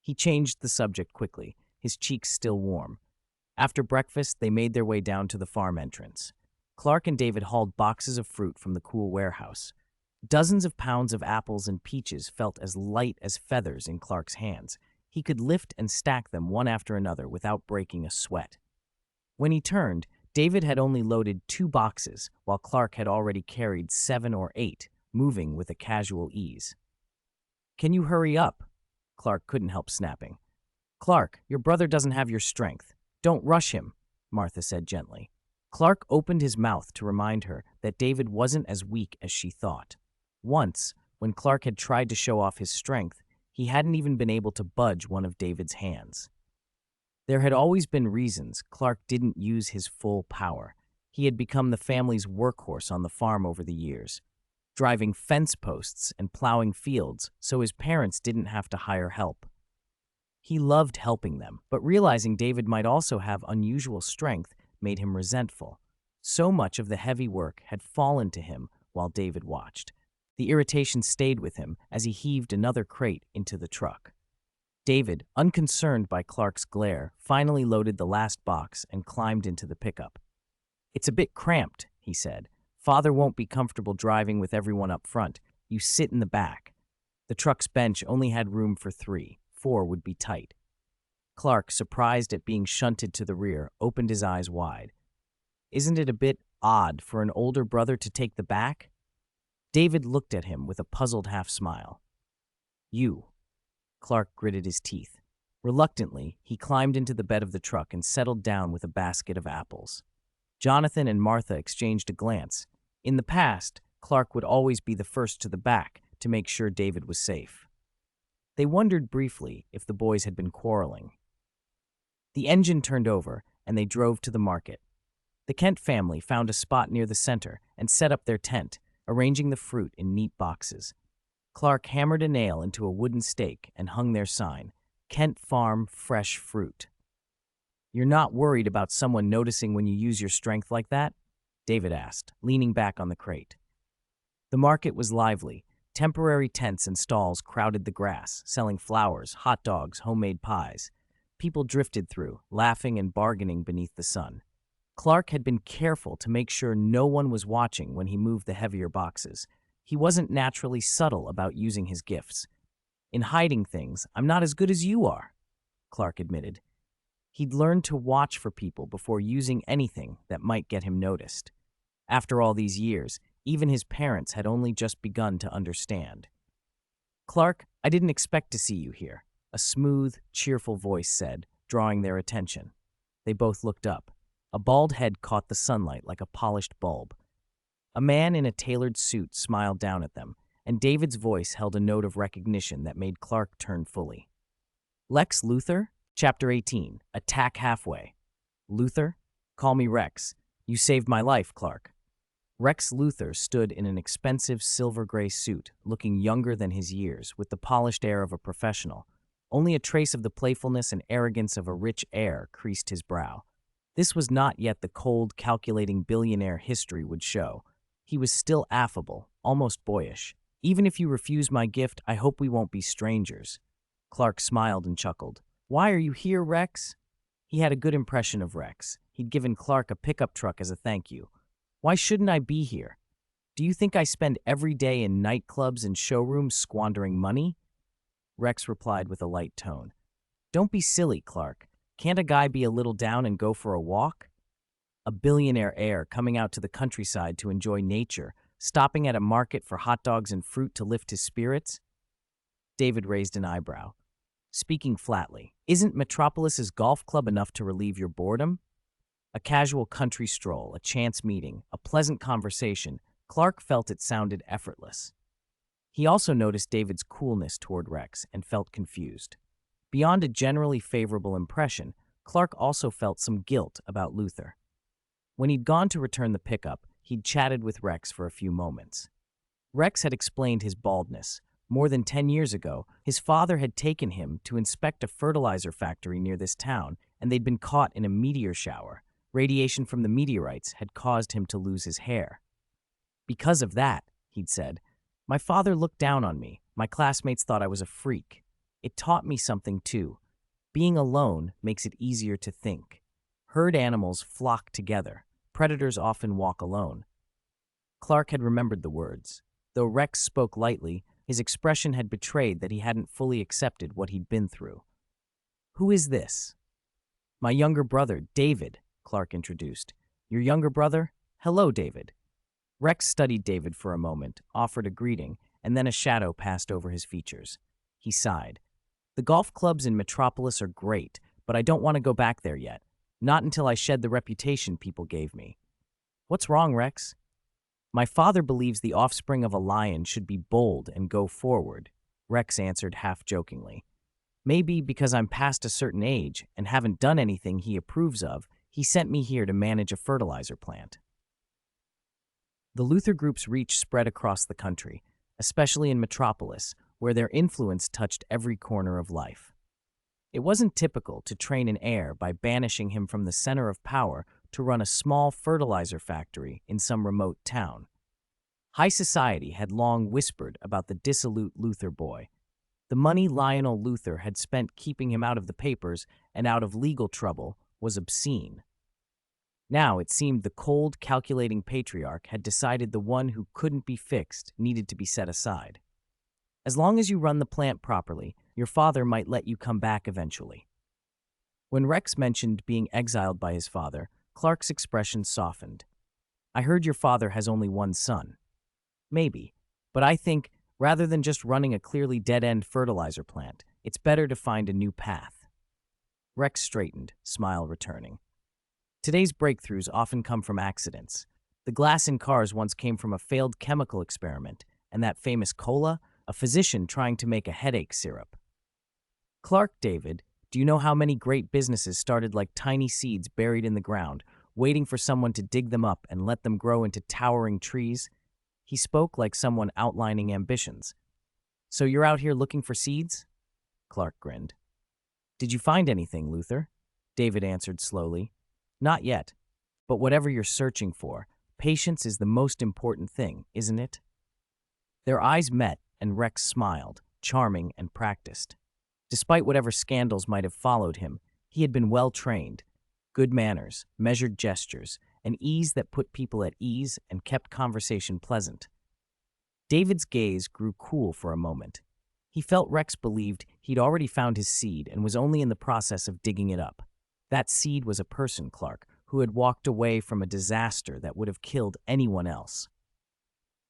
He changed the subject quickly, his cheeks still warm. After breakfast, they made their way down to the farm entrance. Clark and David hauled boxes of fruit from the cool warehouse. Dozens of pounds of apples and peaches felt as light as feathers in Clark's hands. He could lift and stack them one after another without breaking a sweat. When he turned, David had only loaded 2 boxes, while Clark had already carried 7 or 8, moving with a casual ease. Can you hurry up? Clark couldn't help snapping. Clark, your brother doesn't have your strength. Don't rush him, Martha said gently. Clark opened his mouth to remind her that David wasn't as weak as she thought. Once, when Clark had tried to show off his strength, he hadn't even been able to budge one of David's hands. There had always been reasons Clark didn't use his full power. He had become the family's workhorse on the farm over the years, driving fence posts and plowing fields so his parents didn't have to hire help. He loved helping them, but realizing David might also have unusual strength made him resentful. So much of the heavy work had fallen to him while David watched. The irritation stayed with him as he heaved another crate into the truck. David, unconcerned by Clark's glare, finally loaded the last box and climbed into the pickup. It's a bit cramped, he said. Father won't be comfortable driving with everyone up front. You sit in the back. The truck's bench only had room for 3. 4 would be tight. Clark, surprised at being shunted to the rear, opened his eyes wide. Isn't it a bit odd for an older brother to take the back? David looked at him with a puzzled half-smile. You. Clark gritted his teeth. Reluctantly, he climbed into the bed of the truck and settled down with a basket of apples. Jonathan and Martha exchanged a glance. In the past, Clark would always be the first to the back to make sure David was safe. They wondered briefly if the boys had been quarreling. The engine turned over, and they drove to the market. The Kent family found a spot near the center and set up their tent, arranging the fruit in neat boxes. Clark hammered a nail into a wooden stake and hung their sign, Kent Farm Fresh Fruit. You're not worried about someone noticing when you use your strength like that? David asked, leaning back on the crate. The market was lively. Temporary tents and stalls crowded the grass, selling flowers, hot dogs, homemade pies. People drifted through, laughing and bargaining beneath the sun. Clark had been careful to make sure no one was watching when he moved the heavier boxes. He wasn't naturally subtle about using his gifts. In hiding things, I'm not as good as you are, Clark admitted. He'd learned to watch for people before using anything that might get him noticed. After all these years, even his parents had only just begun to understand. Clark, I didn't expect to see you here, a smooth, cheerful voice said, drawing their attention. They both looked up. A bald head caught the sunlight like a polished bulb. A man in a tailored suit smiled down at them, and David's voice held a note of recognition that made Clark turn fully. Lex Luthor? Chapter 18, Attack Halfway. Luthor? Call me Rex. You saved my life, Clark. Rex Luthor stood in an expensive silver-gray suit, looking younger than his years, with the polished air of a professional. Only a trace of the playfulness and arrogance of a rich heir creased his brow. This was not yet the cold, calculating billionaire history would show. He was still affable, almost boyish. Even if you refuse my gift, I hope we won't be strangers. Clark smiled and chuckled. Why are you here, Rex? He had a good impression of Rex. he'd given Clark a pickup truck as a thank you. Why shouldn't I be here? Do you think I spend every day in nightclubs and showrooms squandering money? Rex replied with a light tone. Don't be silly, Clark. Can't a guy be a little down and go for a walk? A billionaire heir coming out to the countryside to enjoy nature, stopping at a market for hot dogs and fruit to lift his spirits? David raised an eyebrow. Speaking flatly, isn't Metropolis's golf club enough to relieve your boredom? A casual country stroll, a chance meeting, a pleasant conversation, Clark felt it sounded effortless. He also noticed David's coolness toward Rex and felt confused. Beyond a generally favorable impression, Clark also felt some guilt about Luther. When he'd gone to return the pickup, he'd chatted with Rex for a few moments. Rex had explained his baldness. More than 10 years ago, his father had taken him to inspect a fertilizer factory near this town, and they'd been caught in a meteor shower. Radiation from the meteorites had caused him to lose his hair. Because of that, he'd said, my father looked down on me. My classmates thought I was a freak. It taught me something too. Being alone makes it easier to think. Herd animals flock together. Predators often walk alone. Clark had remembered the words. Though Rex spoke lightly, his expression had betrayed that he hadn't fully accepted what he'd been through. Who is this? My younger brother, David, Clark introduced. Your younger brother? Hello, David. Rex studied David for a moment, offered a greeting, and then a shadow passed over his features. He sighed. The golf clubs in Metropolis are great, but I don't want to go back there yet. Not until I shed the reputation people gave me. What's wrong, Rex? My father believes the offspring of a lion should be bold and go forward, Rex answered half-jokingly. Maybe because I'm past a certain age and haven't done anything he approves of, he sent me here to manage a fertilizer plant. The Luther Group's reach spread across the country, especially in Metropolis, where their influence touched every corner of life. It wasn't typical to train an heir by banishing him from the center of power to run a small fertilizer factory in some remote town. High society had long whispered about the dissolute Luther boy. The money Lionel Luther had spent keeping him out of the papers and out of legal trouble was obscene. Now it seemed the cold, calculating patriarch had decided the one who couldn't be fixed needed to be set aside. As long as you run the plant properly, your father might let you come back eventually. When Rex mentioned being exiled by his father, Clark's expression softened. I heard your father has only one son. Maybe, but I think, rather than just running a clearly dead-end fertilizer plant, it's better to find a new path. Rex straightened, smile returning. Today's breakthroughs often come from accidents. The glass in cars once came from a failed chemical experiment, and that famous cola, a physician trying to make a headache syrup. Clark, David, do you know how many great businesses started like tiny seeds buried in the ground, waiting for someone to dig them up and let them grow into towering trees? He spoke like someone outlining ambitions. So you're out here looking for seeds? Clark grinned. Did you find anything, Luther? David answered slowly. Not yet, but whatever you're searching for, patience is the most important thing, isn't it? Their eyes met, and Rex smiled, charming and practiced. Despite whatever scandals might have followed him, he had been well-trained. Good manners, measured gestures, an ease that put people at ease and kept conversation pleasant. David's gaze grew cool for a moment. He felt Rex believed he'd already found his seed and was only in the process of digging it up. That seed was a person, Clark, who had walked away from a disaster that would have killed anyone else.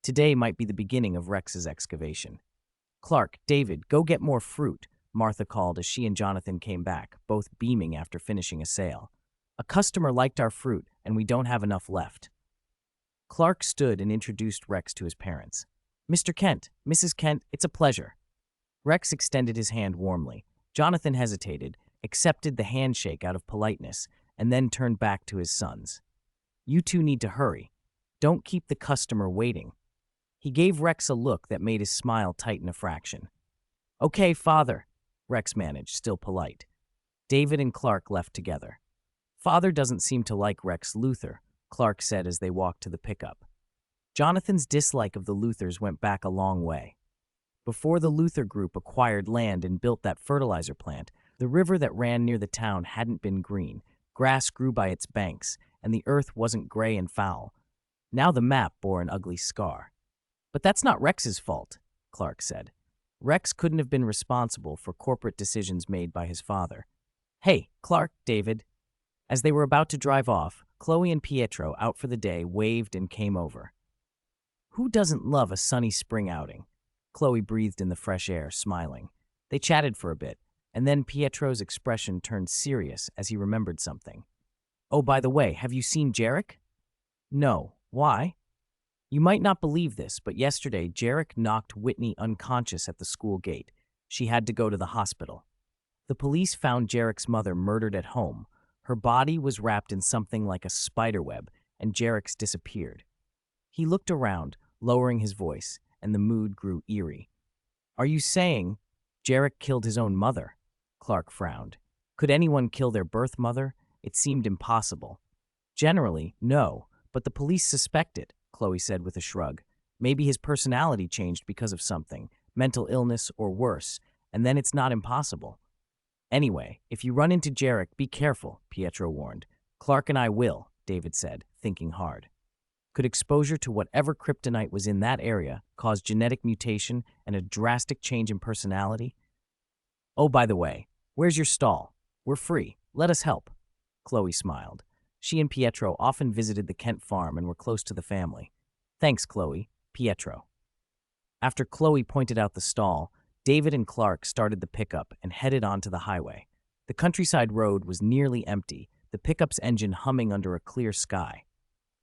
Today might be the beginning of Rex's excavation. Clark, David, go get more fruit, Martha called as she and Jonathan came back, both beaming after finishing a sale. A customer liked our fruit, and we don't have enough left. Clark stood and introduced Rex to his parents. Mr. Kent, Mrs. Kent, it's a pleasure. Rex extended his hand warmly. Jonathan hesitated, accepted the handshake out of politeness, and then turned back to his sons. You two need to hurry. Don't keep the customer waiting. He gave Rex a look that made his smile tighten a fraction. Okay, father, Rex managed, still polite. David and Clark left together. Father doesn't seem to like Rex Luther, Clark said as they walked to the pickup. Jonathan's dislike of the Luthers went back a long way. Before the Luther group acquired land and built that fertilizer plant, the river that ran near the town hadn't been green. Grass grew by its banks, and the earth wasn't gray and foul. Now the map bore an ugly scar. But that's not Rex's fault, Clark said. Rex couldn't have been responsible for corporate decisions made by his father. Hey, Clark, David. As they were about to drive off, Chloe and Pietro, out for the day, waved and came over. Who doesn't love a sunny spring outing? Chloe breathed in the fresh air, smiling. They chatted for a bit, and then Pietro's expression turned serious as he remembered something. Oh, by the way, have you seen Jarek? No. Why? You might not believe this, but yesterday Jarek knocked Whitney unconscious at the school gate. She had to go to the hospital. The police found Jarek's mother murdered at home. Her body was wrapped in something like a spiderweb, and Jarek's disappeared. He looked around, lowering his voice, and the mood grew eerie. Are you saying Jarek killed his own mother? Clark frowned. Could anyone kill their birth mother? It seemed impossible. Generally, no, but the police suspected, Chloe said with a shrug. Maybe his personality changed because of something, mental illness or worse, and then it's not impossible. Anyway, if you run into Jarek, be careful, Pietro warned. Clark and I will, David said, thinking hard. Could exposure to whatever kryptonite was in that area cause genetic mutation and a drastic change in personality? Oh, by the way, where's your stall? We're free. Let us help. Chloe smiled. She and Pietro often visited the Kent farm and were close to the family. Thanks, Chloe. Pietro. After Chloe pointed out the stall, David and Clark started the pickup and headed onto the highway. The countryside road was nearly empty, the pickup's engine humming under a clear sky.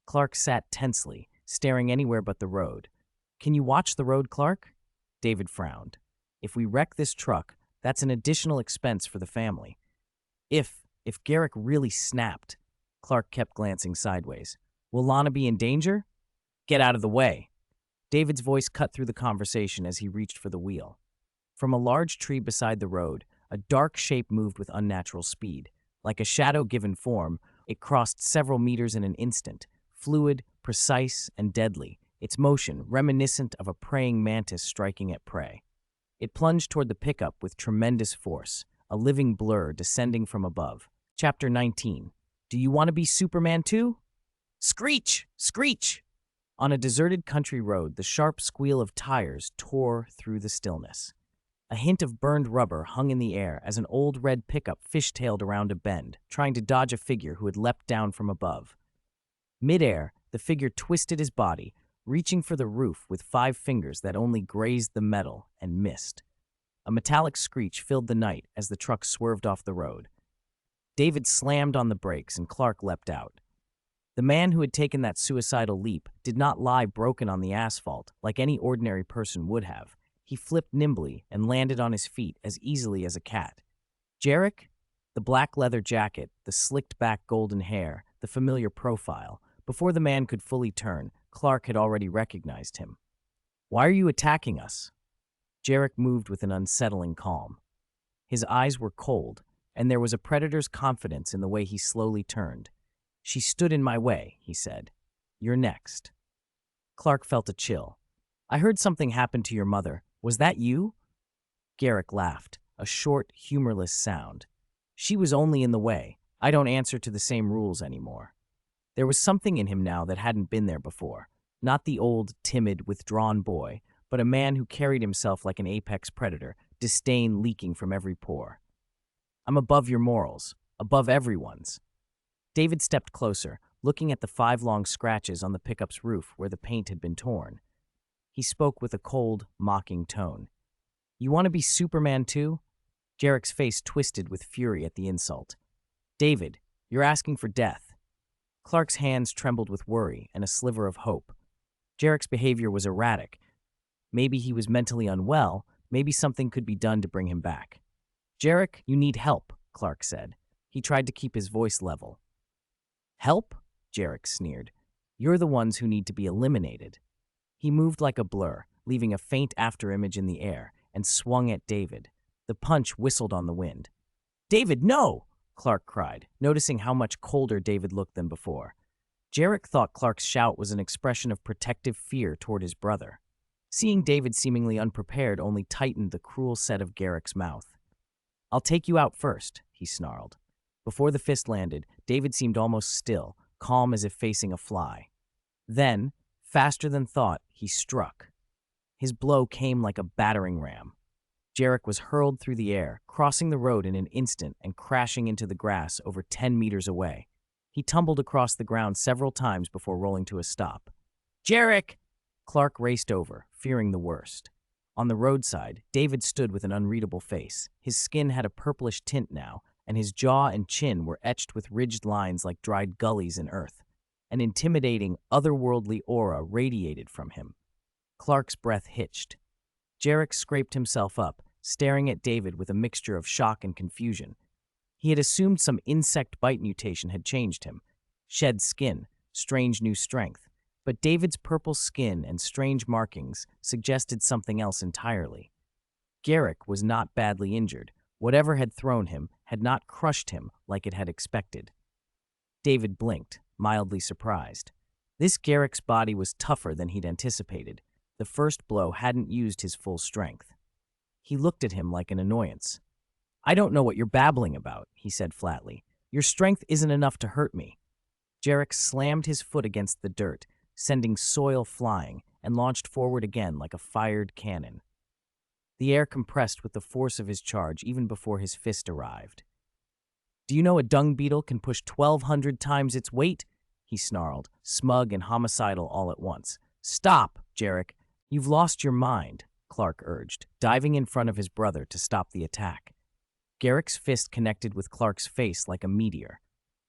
Clark sat tensely, staring anywhere but the road. Can you watch the road, Clark? David frowned. If we wreck this truck, that's an additional expense for the family. If Garrick really snapped, Clark kept glancing sideways. Will Lana be in danger? Get out of the way. David's voice cut through the conversation as he reached for the wheel. From a large tree beside the road, a dark shape moved with unnatural speed. Like a shadow given form, it crossed several meters in an instant, fluid, precise, and deadly, its motion reminiscent of a praying mantis striking at prey. It plunged toward the pickup with tremendous force, a living blur descending from above. Chapter 19. Do you want to be Superman too? Screech! Screech! On a deserted country road, the sharp squeal of tires tore through the stillness. A hint of burned rubber hung in the air as an old red pickup fishtailed around a bend, trying to dodge a figure who had leapt down from above. Mid-air, the figure twisted his body, reaching for the roof with 5 fingers that only grazed the metal and missed. A metallic screech filled the night as the truck swerved off the road. David slammed on the brakes and Clark leapt out. The man who had taken that suicidal leap did not lie broken on the asphalt like any ordinary person would have. He flipped nimbly and landed on his feet as easily as a cat. Jarek? The black leather jacket, the slicked-back golden hair, the familiar profile. Before the man could fully turn, Clark had already recognized him. Why are you attacking us? Jarek moved with an unsettling calm. His eyes were cold, and there was a predator's confidence in the way he slowly turned. She stood in my way, he said. You're next. Clark felt a chill. I heard something happened to your mother. Was that you? Garrick laughed, a short, humorless sound. She was only in the way. I don't answer to the same rules anymore. There was something in him now that hadn't been there before. Not the old, timid, withdrawn boy, but a man who carried himself like an apex predator, disdain leaking from every pore. I'm above your morals, above everyone's. David stepped closer, looking at the 5 long scratches on the pickup's roof where the paint had been torn. He spoke with a cold, mocking tone. You want to be Superman too? Jarek's face twisted with fury at the insult. David, you're asking for death. Clark's hands trembled with worry and a sliver of hope. Jarek's behavior was erratic. Maybe he was mentally unwell, maybe something could be done to bring him back. Jarek, you need help, Clark said. He tried to keep his voice level. Help? Jarek sneered. You're the ones who need to be eliminated. He moved like a blur, leaving a faint afterimage in the air, and swung at David. The punch whistled on the wind. David, no! Clark cried, noticing how much colder David looked than before. Jarek thought Clark's shout was an expression of protective fear toward his brother. Seeing David seemingly unprepared only tightened the cruel set of Garrick's mouth. I'll take you out first, he snarled. Before the fist landed, David seemed almost still, calm as if facing a fly. Then, faster than thought, he struck. His blow came like a battering ram. Jarek was hurled through the air, crossing the road in an instant and crashing into the grass over 10 meters away. He tumbled across the ground several times before rolling to a stop. Jarek! Clark raced over, fearing the worst. On the roadside, David stood with an unreadable face. His skin had a purplish tint now, and his jaw and chin were etched with ridged lines like dried gullies in earth. An intimidating, otherworldly aura radiated from him. Clark's breath hitched. Jarek scraped himself up, staring at David with a mixture of shock and confusion. He had assumed some insect bite mutation had changed him. Shed skin, strange new strength. But David's purple skin and strange markings suggested something else entirely. Jarek was not badly injured. Whatever had thrown him had not crushed him like it had expected. David blinked, mildly surprised. This Garek's body was tougher than he'd anticipated. The first blow hadn't used his full strength. He looked at him like an annoyance. I don't know what you're babbling about, he said flatly. Your strength isn't enough to hurt me. Jarek slammed his foot against the dirt, sending soil flying, and launched forward again like a fired cannon. The air compressed with the force of his charge even before his fist arrived. Do you know a dung beetle can push 1,200 times its weight? He snarled, smug and homicidal all at once. Stop, Jarek. You've lost your mind, Clark urged, diving in front of his brother to stop the attack. Garek's fist connected with Clark's face like a meteor.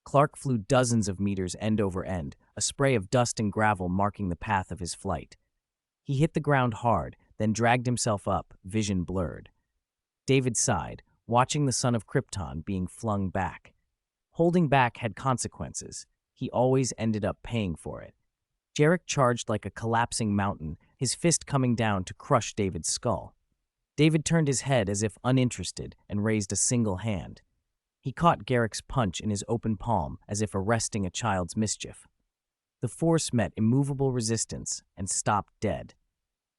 Clark flew dozens of meters end over end, a spray of dust and gravel marking the path of his flight. He hit the ground hard, then dragged himself up, vision blurred. David sighed, watching the son of Krypton being flung back. Holding back had consequences. He always ended up paying for it. Jarek charged like a collapsing mountain, his fist coming down to crush David's skull. David turned his head as if uninterested and raised a single hand. He caught Garek's punch in his open palm as if arresting a child's mischief. The force met immovable resistance and stopped dead.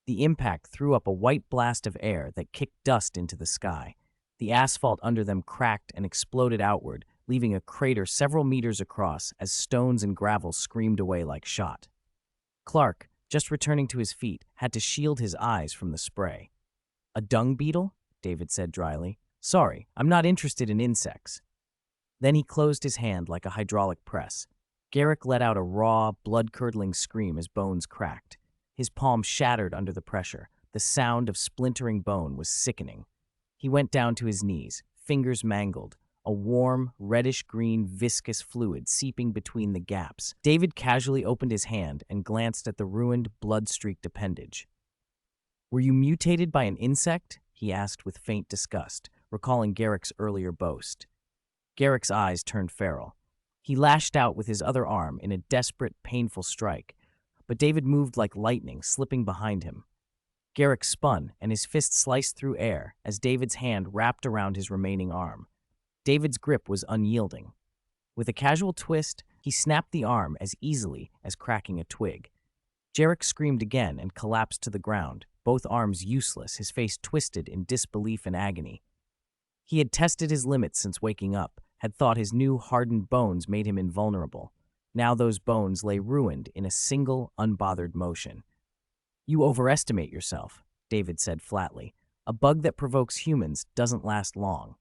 The impact threw up a white blast of air that kicked dust into the sky. The asphalt under them cracked and exploded outward, leaving a crater several meters across as stones and gravel screamed away like shot. Clark, just returning to his feet, had to shield his eyes from the spray. A dung beetle? David said dryly. Sorry, I'm not interested in insects. Then he closed his hand like a hydraulic press. Garek let out a raw, blood-curdling scream as bones cracked. His palm shattered under the pressure. The sound of splintering bone was sickening. He went down to his knees, fingers mangled, a warm, reddish-green, viscous fluid seeping between the gaps. David casually opened his hand and glanced at the ruined, blood-streaked appendage. Were you mutated by an insect? He asked with faint disgust, recalling Garek's earlier boast. Garek's eyes turned feral. He lashed out with his other arm in a desperate, painful strike, but David moved like lightning, slipping behind him. Garek spun, and his fist sliced through air as David's hand wrapped around his remaining arm. David's grip was unyielding. With a casual twist, he snapped the arm as easily as cracking a twig. Jarek screamed again and collapsed to the ground, both arms useless, his face twisted in disbelief and agony. He had tested his limits since waking up, had thought his new hardened bones made him invulnerable. Now those bones lay ruined in a single, unbothered motion. You overestimate yourself, David said flatly. A bug that provokes humans doesn't last long.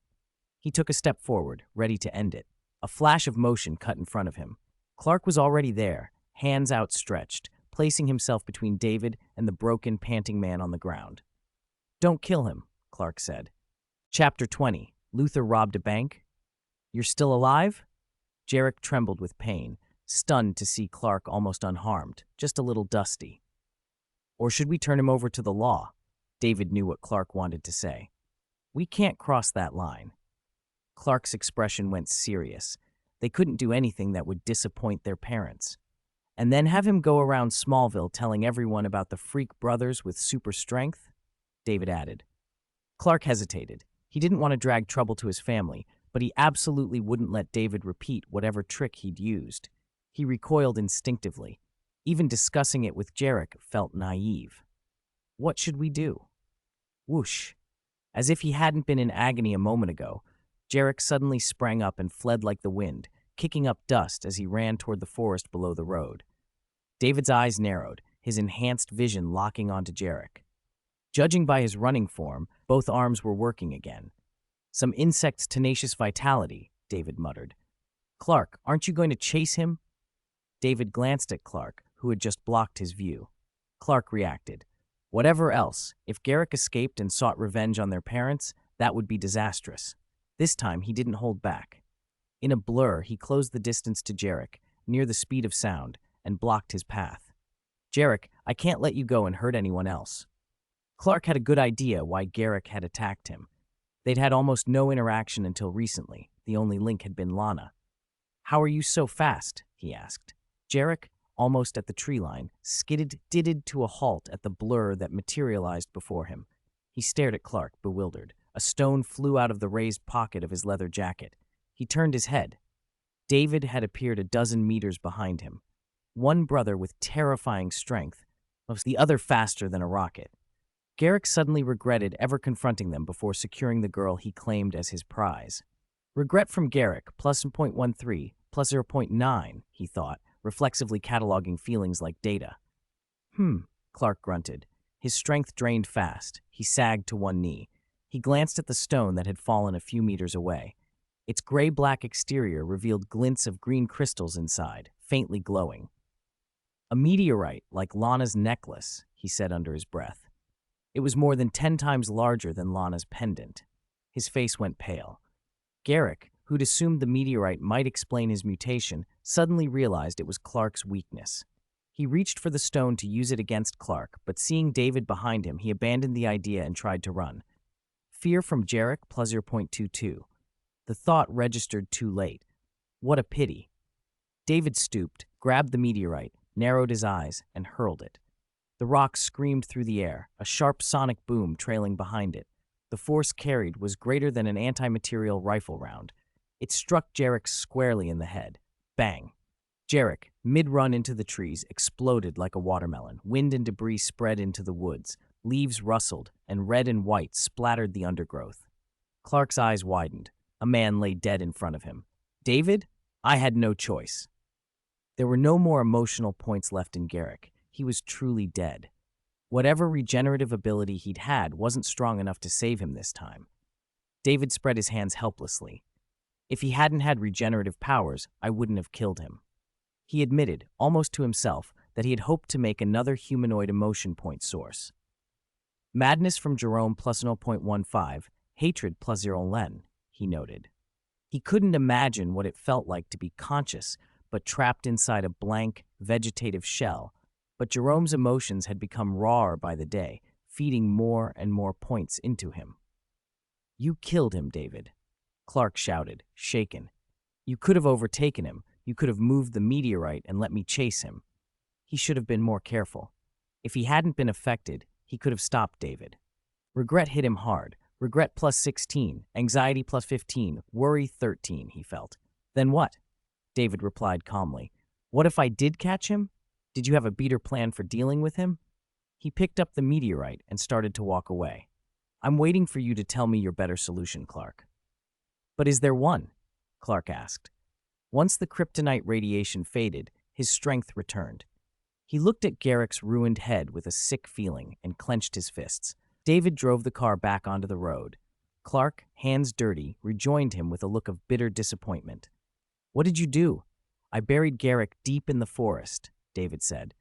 He took a step forward, ready to end it. A flash of motion cut in front of him. Clark was already there, hands outstretched, placing himself between David and the broken, panting man on the ground. Don't kill him, Clark said. Chapter 20. Luther robbed a bank? You're still alive? Jarek trembled with pain, stunned to see Clark almost unharmed, just a little dusty. Or should we turn him over to the law? David knew what Clark wanted to say. We can't cross that line. Clark's expression went serious. They couldn't do anything that would disappoint their parents. And then have him go around Smallville telling everyone about the freak brothers with super strength? David added. Clark hesitated. He didn't want to drag trouble to his family, but he absolutely wouldn't let David repeat whatever trick he'd used. He recoiled instinctively. Even discussing it with Jarek felt naive. What should we do? Whoosh. As if he hadn't been in agony a moment ago, Jarek suddenly sprang up and fled like the wind, kicking up dust as he ran toward the forest below the road. David's eyes narrowed, his enhanced vision locking onto Jarek. Judging by his running form, both arms were working again. Some insect's tenacious vitality, David muttered. Clark, aren't you going to chase him? David glanced at Clark, who had just blocked his view. Clark reacted. Whatever else, if Garrick escaped and sought revenge on their parents, that would be disastrous. This time, he didn't hold back. In a blur, he closed the distance to Jarek, near the speed of sound, and blocked his path. Jarek, I can't let you go and hurt anyone else. Clark had a good idea why Garrick had attacked him. They'd had almost no interaction until recently. The only link had been Lana. How are you so fast? He asked. Jarek, almost at the tree line, skidded to a halt at the blur that materialized before him. He stared at Clark, bewildered. A stone flew out of the raised pocket of his leather jacket. He turned his head. David had appeared a dozen meters behind him. One brother with terrifying strength, the other faster than a rocket. Garrick suddenly regretted ever confronting them before securing the girl he claimed as his prize. Regret from Garrick, plus 0.13, plus 0.9, he thought, reflexively cataloging feelings like data. Clark grunted. His strength drained fast. He sagged to one knee. He glanced at the stone that had fallen a few meters away. Its gray-black exterior revealed glints of green crystals inside, faintly glowing. A meteorite, like Lana's necklace, he said under his breath. It was more than 10 times larger than Lana's pendant. His face went pale. Garrick, who'd assumed the meteorite might explain his mutation, suddenly realized it was Clark's weakness. He reached for the stone to use it against Clark, but seeing David behind him, he abandoned the idea and tried to run. Fear from Jarek, plus 0.22. The thought registered too late. What a pity. David stooped, grabbed the meteorite, narrowed his eyes, and hurled it. The rock screamed through the air, a sharp sonic boom trailing behind it. The force carried was greater than an anti-material rifle round. It struck Jarek squarely in the head. Bang! Jarek, mid-run into the trees, exploded like a watermelon. Wind and debris spread into the woods. Leaves rustled, and red and white splattered the undergrowth. Clark's eyes widened. A man lay dead in front of him. David? I had no choice. There were no more emotional points left in Garrick. He was truly dead. Whatever regenerative ability he'd had wasn't strong enough to save him this time. David spread his hands helplessly. If he hadn't had regenerative powers, I wouldn't have killed him. He admitted, almost to himself, that he had hoped to make another humanoid emotion point source. Madness from Jerome plus 0.15, hatred plus 0 len, he noted. He couldn't imagine what it felt like to be conscious, but trapped inside a blank, vegetative shell. But Jerome's emotions had become rawer by the day, feeding more and more points into him. You killed him, David, Clark shouted, shaken. You could have overtaken him. You could have moved the meteorite and let me chase him. He should have been more careful. If he hadn't been affected, he could have stopped David. Regret hit him hard. Regret plus 16, anxiety plus 15, worry 13, he felt. Then what? David replied calmly. What if I did catch him? Did you have a better plan for dealing with him? He picked up the meteorite and started to walk away. I'm waiting for you to tell me your better solution, Clark. But is there one? Clark asked. Once the kryptonite radiation faded, his strength returned. He looked at Garrick's ruined head with a sick feeling and clenched his fists. David drove the car back onto the road. Clark, hands dirty, rejoined him with a look of bitter disappointment. What did you do? I buried Garrick deep in the forest, David said.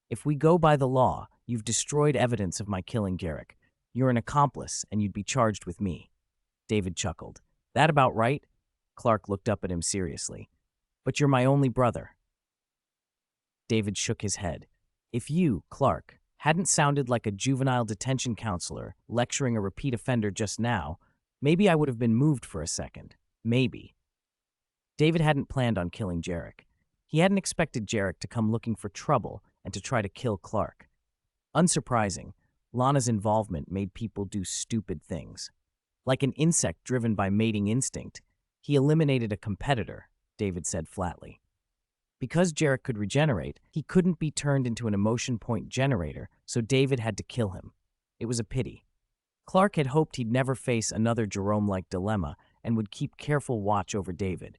If we go by the law, you've destroyed evidence of my killing Garrick. You're an accomplice, and you'd be charged with me. David chuckled. That about right? Clark looked up at him seriously. But you're my only brother. David shook his head. If you, Clark, hadn't sounded like a juvenile detention counselor lecturing a repeat offender just now, maybe I would have been moved for a second. Maybe. David hadn't planned on killing Jarek. He hadn't expected Jarek to come looking for trouble and to try to kill Clark. Unsurprising, Lana's involvement made people do stupid things. Like an insect driven by mating instinct, he eliminated a competitor, David said flatly. Because Jarek could regenerate, he couldn't be turned into an emotion point generator, so David had to kill him. It was a pity. Clark had hoped he'd never face another Jerome-like dilemma, and would keep careful watch over David.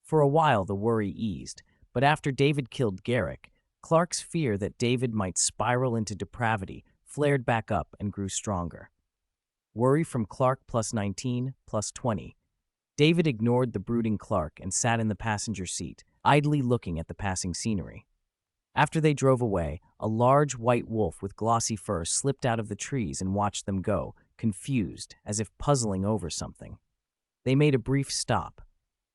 For a while, the worry eased, but after David killed Garrick, Clark's fear that David might spiral into depravity flared back up and grew stronger. Worry from Clark +19, +20. David ignored the brooding Clark and sat in the passenger seat, idly looking at the passing scenery. After they drove away, a large white wolf with glossy fur slipped out of the trees and watched them go, confused, as if puzzling over something. They made a brief stop.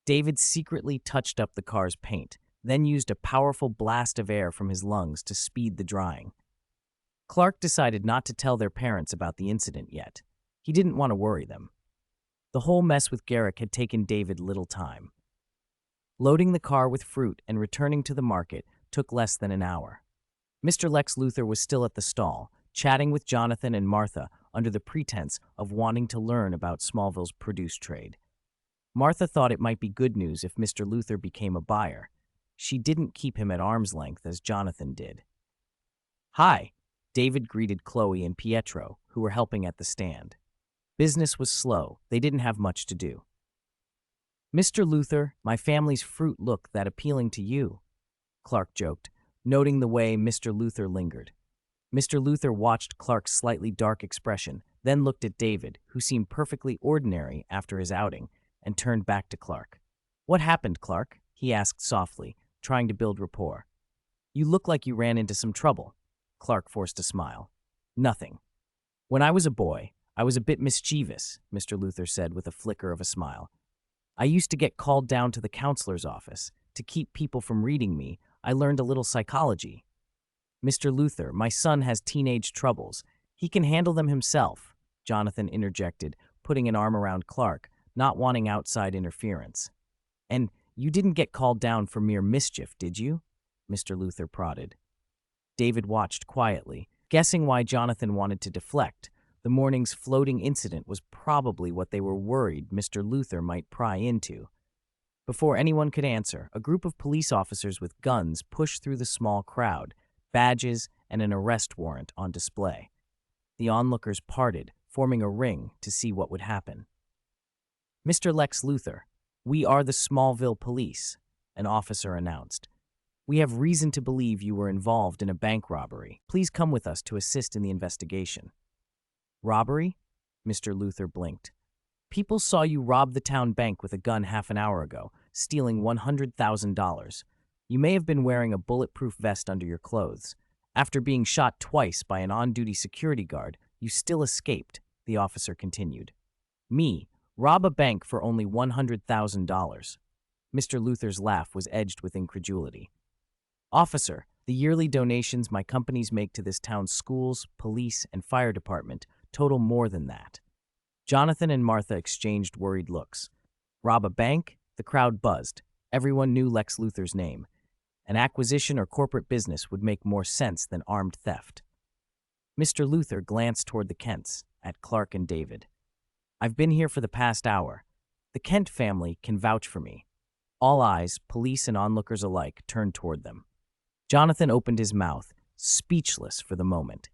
David secretly touched up the car's paint, then used a powerful blast of air from his lungs to speed the drying. Clark decided not to tell their parents about the incident yet. He didn't want to worry them. The whole mess with Garrick had taken David little time. Loading the car with fruit and returning to the market took less than an hour. Mr. Lex Luthor was still at the stall, chatting with Jonathan and Martha under the pretense of wanting to learn about Smallville's produce trade. Martha thought it might be good news if Mr. Luthor became a buyer. She didn't keep him at arm's length as Jonathan did. "Hi," David greeted Chloe and Pietro, who were helping at the stand. Business was slow. They didn't have much to do. "Mr. Luthor, my family's fruit look that appealing to you," Clark joked, noting the way Mr. Luthor lingered. Mr. Luthor watched Clark's slightly dark expression, then looked at David, who seemed perfectly ordinary after his outing, and turned back to Clark. "What happened, Clark?" he asked softly, trying to build rapport. "You look like you ran into some trouble." Clark forced a smile. "Nothing. When I was a boy, I was a bit mischievous," Mr. Luthor said with a flicker of a smile. "I used to get called down to the counselor's office. To keep people from reading me, I learned a little psychology." "Mr. Luthor, my son has teenage troubles. He can handle them himself," Jonathan interjected, putting an arm around Clark, not wanting outside interference. "And you didn't get called down for mere mischief, did you?" Mr. Luthor prodded. David watched quietly, guessing why Jonathan wanted to deflect. The morning's floating incident was probably what they were worried Mr. Luthor might pry into. Before anyone could answer, a group of police officers with guns pushed through the small crowd, badges and an arrest warrant on display. The onlookers parted, forming a ring to see what would happen. "Mr. Lex Luthor, we are the Smallville Police," an officer announced. "We have reason to believe you were involved in a bank robbery. Please come with us to assist in the investigation." "Robbery?" Mr. Luthor blinked. "People saw you rob the town bank with a gun half an hour ago, stealing $100,000. You may have been wearing a bulletproof vest under your clothes. After being shot twice by an on-duty security guard, you still escaped," the officer continued. "Me, rob a bank for only $100,000. Mr. Luthor's laugh was edged with incredulity. "Officer, the yearly donations my companies make to this town's schools, police, and fire department total more than that." Jonathan and Martha exchanged worried looks. Rob a bank? The crowd buzzed. Everyone knew Lex Luthor's name. An acquisition or corporate business would make more sense than armed theft. Mr. Luthor glanced toward the Kents, at Clark and David. "I've been here for the past hour. The Kent family can vouch for me." All eyes, police and onlookers alike, turned toward them. Jonathan opened his mouth, speechless for the moment.